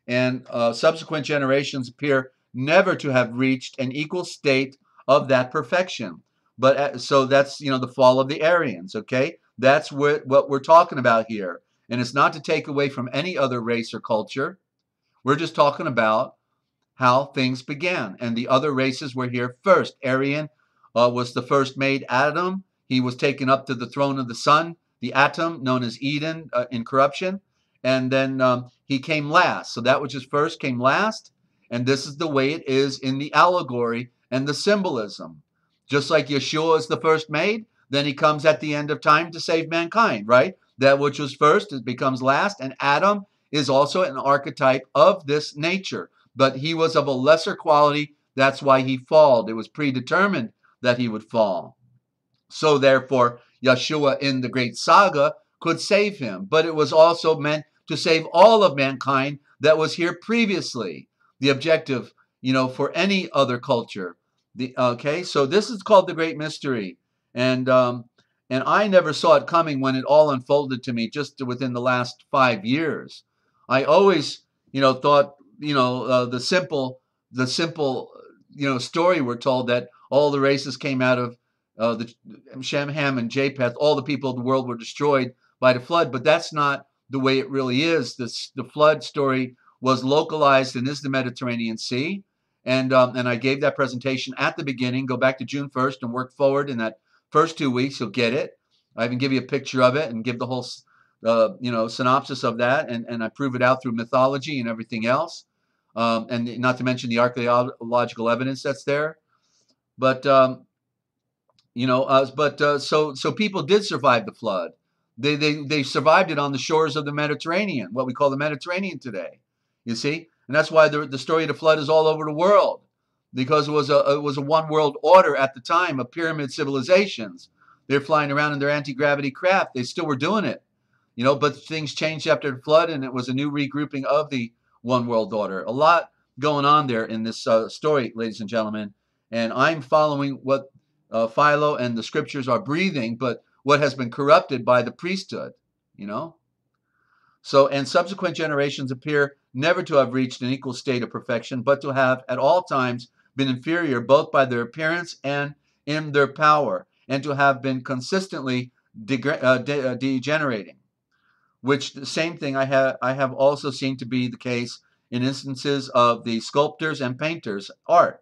And subsequent generations appear never to have reached an equal state of that perfection. But so that's, the fall of the Aryans. Okay, that's what we're talking about here. And it's not to take away from any other race or culture. We're just talking about how things began. And the other races were here first. Aryan was the first made Adam. He was taken up to the throne of the sun, the atom known as Eden in corruption. And then he came last. So that which is first came last. And this is the way it is in the allegory and the symbolism. Just like Yeshua is the first made, then he comes at the end of time to save mankind, right? That which was first becomes last. And Adam is also an archetype of this nature. But he was of a lesser quality. That's why he falled. It was predetermined that he would fall. So therefore, Yeshua in the great saga could save him. But it was also meant to save all of mankind that was here previously. the objective, for any other culture. Okay, so this is called the Great Mystery, and I never saw it coming when it all unfolded to me just within the last 5 years. I always, thought, the simple, story we're told that all the races came out of the Shem, Ham, and Japheth. All the people of the world were destroyed by the flood, but that's not the way it really is. The flood story was localized and is the Mediterranean Sea. And I gave that presentation at the beginning. Go back to June 1st and work forward in that first 2 weeks. You'll get it. I even give you a picture of it and give the whole, synopsis of that. And I prove it out through mythology and everything else. And not to mention the archaeological evidence that's there. But, so people did survive the flood. They survived it on the shores of the Mediterranean, what we call the Mediterranean today. You see? And that's why the story of the flood is all over the world, because it was a one world order at the time of pyramid civilizations. They're flying around in their anti-gravity craft. They still were doing it, but things changed after the flood, and it was a new regrouping of the one world order. A lot going on there in this story, ladies and gentlemen. And I'm following what Philo and the scriptures are breathing, but what has been corrupted by the priesthood, So, and subsequent generations appear never to have reached an equal state of perfection, but to have at all times been inferior both by their appearance and in their power, and to have been consistently degenerating. Which the same thing I have also seen to be the case in instances of the sculptors and painters' art.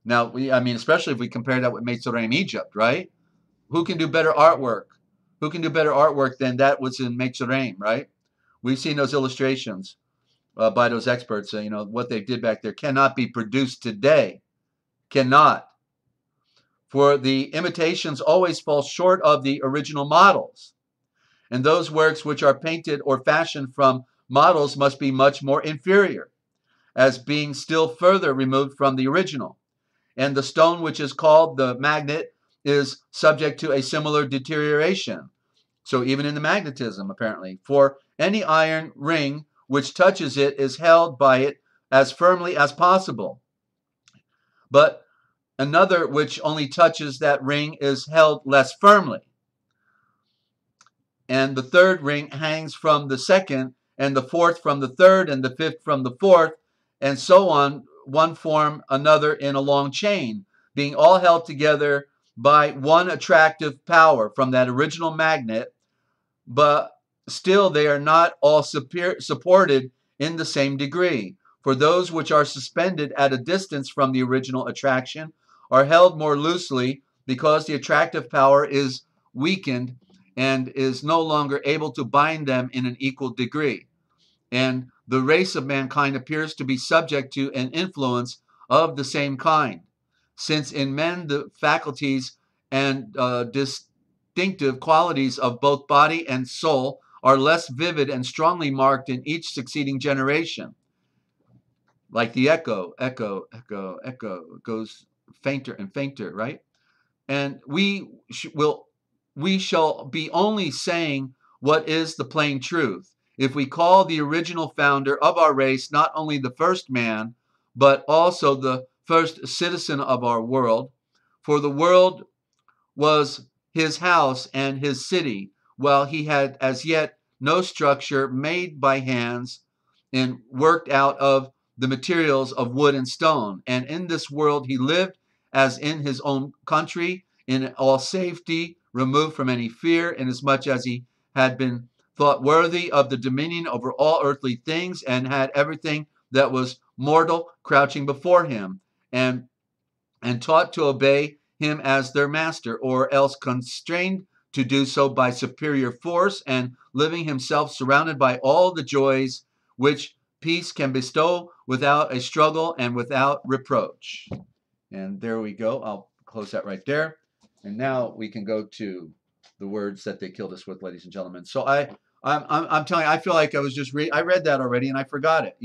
Now, especially if we compare that with Mitzrayim, Egypt, right? Who can do better artwork? Who can do better artwork than that was in Mitzrayim, right? We've seen those illustrations by those experts. What they did back there cannot be produced today. Cannot. For the imitations always fall short of the original models. And those works which are painted or fashioned from models must be much more inferior, as being still further removed from the original. And the stone which is called the magnet is subject to a similar deterioration. So even in the magnetism, apparently, for any iron ring which touches it is held by it as firmly as possible. But another which only touches that ring is held less firmly. And the third ring hangs from the second, and the fourth from the third, and the fifth from the fourth, and so on, one form another in a long chain, being all held together by one attractive power from that original magnet, but still they are not all supported in the same degree. For those which are suspended at a distance from the original attraction are held more loosely, because the attractive power is weakened and is no longer able to bind them in an equal degree. And the race of mankind appears to be subject to an influence of the same kind, since in men the faculties and distinctive qualities of both body and soul are less vivid and strongly marked in each succeeding generation. Like the echo goes fainter and fainter, right? And we shall be only saying what is the plain truth if we call the original founder of our race not only the first man, but also the first citizen of our world. For the world was his house and his city, while he had as yet no structure made by hands and worked out of the materials of wood and stone. And in this world he lived as in his own country, in all safety, removed from any fear, inasmuch as he had been thought worthy of the dominion over all earthly things, and had everything that was mortal crouching before him, and taught to obey him as their master, or else constrained to do so by superior force, and living himself surrounded by all the joys which peace can bestow without a struggle and without reproach. And there we go. I'll close that right there. And now we can go to the words that they killed us with, ladies and gentlemen. So I'm telling you, I feel like I was just I read that already and I forgot it.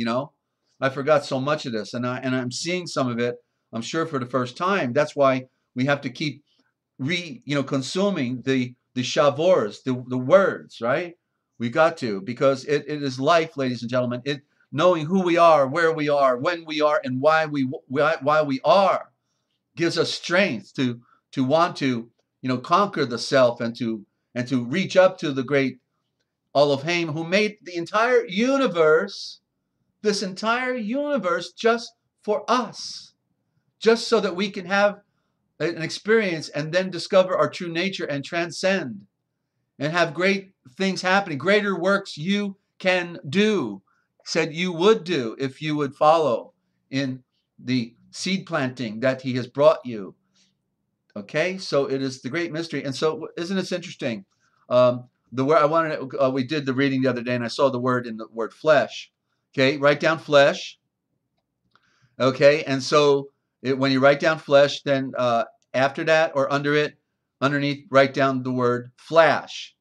I forgot so much of this, and I'm seeing some of it, I'm sure, for the first time. That's why we have to keep consuming the shavors, the words, right? We got to, because it is life, ladies and gentlemen. knowing who we are, where we are, when we are, and why we are, gives us strength to want to, conquer the self and to reach up to the great Elohim who made the entire universe, this entire universe, just for us, just so that we can have an experience and then discover our true nature and transcend and have great things happening, greater works you can do, said you would do if you would follow in the seed planting that he has brought you. Okay, so it is the great mystery. And so isn't this interesting? The word I wanted, we did the reading the other day and I saw the word in the word flesh. Okay, write down flesh. Okay, and so when you write down flesh, then after that or under it, underneath, write down the word flash.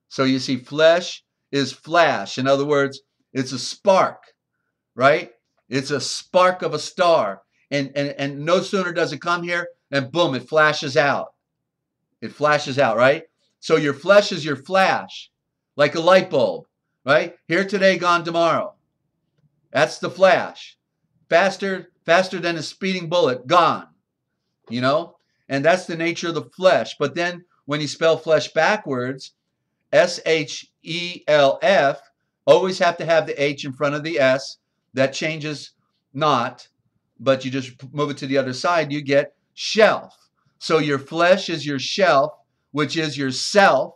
So you see flesh is flash. In other words, it's a spark, right? It's a spark of a star. And no sooner does it come here and boom, it flashes out. It flashes out, right? So your flesh is your flash, like a light bulb, right? Here today, gone tomorrow. That's the flash. Faster than a speeding bullet, gone. And that's the nature of the flesh. But then when you spell flesh backwards, S-H-E-L-F, always have to have the H in front of the S. That changes not, but you just move it to the other side, you get shelf. So your flesh is your shelf, which is your self.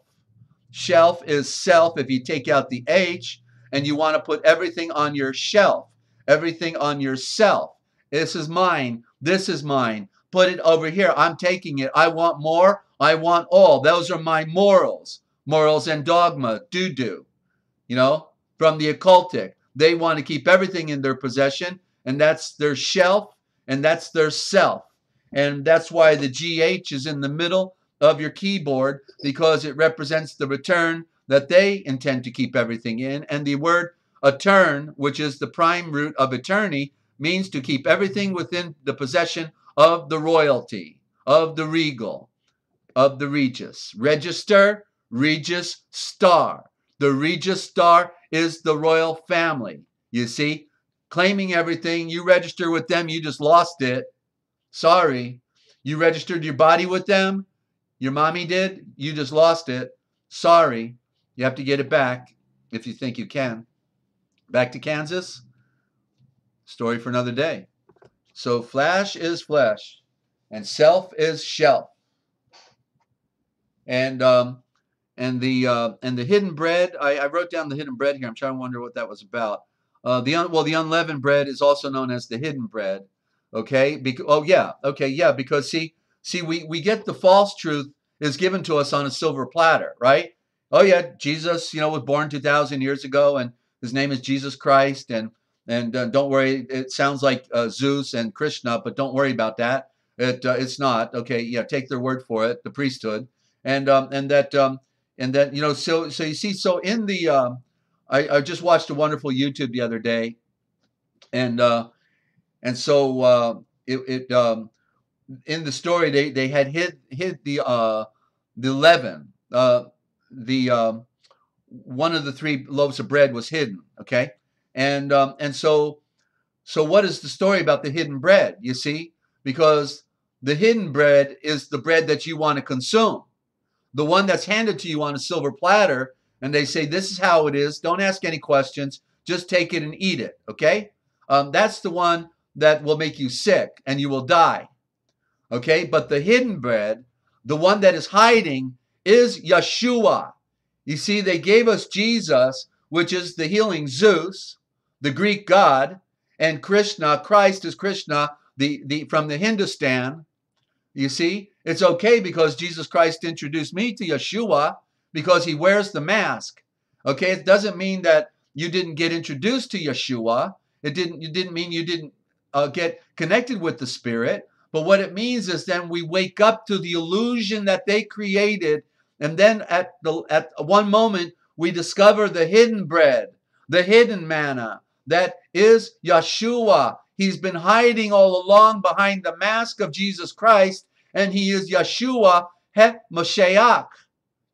Shelf is self if you take out the H, and you want to put everything on your shelf, everything on yourself. This is mine. This is mine. Put it over here. I'm taking it. I want more. I want all. Those are my morals. Morals and dogma. Do. From the occultic. They want to keep everything in their possession, and that's their shelf, and that's their self. And that's why the GH is in the middle of your keyboard, because it represents the return that they intend to keep everything in. And the word atturn, which is the prime root of attorney, means to keep everything within the possession of the royalty, of the regal, of the Regis. Register, Regis, star. The Regis star is the royal family. You see, claiming everything, you register with them, you just lost it. Sorry. You registered your body with them, your mommy did, you just lost it. Sorry. You have to get it back if you think you can. Back to Kansas. Story for another day. So flash is flesh, and self is shelf. And the hidden bread. I wrote down the hidden bread here. I'm trying to wonder what that was about. The unleavened bread is also known as the hidden bread. Okay. Because see, we get the false truth is given to us on a silver platter, right? Oh yeah, Jesus, was born 2,000 years ago, and his name is Jesus Christ, and don't worry, it sounds like Zeus and Krishna, but don't worry about that. It's not. Okay, yeah, take their word for it. The priesthood, so you see, so in the I just watched a wonderful YouTube the other day, and so in the story they had hid the leaven, one of the 3 loaves of bread was hidden. Okay, and so what is the story about the hidden bread? You see, because the hidden bread is the bread that you want to consume, the one that's handed to you on a silver platter, and they say this is how it is. Don't ask any questions. Just take it and eat it. Okay, that's the one that will make you sick and you will die. Okay, but the hidden bread, the one that is hiding, is Yeshua. You see, they gave us Jesus, which is the healing Zeus, the Greek god, and Krishna. Christ is Krishna, the from the Hindustan. You see, it's okay because Jesus Christ introduced me to Yeshua because he wears the mask. Okay, it doesn't mean that you didn't get introduced to Yeshua. It didn't mean you didn't get connected with the Spirit. But what it means is then we wake up to the illusion that they created, and then at one moment we discover the hidden bread, the hidden manna that is Yeshua. He's been hiding all along behind the mask of Jesus Christ, and he is Yeshua HaMashiach.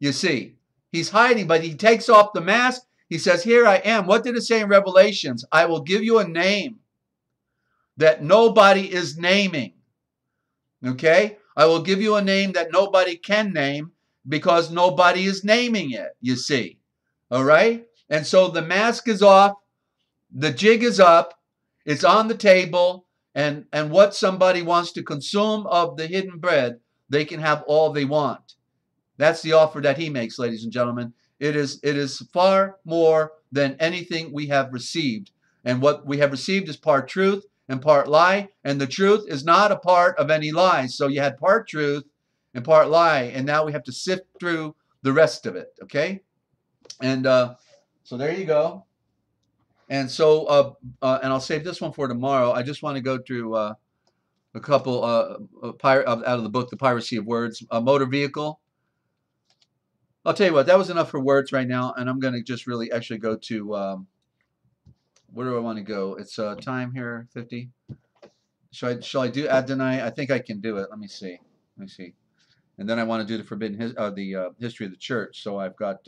You see, he's hiding, but he takes off the mask He says, here I am. What did it say in Revelations? I will give you a name that nobody is naming. Okay? I will give you a name that nobody can name because nobody is naming it, you see. All right? And so the mask is off. The jig is up. It's on the table. And what somebody wants to consume of the hidden bread, they can have all they want. That's the offer that he makes, ladies and gentlemen. It is far more than anything we have received. And what we have received is part truth and part lie. And the truth is not a part of any lies. So you had part truth and part lie. And now we have to sift through the rest of it. Okay? And so there you go. And so, and I'll save this one for tomorrow. I just want to go through a couple out of the book, The Piracy of Words. Motor vehicle. I'll tell you what, that was enough for words right now, and I'm going to just really actually go to, where do I want to go? It's time here, 50. Shall I do Adonai? I think I can do it. Let me see. And then I want to do the history of the church. So I've got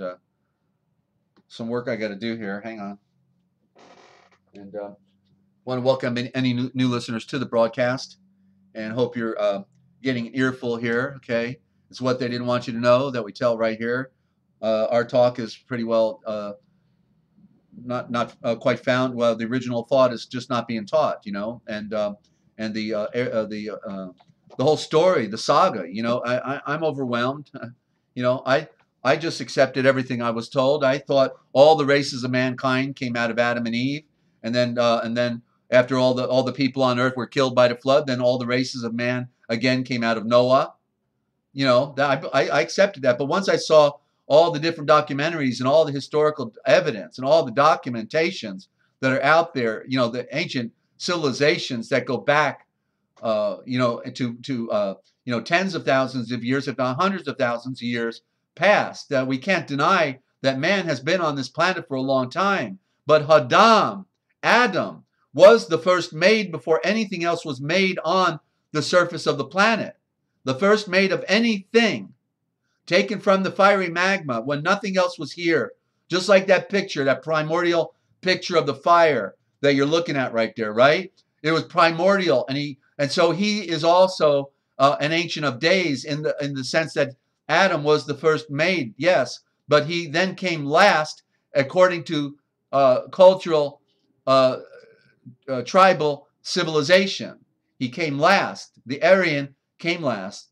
some work I got to do here. Hang on. And want to welcome any new listeners to the broadcast, and hope you're getting an earful here. Okay. It's what they didn't want you to know that we tell right here. Our talk is pretty well not quite found. Well, the original thought is just not being taught, you know, and the whole story, the saga, you know, I'm overwhelmed. You know, I just accepted everything I was told. I thought all the races of mankind came out of Adam and Eve, and then after all the people on earth were killed by the flood, then all the races of man again came out of Noah. You know, I accepted that. But once I saw all the different documentaries and all the historical evidence and all the documentations that are out there, you know, the ancient civilizations that go back, you know, to tens of thousands of years, if not hundreds of thousands of years past, that we can't deny that man has been on this planet for a long time. But Adam, was the first made before anything else was made on the surface of the planet. The first made of anything, taken from the fiery magma when nothing else was here. Just like that picture, that primordial picture of the fire that you're looking at right there, right? It was primordial, and so he is also an ancient of days in the sense that Adam was the first made, yes, but he then came last according to cultural tribal civilization. He came last. The Aryan came last.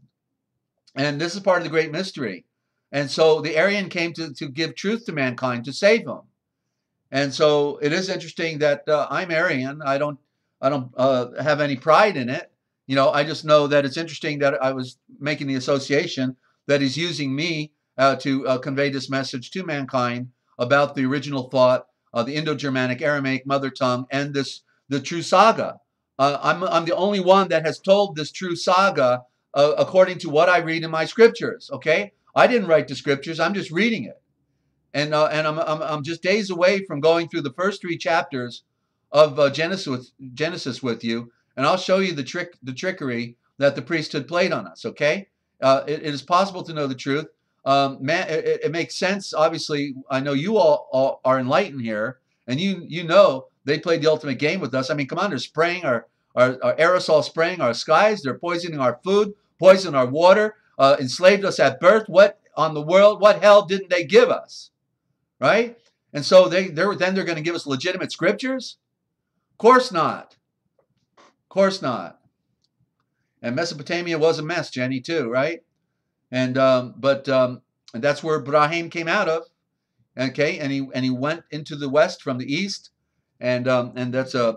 And this is part of the great mystery. And so the Aryan came to give truth to mankind, to save them. And so it is interesting that I'm Aryan. I don't have any pride in it. You know, I just know that it's interesting that I was making the association that he's using me to convey this message to mankind about the original thought, the Indo-Germanic, Aramaic mother tongue, and the true saga. I'm the only one that has told this true saga according to what I read in my scriptures. Okay, I didn't write the scriptures; I'm just reading it, and I'm just days away from going through the first 3 chapters of Genesis with you, and I'll show you the trickery that the priesthood played on us. Okay, it is possible to know the truth. It makes sense. Obviously, I know you all are enlightened here, and you know they played the ultimate game with us. I mean, come on, they're spraying our aerosol, spraying our skies. They're poisoning our food, poisoning our water, enslaved us at birth. What on the world? What hell didn't they give us? Right? And so they're going to give us legitimate scriptures? Of course not. Of course not. And Mesopotamia was a mess, Jenny, too, right? And that's where Ibrahim came out of. Okay, and he went into the west from the east. And that's a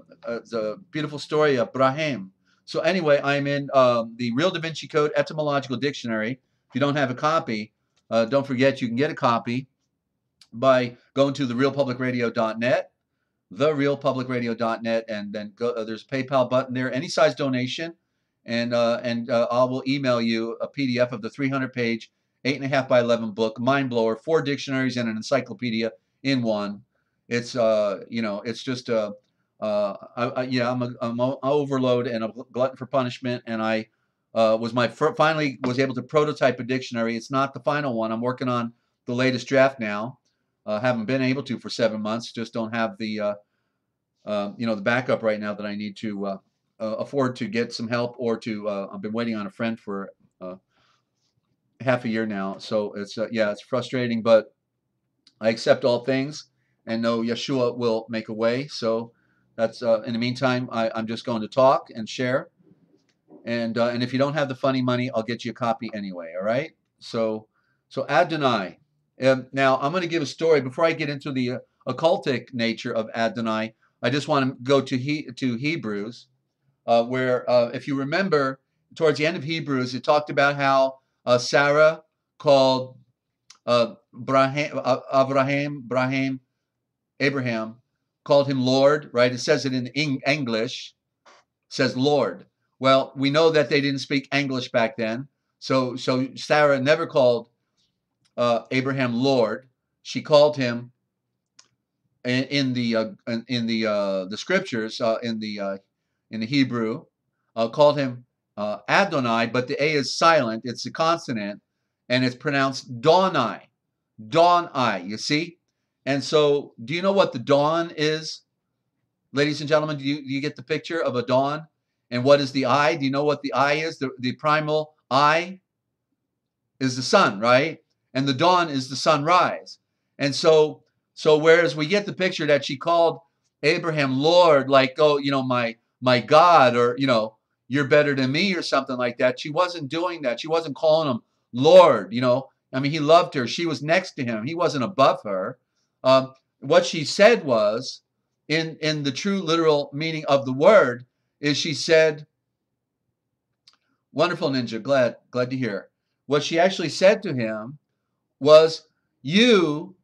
beautiful story of Ibrahim. So anyway, I'm in the Real Da Vinci Code Etymological Dictionary. If you don't have a copy, don't forget you can get a copy by going to therealpublicradio.net, therealpublicradio.net, and then there's a PayPal button there, any size donation, and I will email you a PDF of the 300-page, 8.5 by 11 book, mind blower, 4 dictionaries and an encyclopedia in one. It's it's just I'm an overload and a glutton for punishment, and I finally was able to prototype a dictionary. It's not the final one. I'm working on the latest draft now, Haven't been able to for 7 months. Just don't have the the backup right now that I need to afford to get some help, or to. I've been waiting on a friend for half a year now, so it's yeah, it's frustrating, but I accept all things and know Yeshua will make a way. So that's in the meantime, I'm just going to talk and share. And if you don't have the funny money, I'll get you a copy anyway. All right. So Adonai. Now I'm going to give a story before I get into the occultic nature of Adonai. I just want to go to Hebrews, where if you remember, towards the end of Hebrews, it talked about how Sarah called Abraham called him Lord, right? It says it in English, says Lord. Well, we know that they didn't speak English back then. So Sarah never called Abraham Lord. She called him in the scriptures, in the Hebrew, called him Adonai, but the A is silent. It's a consonant, and it's pronounced Donai. Dawn-I, you see? And so, do you know what the dawn is? Ladies and gentlemen, do you get the picture of a dawn? And what is the I? Do you know what the I is? The primal I is the sun, right? And the dawn is the sunrise. And so whereas we get the picture that she called Abraham Lord, like, oh, my God, or, you're better than me, or something like that. She wasn't doing that. She wasn't calling him Lord, I mean, he loved her. She was next to him. He wasn't above her. What she said was, in the true literal meaning of the word, is she said, wonderful ninja, glad to hear. What she actually said to him was, you,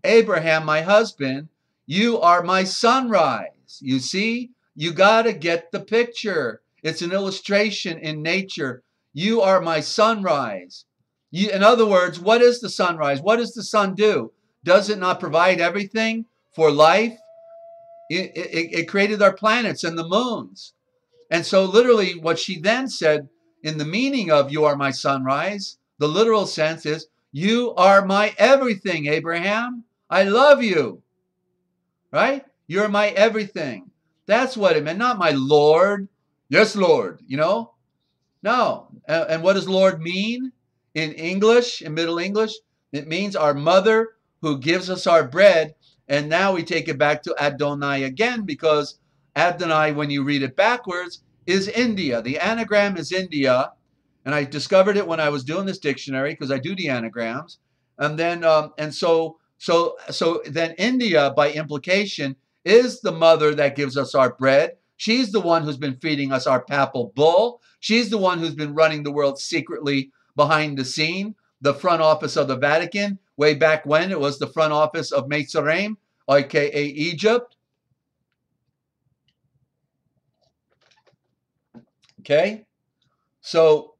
Abraham, my husband, you are my sunrise. You see, you got to get the picture. It's an illustration in nature. You are my sunrise. In other words, what is the sunrise? What does the sun do? Does it not provide everything for life? It created our planets and the moons. And so literally what she then said in the meaning of you are my sunrise, the literal sense is, you are my everything, Abraham. I love you. Right? You're my everything. That's what it meant. Not my Lord. Yes, Lord. No. And what does Lord mean in English, in Middle English? It means our mother who gives us our bread. And now we take it back to Adonai again, because Adonai, when you read it backwards, is India. The anagram is India. And I discovered it when I was doing this dictionary, because I do the anagrams. And then, so then India, by implication, is the mother that gives us our bread. She's the one who's been feeding us our papal bull. She's the one who's been running the world secretly behind the scene. The front office of the Vatican, way back when, it was the front office of Mitzrayim, aka Egypt. Okay, so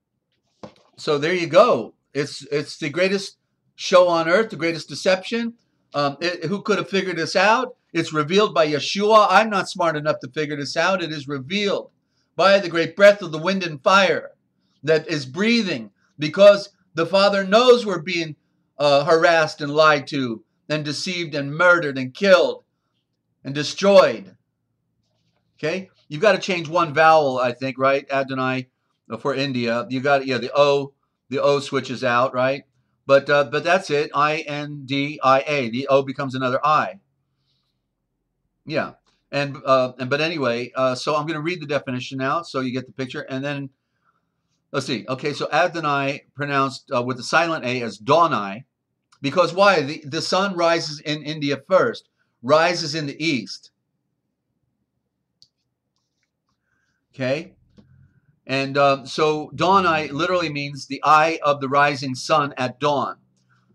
there you go. It's the greatest show on earth, the greatest deception. Who could have figured this out? It's revealed by Yeshua. I'm not smart enough to figure this out. It is revealed by the great breath of the wind and fire that is breathing, because the Father knows we're being harassed and lied to and deceived and murdered and killed and destroyed. Okay? You've got to change one vowel, I think, right? Adonai for India. You got, the O switches out, right? But that's it. I-N-D-I-A. The O becomes another I. Yeah. But anyway, so I'm going to read the definition now, so you get the picture. And then let's see. Okay, so Adonai pronounced with the silent A as Donai, because why? The sun rises in India first, rises in the east. Okay, and so Donai literally means the eye of the rising sun at dawn.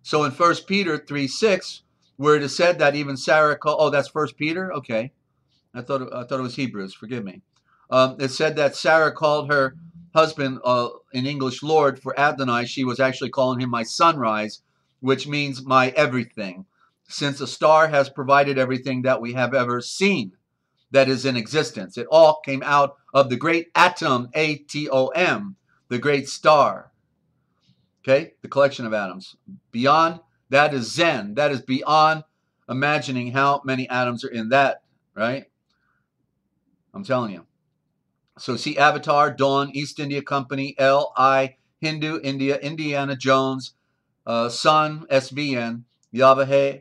So in 1 Peter 3:6, where it is said that even Sarah called, oh, that's 1 Peter? Okay, I thought it was Hebrews, forgive me. It said that Sarah called her husband in English Lord. For Adonai, she was actually calling him my sunrise, which means my everything, since a star has provided everything that we have ever seen that is in existence. It all came out of the great atom, A-T-O-M, the great star. Okay, the collection of atoms. Beyond that is Zen. That is beyond imagining how many atoms are in that, right? I'm telling you. So see Avatar, Dawn, East India Company, L.I., Hindu, India, Indiana Jones, Sun, SBN, Yavahe,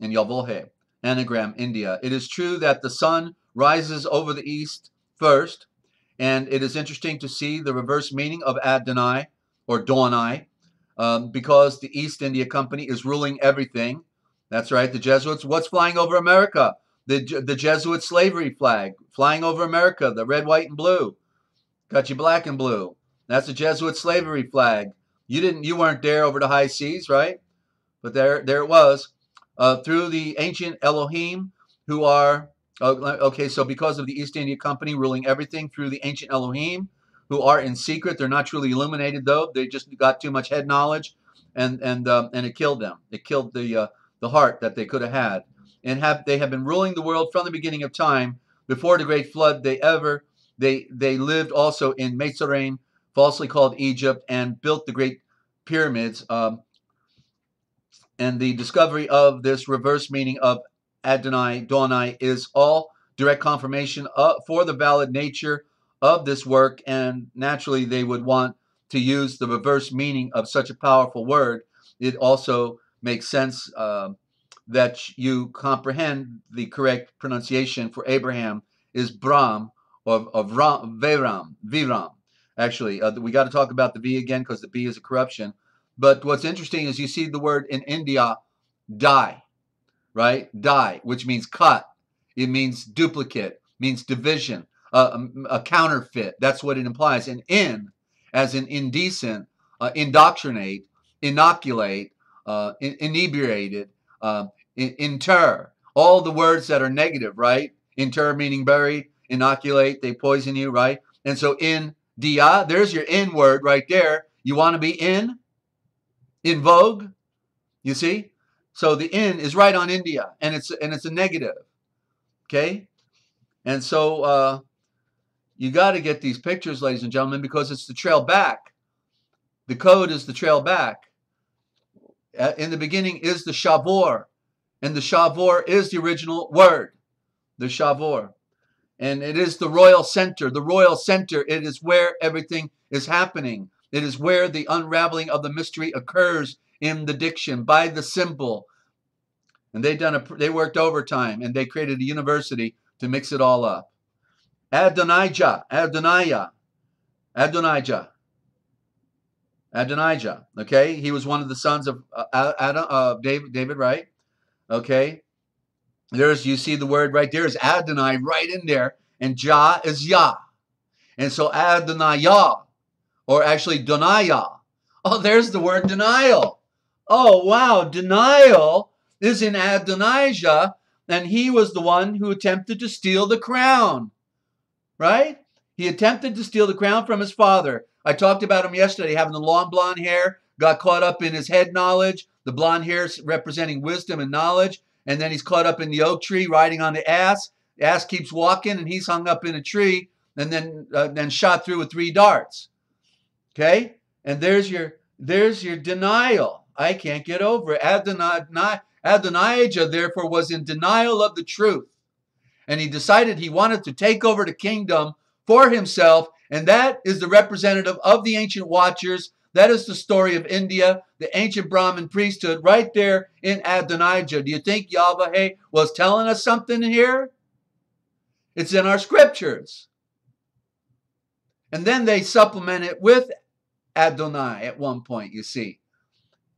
and Yavohe. Anagram, India. It is true that the sun rises over the east first, and it is interesting to see the reverse meaning of Adonai or Donai, because the East India Company is ruling everything. That's right, the Jesuits. What's flying over America? The Jesuit slavery flag flying over America, the red, white, and blue. Got you black and blue. That's the Jesuit slavery flag. You weren't there over the high seas, right? But there it was. Through the ancient Elohim, who are okay. So because of the East India Company ruling everything through the ancient Elohim, who are in secret, they're not truly illuminated though. They just got too much head knowledge, and it killed them. It killed the heart that they could have had, and they have been ruling the world from the beginning of time. Before the Great Flood, they lived also in Mitzrayim, falsely called Egypt, and built the Great Pyramids. And the discovery of this reverse meaning of Adonai, Donai, is all direct confirmation for the valid nature of this work. And naturally, they would want to use the reverse meaning of such a powerful word. It also makes sense that you comprehend the correct pronunciation for Abraham is Bram of Viram. Actually, we got to talk about the V again because the B is a corruption. But what's interesting is you see the word in India, die, right? Die, which means cut. It means duplicate, means division, a counterfeit. That's what it implies. And in, as in indecent, indoctrinate, inoculate, inebriated, inter. All the words that are negative, right? Inter meaning buried, inoculate, they poison you, right? And so in dia, there's your in word right there. You want to be in vogue, you see? So the in is right on India, and it's a negative, okay? And so you got to get these pictures, ladies and gentlemen, because it's the trail back. The code is the trail back. In the beginning is the shavor, and the shavor is the original word, the shavor. And it is the royal center. The royal center, it is where everything is happening. It is where the unraveling of the mystery occurs in the diction by the symbol. And they worked overtime, and they created a university to mix it all up. Adonijah. Okay, he was one of the sons of David, right? Okay, you see the word right there is Adonai right in there, and Jah is Yah, and so Adonijah. Or actually, Donaya. Oh, there's the word denial. Oh, wow. Denial is in Adonijah, and he was the one who attempted to steal the crown. Right? He attempted to steal the crown from his father. I talked about him yesterday, having the long blonde hair, got caught up in his head knowledge, the blonde hair representing wisdom and knowledge, and then he's caught up in the oak tree riding on the ass. The ass keeps walking, and he's hung up in a tree, and then shot through with 3 darts. Okay, and there's your denial. I can't get over it. Adonijah, therefore, was in denial of the truth, and he decided he wanted to take over the kingdom for himself, and that is the representative of the ancient watchers. That is the story of India, the ancient Brahmin priesthood, right there in Adonijah. Do you think Yahweh was telling us something here? It's in our scriptures. And then they supplement it with Adonai at one point, you see.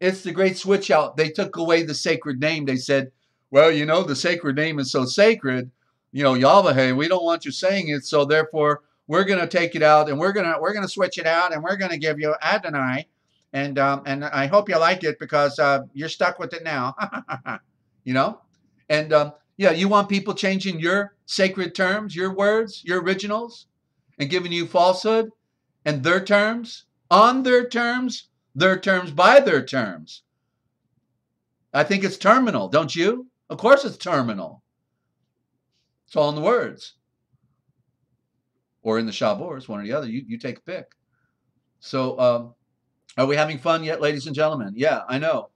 It's the great switch out. They took away the sacred name. They said, well, the sacred name is so sacred, Yahweh, we don't want you saying it, so therefore we're going to take it out, and we're going to switch it out, and we're going to give you Adonai, and I hope you like it because you're stuck with it now. And you want people changing your sacred terms, your words, your originals, and giving you falsehood and their terms, on their terms by their terms. I think it's terminal, don't you? Of course it's terminal. It's all in the words. Or in the shavors, one or the other. You take a pick. So are we having fun yet, ladies and gentlemen? Yeah, I know.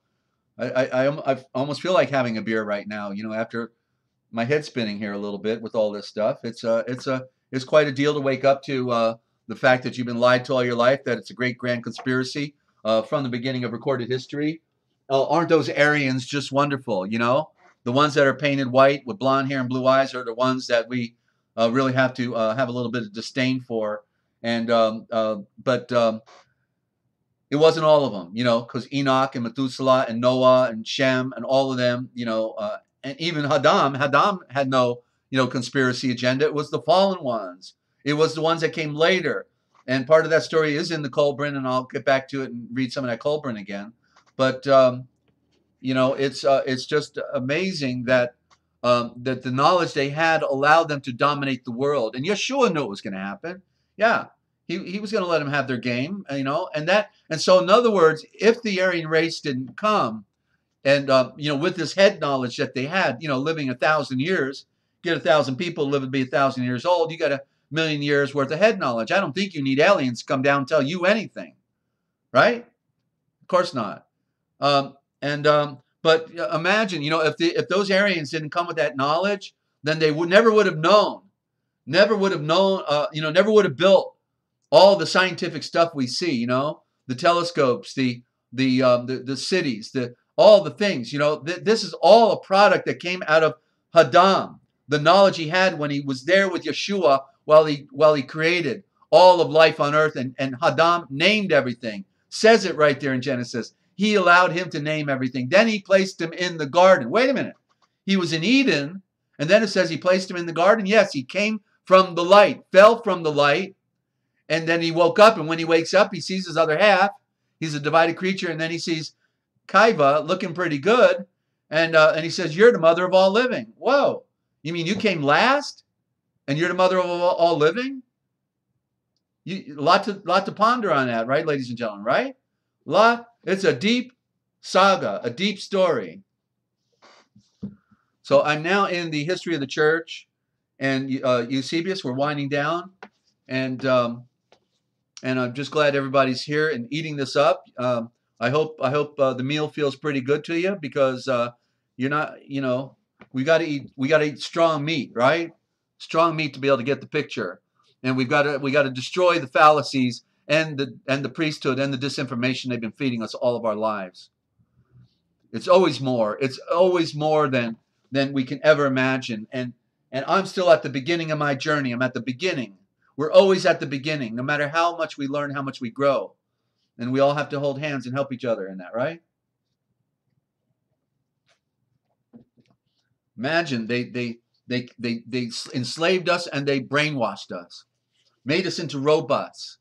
I almost feel like having a beer right now, you know, after my head spinning here a little bit with all this stuff. It's quite a deal to wake up to the fact that you've been lied to all your life, that it's a great grand conspiracy from the beginning of recorded history. Aren't those Aryans just wonderful? You know, the ones that are painted white with blonde hair and blue eyes are the ones that we really have to have a little bit of disdain for. And but it wasn't all of them, you know, because Enoch and Methuselah and Noah and Shem and all of them, you know, and even Hadam had no, you know, conspiracy agenda. It was the fallen ones. It was the ones that came later. And part of that story is in the Colburn, and I'll get back to it and read some of that Colburn again. But you know, it's just amazing that that the knowledge they had allowed them to dominate the world. And Yeshua knew it was going to happen. Yeah, he was going to let them have their game, you know, and so in other words, if the Aryan race didn't come, and you know, with this head knowledge that they had, you know, living 1,000 years, get 1,000 people live to be 1,000 years old, you got 1,000,000 years worth of head knowledge. I don't think you need aliens to come down and tell you anything, right? Of course not. But imagine, you know, if those Aryans didn't come with that knowledge, then they never would have known, you know, never would have built all the scientific stuff we see, you know, the telescopes, the cities, all the things, you know, this is all a product that came out of Hadam, the knowledge he had when he was there with Yeshua while he created all of life on earth, and Hadam named everything. Says it right there in Genesis. He allowed him to name everything. Then he placed him in the garden. Wait a minute. He was in Eden, and then it says he placed him in the garden. Yes, he came from the light, fell from the light, and then he woke up, and when he wakes up, he sees his other half. He's a divided creature, and then he sees Kaiva looking pretty good, and he says, "You're the mother of all living." Whoa. You mean you came last, and you're the mother of all living? A lot to ponder on that, right, ladies and gentlemen, right? It's a deep saga, a deep story. So I'm now in the history of the church, and Eusebius, we're winding down, and I'm just glad everybody's here and eating this up. I hope the meal feels pretty good to you, because you're not, you know, we got to eat strong meat, right? Strong meat to be able to get the picture, and we got to destroy the fallacies and the priesthood and the disinformation they've been feeding us all of our lives. It's always more. It's always more than we can ever imagine. And I'm still at the beginning of my journey. I'm at the beginning. We're always at the beginning, no matter how much we learn, how much we grow. And we all have to hold hands and help each other in that, right? Imagine they enslaved us, and they brainwashed us, made us into robots.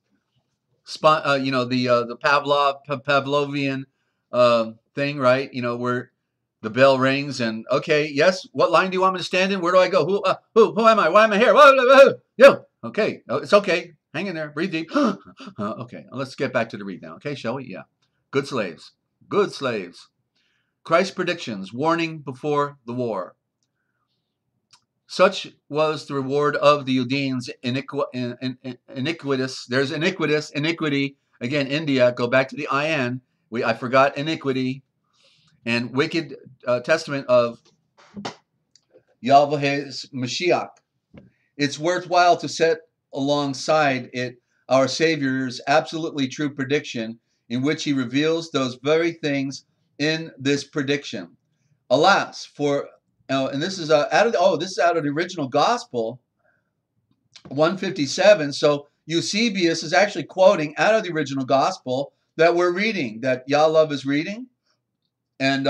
You know, the Pavlovian thing, right? You know, where the bell rings and, okay, yes, what line do you want me to stand in? Where do I go? Who am I? Why am I here? Yo, okay, it's okay. Hang in there, breathe deep. Okay, let's get back to the read now. Okay, shall we? Yeah. Good slaves. Good slaves. Christ's predictions, warning before the war. Such was the reward of the Judeans iniquitous. There's iniquity. Again, India, go back to the IN. I forgot iniquity. And wicked testament of Yahweh's Mashiach. It's worthwhile to set alongside it our Savior's absolutely true prediction, in which he reveals those very things in this prediction. Alas, for and this is out of the original Gospel, 157. So Eusebius is actually quoting out of the original Gospel that we're reading, that Yah-Love is reading, and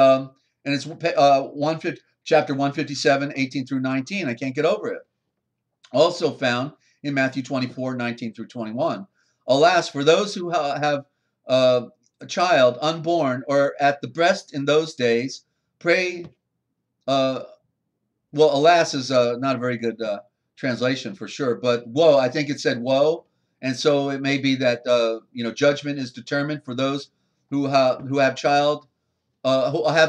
it's chapter 157, 18 through 19. I can't get over it. Also found in Matthew 24, 19 through 21. Alas, for those who have a child unborn or at the breast in those days, pray. Well, alas is not a very good translation for sure, but woe, I think it said woe, and so it may be that judgment is determined for those who have who have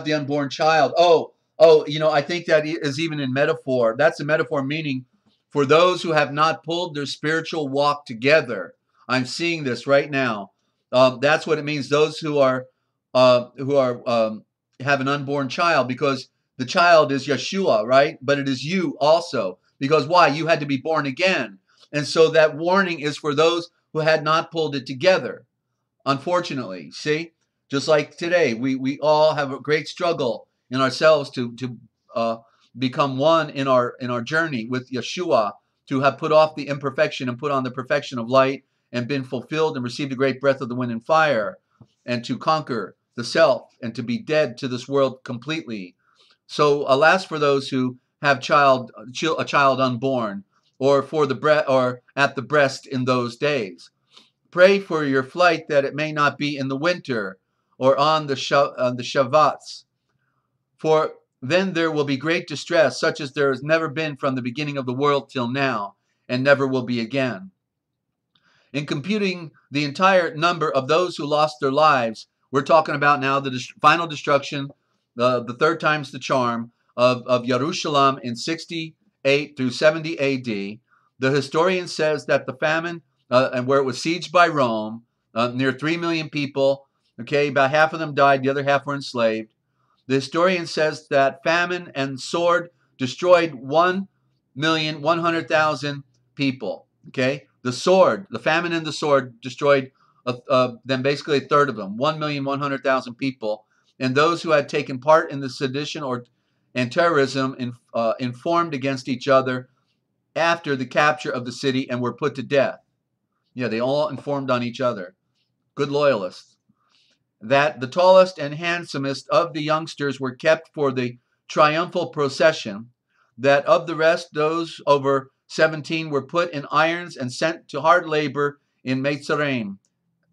the unborn child. I think that is even in metaphor. That's a metaphor, meaning for those who have not pulled their spiritual walk together. I'm seeing this right now. That's what it means. Those who are have an unborn child, because the child is Yeshua, right? But it is you also. Because why? You had to be born again. And so that warning is for those who had not pulled it together. Unfortunately, see, just like today, we all have a great struggle in ourselves to become one in our journey with Yeshua, to have put off the imperfection and put on the perfection of light, and been fulfilled and received the great breath of the wind and fire, and to conquer the self and to be dead to this world completely. So alas for those who have a child unborn, or for the or at the breast in those days. Pray for your flight that it may not be in the winter or on the Shavuots, for then there will be great distress, such as there has never been from the beginning of the world till now, and never will be again. In computing the entire number of those who lost their lives, we're talking about now the final destruction, the third time's the charm of Jerusalem in 68 through 70 AD. The historian says that the famine, and where it was sieged by Rome, near 3 million people, okay, about half of them died, the other half were enslaved. The historian says that famine and sword destroyed 1,100,000 people, okay? The sword, the famine and the sword destroyed them, basically a third of them, 1,100,000 people. And those who had taken part in the sedition and terrorism informed against each other after the capture of the city and were put to death. Yeah, they all informed on each other. Good loyalists. That the tallest and handsomest of the youngsters were kept for the triumphal procession. That of the rest, those over 17 were put in irons and sent to hard labor in Mitzrayim,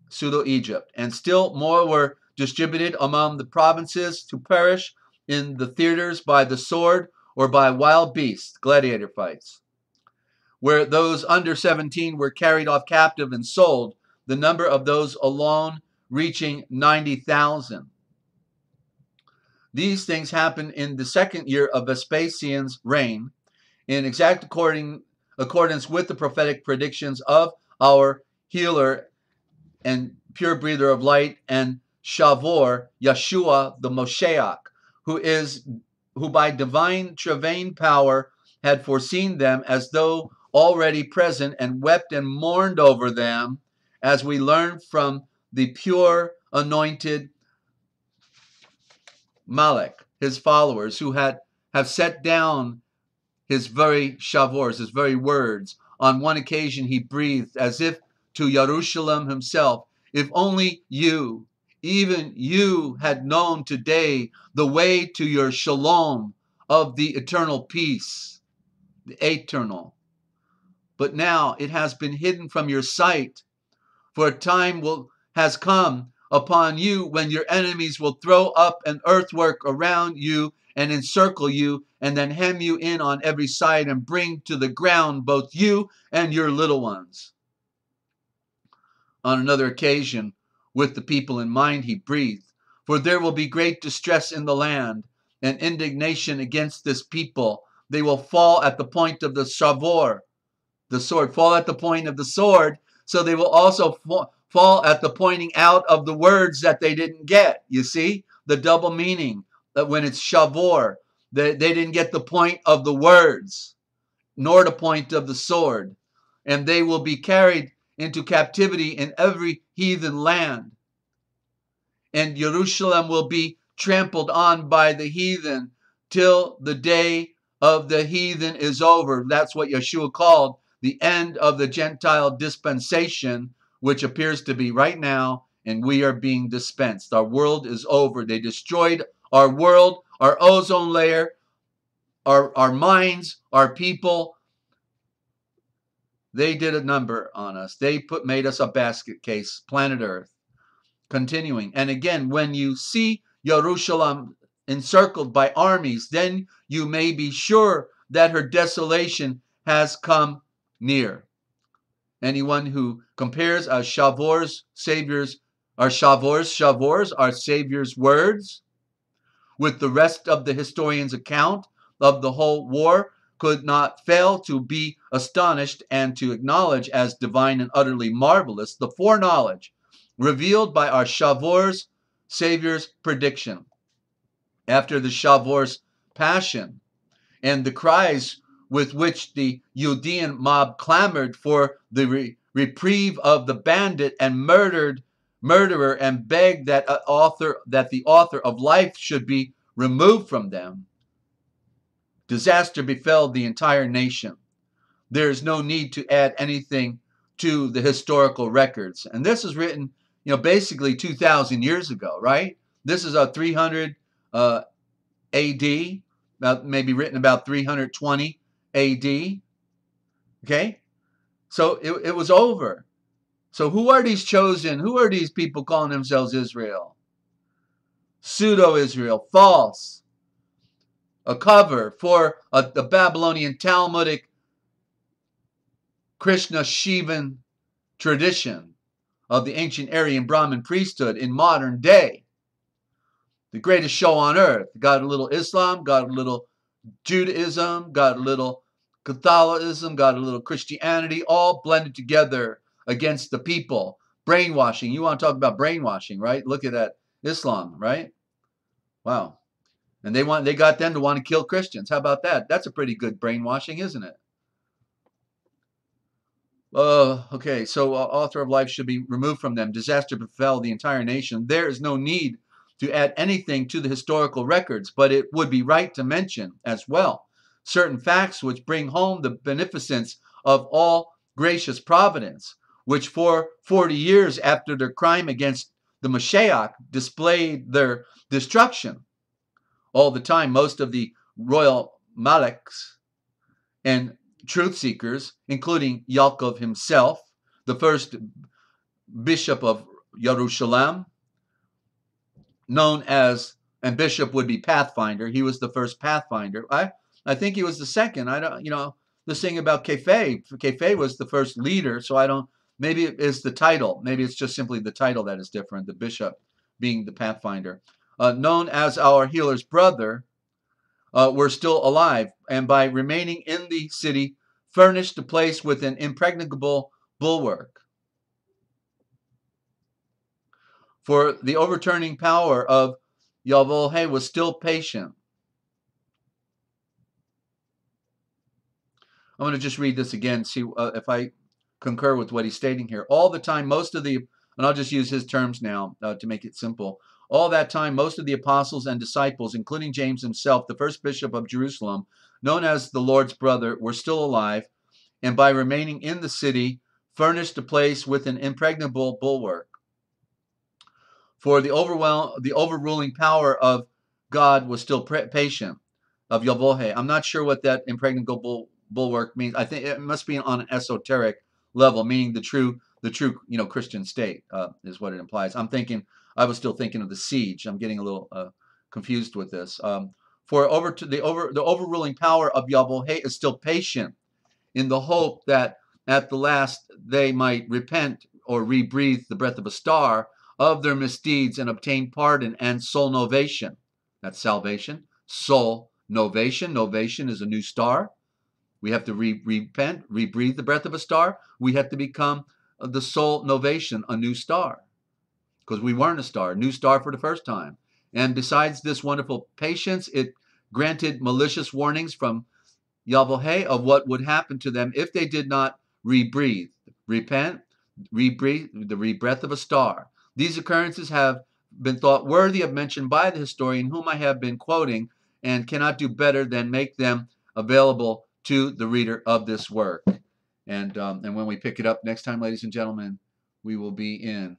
pseudo-Egypt. And still more were distributed among the provinces to perish in the theaters by the sword or by wild beasts, gladiator fights. Where those under 17 were carried off captive and sold, the number of those alone reaching 90,000. These things happened in the second year of Vespasian's reign, in exact accordance with the prophetic predictions of our healer and pure breather of light and Shavor, Yeshua the Moshiach, who by divine travain power had foreseen them as though already present, and wept and mourned over them, as we learn from the pure anointed Malach, his followers, who have set down his very shavors, his very words. On one occasion he breathed as if to Jerusalem himself, if only you, even you, had known today the way to your shalom of the eternal peace, the eternal. But now it has been hidden from your sight, for a time has come upon you when your enemies will throw up an earthwork around you and encircle you, and then hem you in on every side and bring to the ground both you and your little ones. On another occasion, with the people in mind, he breathed, for there will be great distress in the land and indignation against this people. They will fall at the point of the shavor, the sword, fall at the point of the sword, so they will also fall at the pointing out of the words that they didn't get. You see the double meaning, that when it's shavor, they didn't get the point of the words, nor the point of the sword. And they will be carried into captivity in every heathen land. And Jerusalem will be trampled on by the heathen till the day of the heathen is over. That's what Yeshua called the end of the Gentile dispensation, which appears to be right now, and we are being dispensed. Our world is over. They destroyed our world, our ozone layer, our minds, our people. They did a number on us. They made us a basket case, planet Earth. Continuing, and again, when you see Jerusalem encircled by armies, then you may be sure that her desolation has come near. Anyone who compares our Savior's words with the rest of the historian's account of the whole war could not fail to be astonished and to acknowledge as divine and utterly marvelous the foreknowledge revealed by our Savior's prediction. after the Shavuos Passion, and the cries with which the Judean mob clamored for the reprieve of the bandit and murderer, and begged that the author of life should be removed from them, disaster befell the entire nation. There is no need to add anything to the historical records. And this is written, basically 2,000 years ago, right? This is 300 AD, maybe written about 320 AD. Okay? So it was over. So who are these chosen? Who are these people calling themselves Israel? Pseudo-Israel, false. A cover for the Babylonian Talmudic Krishna Shivan tradition of the ancient Aryan Brahmin priesthood in modern day. The greatest show on earth. Got a little Islam, got a little Judaism, got a little Catholicism, got a little Christianity, all blended together against the people. Brainwashing. You want to talk about brainwashing, right? Look at that. Islam, right? Wow. And they got them to want to kill Christians. How about that? That's a pretty good brainwashing, isn't it? Okay, so author of life should be removed from them. Disaster befell the entire nation. There is no need to add anything to the historical records, but it would be right to mention as well certain facts which bring home the beneficence of all gracious providence, which for 40 years after their crime against the Mashiach displayed their destruction. All the time, most of the royal Maleks and truth seekers, including Yaakov himself, the first bishop of Jerusalem, known as, and bishop would be Pathfinder. He was the first Pathfinder. I think he was the second. I don't, this thing about Kefe. Kefe was the first leader, so I don't, maybe it is the title. Maybe it's just simply the title that is different, the bishop being the Pathfinder. Known as our healer's brother, were still alive, and by remaining in the city, furnished the place with an impregnable bulwark. For the overturning power of Yahweh was still patient. I'm going to just read this again, see if I concur with what he's stating here. All the time, most of the, and I'll just use his terms now to make it simple. All that time, most of the apostles and disciples, including James himself, the first bishop of Jerusalem, known as the Lord's brother, were still alive, and by remaining in the city, furnished the place with an impregnable bulwark. For the overruling power of God was still patient, of Yahweh. I'm not sure what that impregnable bulwark means. I think it must be on an esoteric level, meaning the true Christian state is what it implies. I was still thinking of the siege. I'm getting a little confused with this. The overruling power of Yahweh is still patient, in the hope that at the last they might repent or rebreathe the breath of a star of their misdeeds and obtain pardon and soul novation. That's salvation. Soul novation. Novation is a new star. We have to repent, rebreathe the breath of a star. We have to become the soul novation, a new star. Because we weren't a star, new star for the first time. And besides this wonderful patience, it granted malicious warnings from Yahweh of what would happen to them if they did not rebreathe, repent, rebreathe the rebreath of a star. These occurrences have been thought worthy of mention by the historian whom I have been quoting, and cannot do better than make them available to the reader of this work. And when we pick it up next time, ladies and gentlemen, we will be in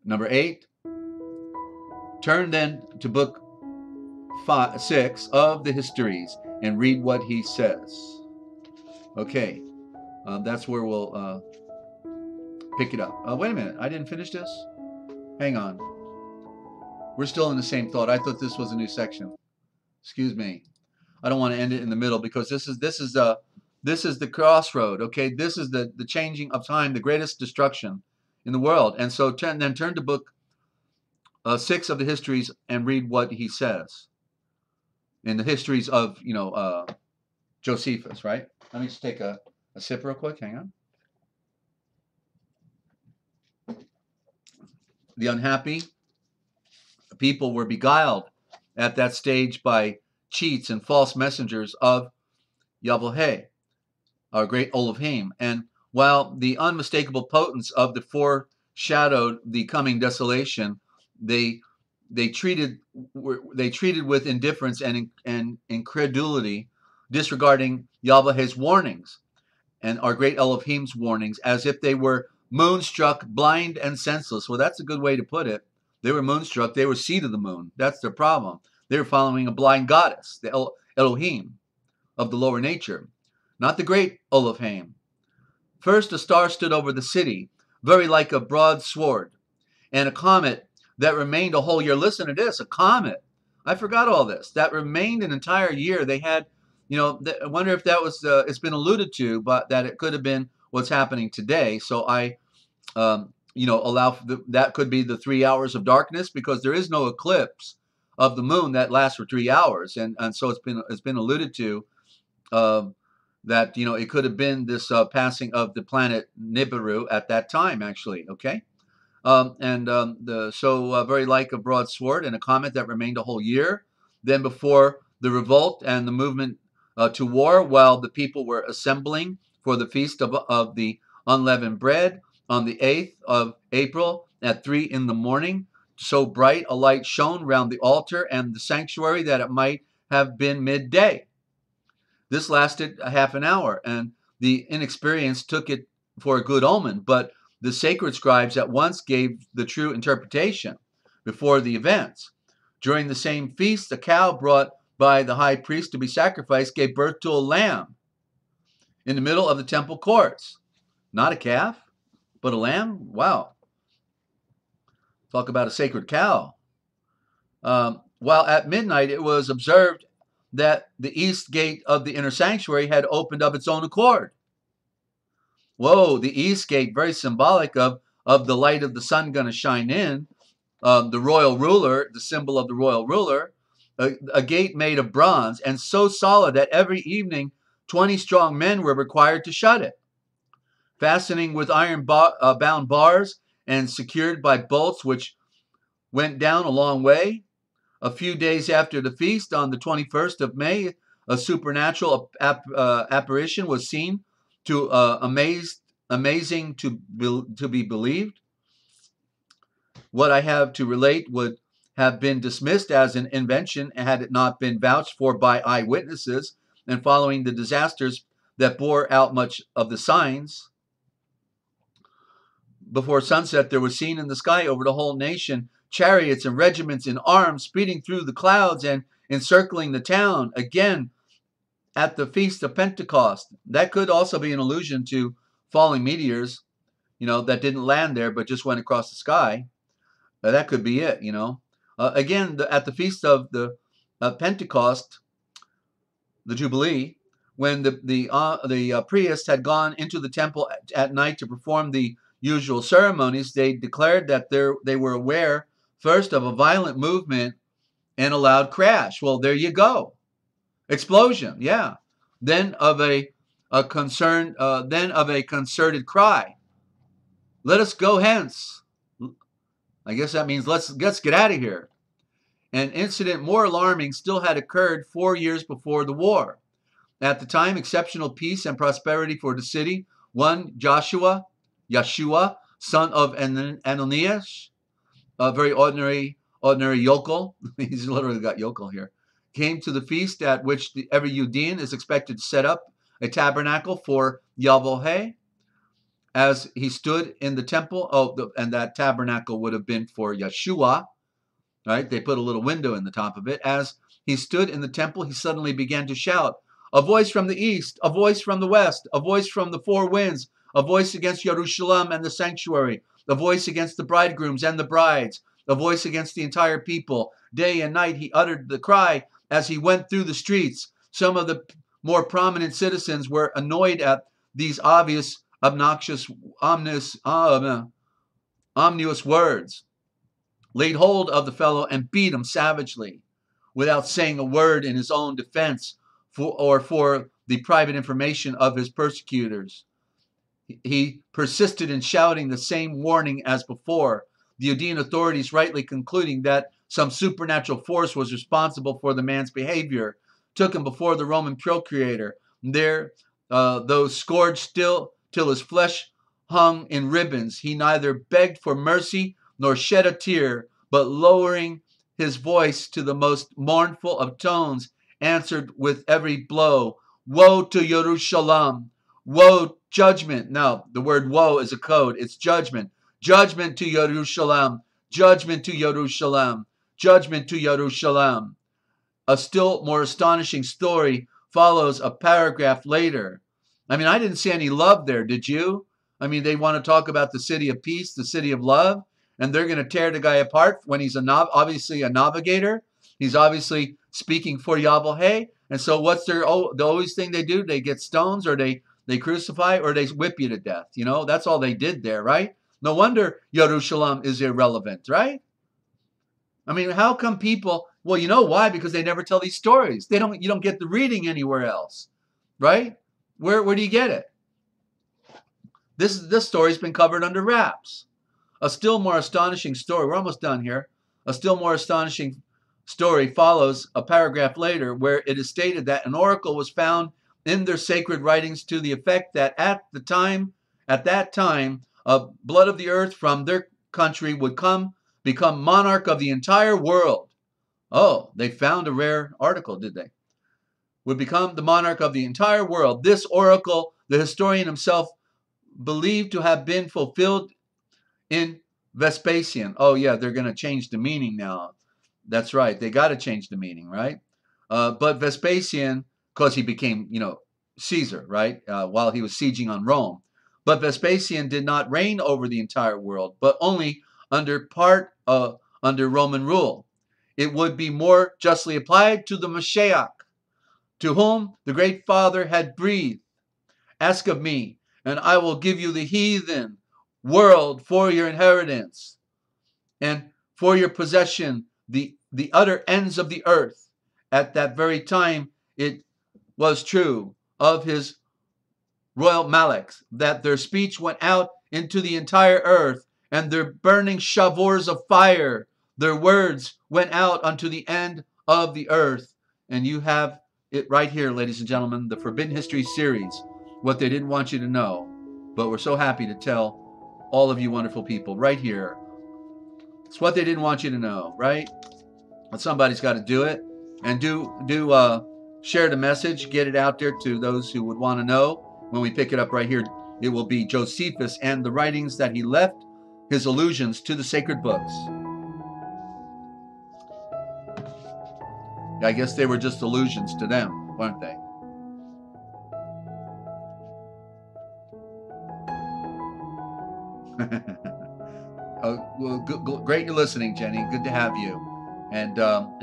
number 8. Turn then to book 6 of the histories and read what he says. Okay, that's where we'll pick it up. Wait a minute, I didn't finish this? Hang on. We're still in the same thought. I thought this was a new section. Excuse me. I don't want to end it in the middle, because this is the crossroad. Okay, this is the changing of time, the greatest destruction in the world. And so turn to book 6 of the histories and read what he says in the histories of Josephus. Right. Let me just take a sip real quick. Hang on. the unhappy people were beguiled at that stage by cheats and false messengers of Yahweh, our great Elohim. And while the unmistakable potence of the foreshadowed the coming desolation, they treated with indifference and incredulity, disregarding Yahweh's warnings and our great Elohim's warnings as if they were moonstruck, blind, and senseless. Well, that's a good way to put it. They were moonstruck. They were seed of the moon. That's their problem. They were following a blind goddess, the Elohim of the lower nature, not the great Elohim. First, a star stood over the city, very like a broad sword, and a comet that remained a whole year. Listen to this, a comet. I forgot all this. That remained an entire year. They had, I wonder if that was, it's been alluded to, but that it could have been what's happening today. So I, allow that could be the 3 hours of darkness, because there is no eclipse of the moon that lasts for 3 hours, and so it's been alluded to that it could have been this passing of the planet Nibiru at that time, actually. Okay, very like a broad sword and a comet that remained a whole year. Then before the revolt and the movement to war, while the people were assembling for the feast of the unleavened bread on the 8th of April at 3 in the morning, so bright a light shone round the altar and the sanctuary that it might have been midday. This lasted a half an hour, and the inexperienced took it for a good omen, but the sacred scribes at once gave the true interpretation before the events. During the same feast, a cow brought by the high priest to be sacrificed gave birth to a lamb in the middle of the temple courts. Not a calf, but a lamb? Wow. Talk about a sacred cow. While at midnight it was observed that the east gate of the inner sanctuary had opened of its own accord. Whoa, the east gate, very symbolic of the light of the sun going to shine in. The royal ruler, the symbol of the royal ruler, a gate made of bronze and so solid that every evening 20 strong men were required to shut it, fastening with iron bound bars and secured by bolts which went down a long way. A few days after the feast, on the 21st of May, a supernatural apparition was seen, amazing to be believed. What I have to relate would have been dismissed as an invention had it not been vouched for by eyewitnesses, and following the disasters that bore out much of the signs. Before sunset, there was seen in the sky over the whole nation chariots and regiments in arms speeding through the clouds and encircling the town. Again, at the Feast of Pentecost. That could also be an allusion to falling meteors, that didn't land there but just went across the sky. That could be it, Again, at the Feast of the Pentecost, the Jubilee, when the priests had gone into the temple at night to perform the usual ceremonies, they declared that they were aware first of a violent movement and a loud crash. Well, there you go. Explosion, yeah. Then of a concerted cry. Let us go hence. I guess that means let's get out of here. An incident more alarming still had occurred 4 years before the war. At the time, exceptional peace and prosperity for the city. One Yeshua, son of Ananias, a very ordinary yokel. He's literally got yokel here. Came to the feast at which every Judean is expected to set up a tabernacle for Yahweh. As he stood in the temple, and that tabernacle would have been for Yeshua, right? They put a little window in the top of it. As he stood in the temple, he suddenly began to shout, "A voice from the east, a voice from the west, a voice from the four winds, a voice against Jerusalem and the sanctuary, a voice against the bridegrooms and the brides, a voice against the entire people." Day and night he uttered the cry as he went through the streets. Some of the more prominent citizens were annoyed at these obvious, obnoxious, ominous words, laid hold of the fellow and beat him savagely, without saying a word in his own defense for the private information of his persecutors. He persisted in shouting the same warning as before. the Judean authorities rightly concluding that some supernatural force was responsible for the man's behavior, took him before the Roman procurator. There, though scourged still till his flesh hung in ribbons, he neither begged for mercy nor shed a tear, but lowering his voice to the most mournful of tones, answered with every blow, "Woe to Jerusalem! Woe, judgment." Now, the word woe is a code. It's judgment. Judgment to Jerusalem. Judgment to Jerusalem. Judgment to Jerusalem. A still more astonishing story follows a paragraph later. I mean, I didn't see any love there, did you? I mean, they want to talk about the city of peace, the city of love, and they're going to tear the guy apart when he's obviously a navigator. He's obviously speaking for Yahweh. And so what's the always thing they do? They get stones, or they crucify, or they whip you to death. You know, that's all they did there, right? No wonder Jerusalem is irrelevant, right? I mean, how come people, well, you know why? Because they never tell these stories. You don't get the reading anywhere else, right? Where do you get it? This story's been covered under wraps. A still more astonishing story, we're almost done here. A still more astonishing story follows a paragraph later, where it is stated that an oracle was found in their sacred writings to the effect that at that time, blood of the earth from their country would become monarch of the entire world. Oh, they found a rare article, did they? Would become the monarch of the entire world. This oracle, the historian himself believed to have been fulfilled in Vespasian. Oh yeah, they're going to change the meaning now. That's right. They got to change the meaning, right? But Vespasian, because he became, Caesar, right? While he was sieging on Rome. But Vespasian did not reign over the entire world, but only under Roman rule. It would be more justly applied to the Mashiach, to whom the great Father had breathed. Ask of me, and I will give you the heathen world for your inheritance, and for your possession the utter ends of the earth. At that very time it was true of his royal Malaks that their speech went out into the entire earth, and their burning shavors of fire, their words went out unto the end of the earth. And you have it right here, ladies and gentlemen, the Forbidden History series, what they didn't want you to know, but we're so happy to tell all of you wonderful people right here. It's what they didn't want you to know, right? But somebody's got to do it, and share the message, get it out there to those who would want to know. When we pick it up right here, it will be Josephus and the writings that he left, his allusions to the sacred books. I guess they were just allusions to them, weren't they? Well, great you're listening, Jenny. Good to have you, and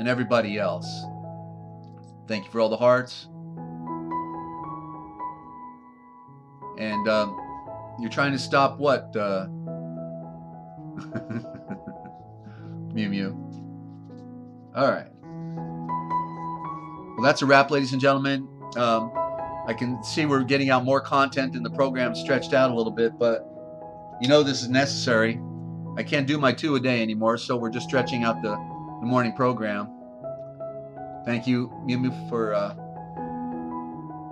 everybody else. Thank you for all the hearts. And you're trying to stop what? Mew Mew. All right. Well, that's a wrap, ladies and gentlemen. I can see we're getting out more content, and the program stretched out a little bit, but this is necessary. I can't do my 2 a day anymore, so we're just stretching out the morning program. Thank you, Mew Mew, for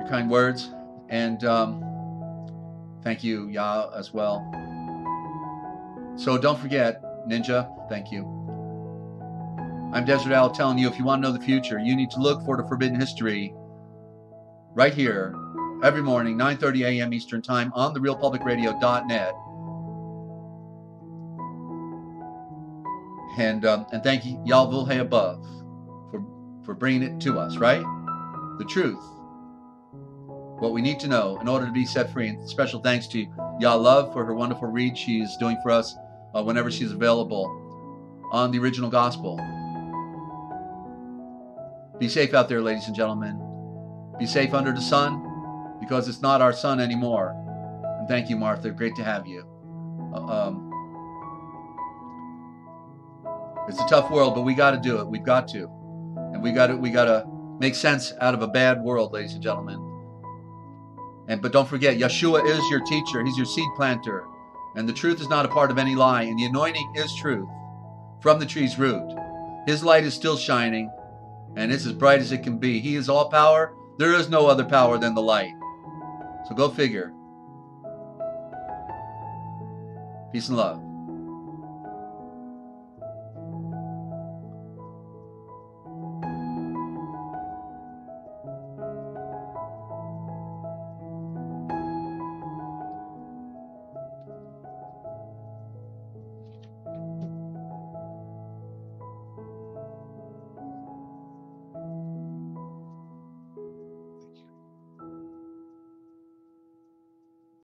your kind words, and thank you, Yah, as well. So don't forget, Ninja, thank you. I'm Desert Owl telling you, if you want to know the future, you need to look for the Forbidden History right here every morning, 9:30 a.m. Eastern Time on therealpublicradio.net. And thank you, Yahweh above, for bringing it to us, right? The truth. What we need to know in order to be set free. And special thanks to Yah Love for her wonderful read she's doing for us whenever she's available on the original gospel. Be safe out there, ladies and gentlemen. Be safe under the sun, because it's not our sun anymore. And thank you, Martha. Great to have you. It's a tough world, but we got to do it. We've got to. And we got to make sense out of a bad world, ladies and gentlemen. But don't forget, Yeshua is your teacher. He's your seed planter. And the truth is not a part of any lie. And the anointing is truth from the tree's root. His light is still shining, and it's as bright as it can be. He is all power. There is no other power than the light. So go figure. Peace and love.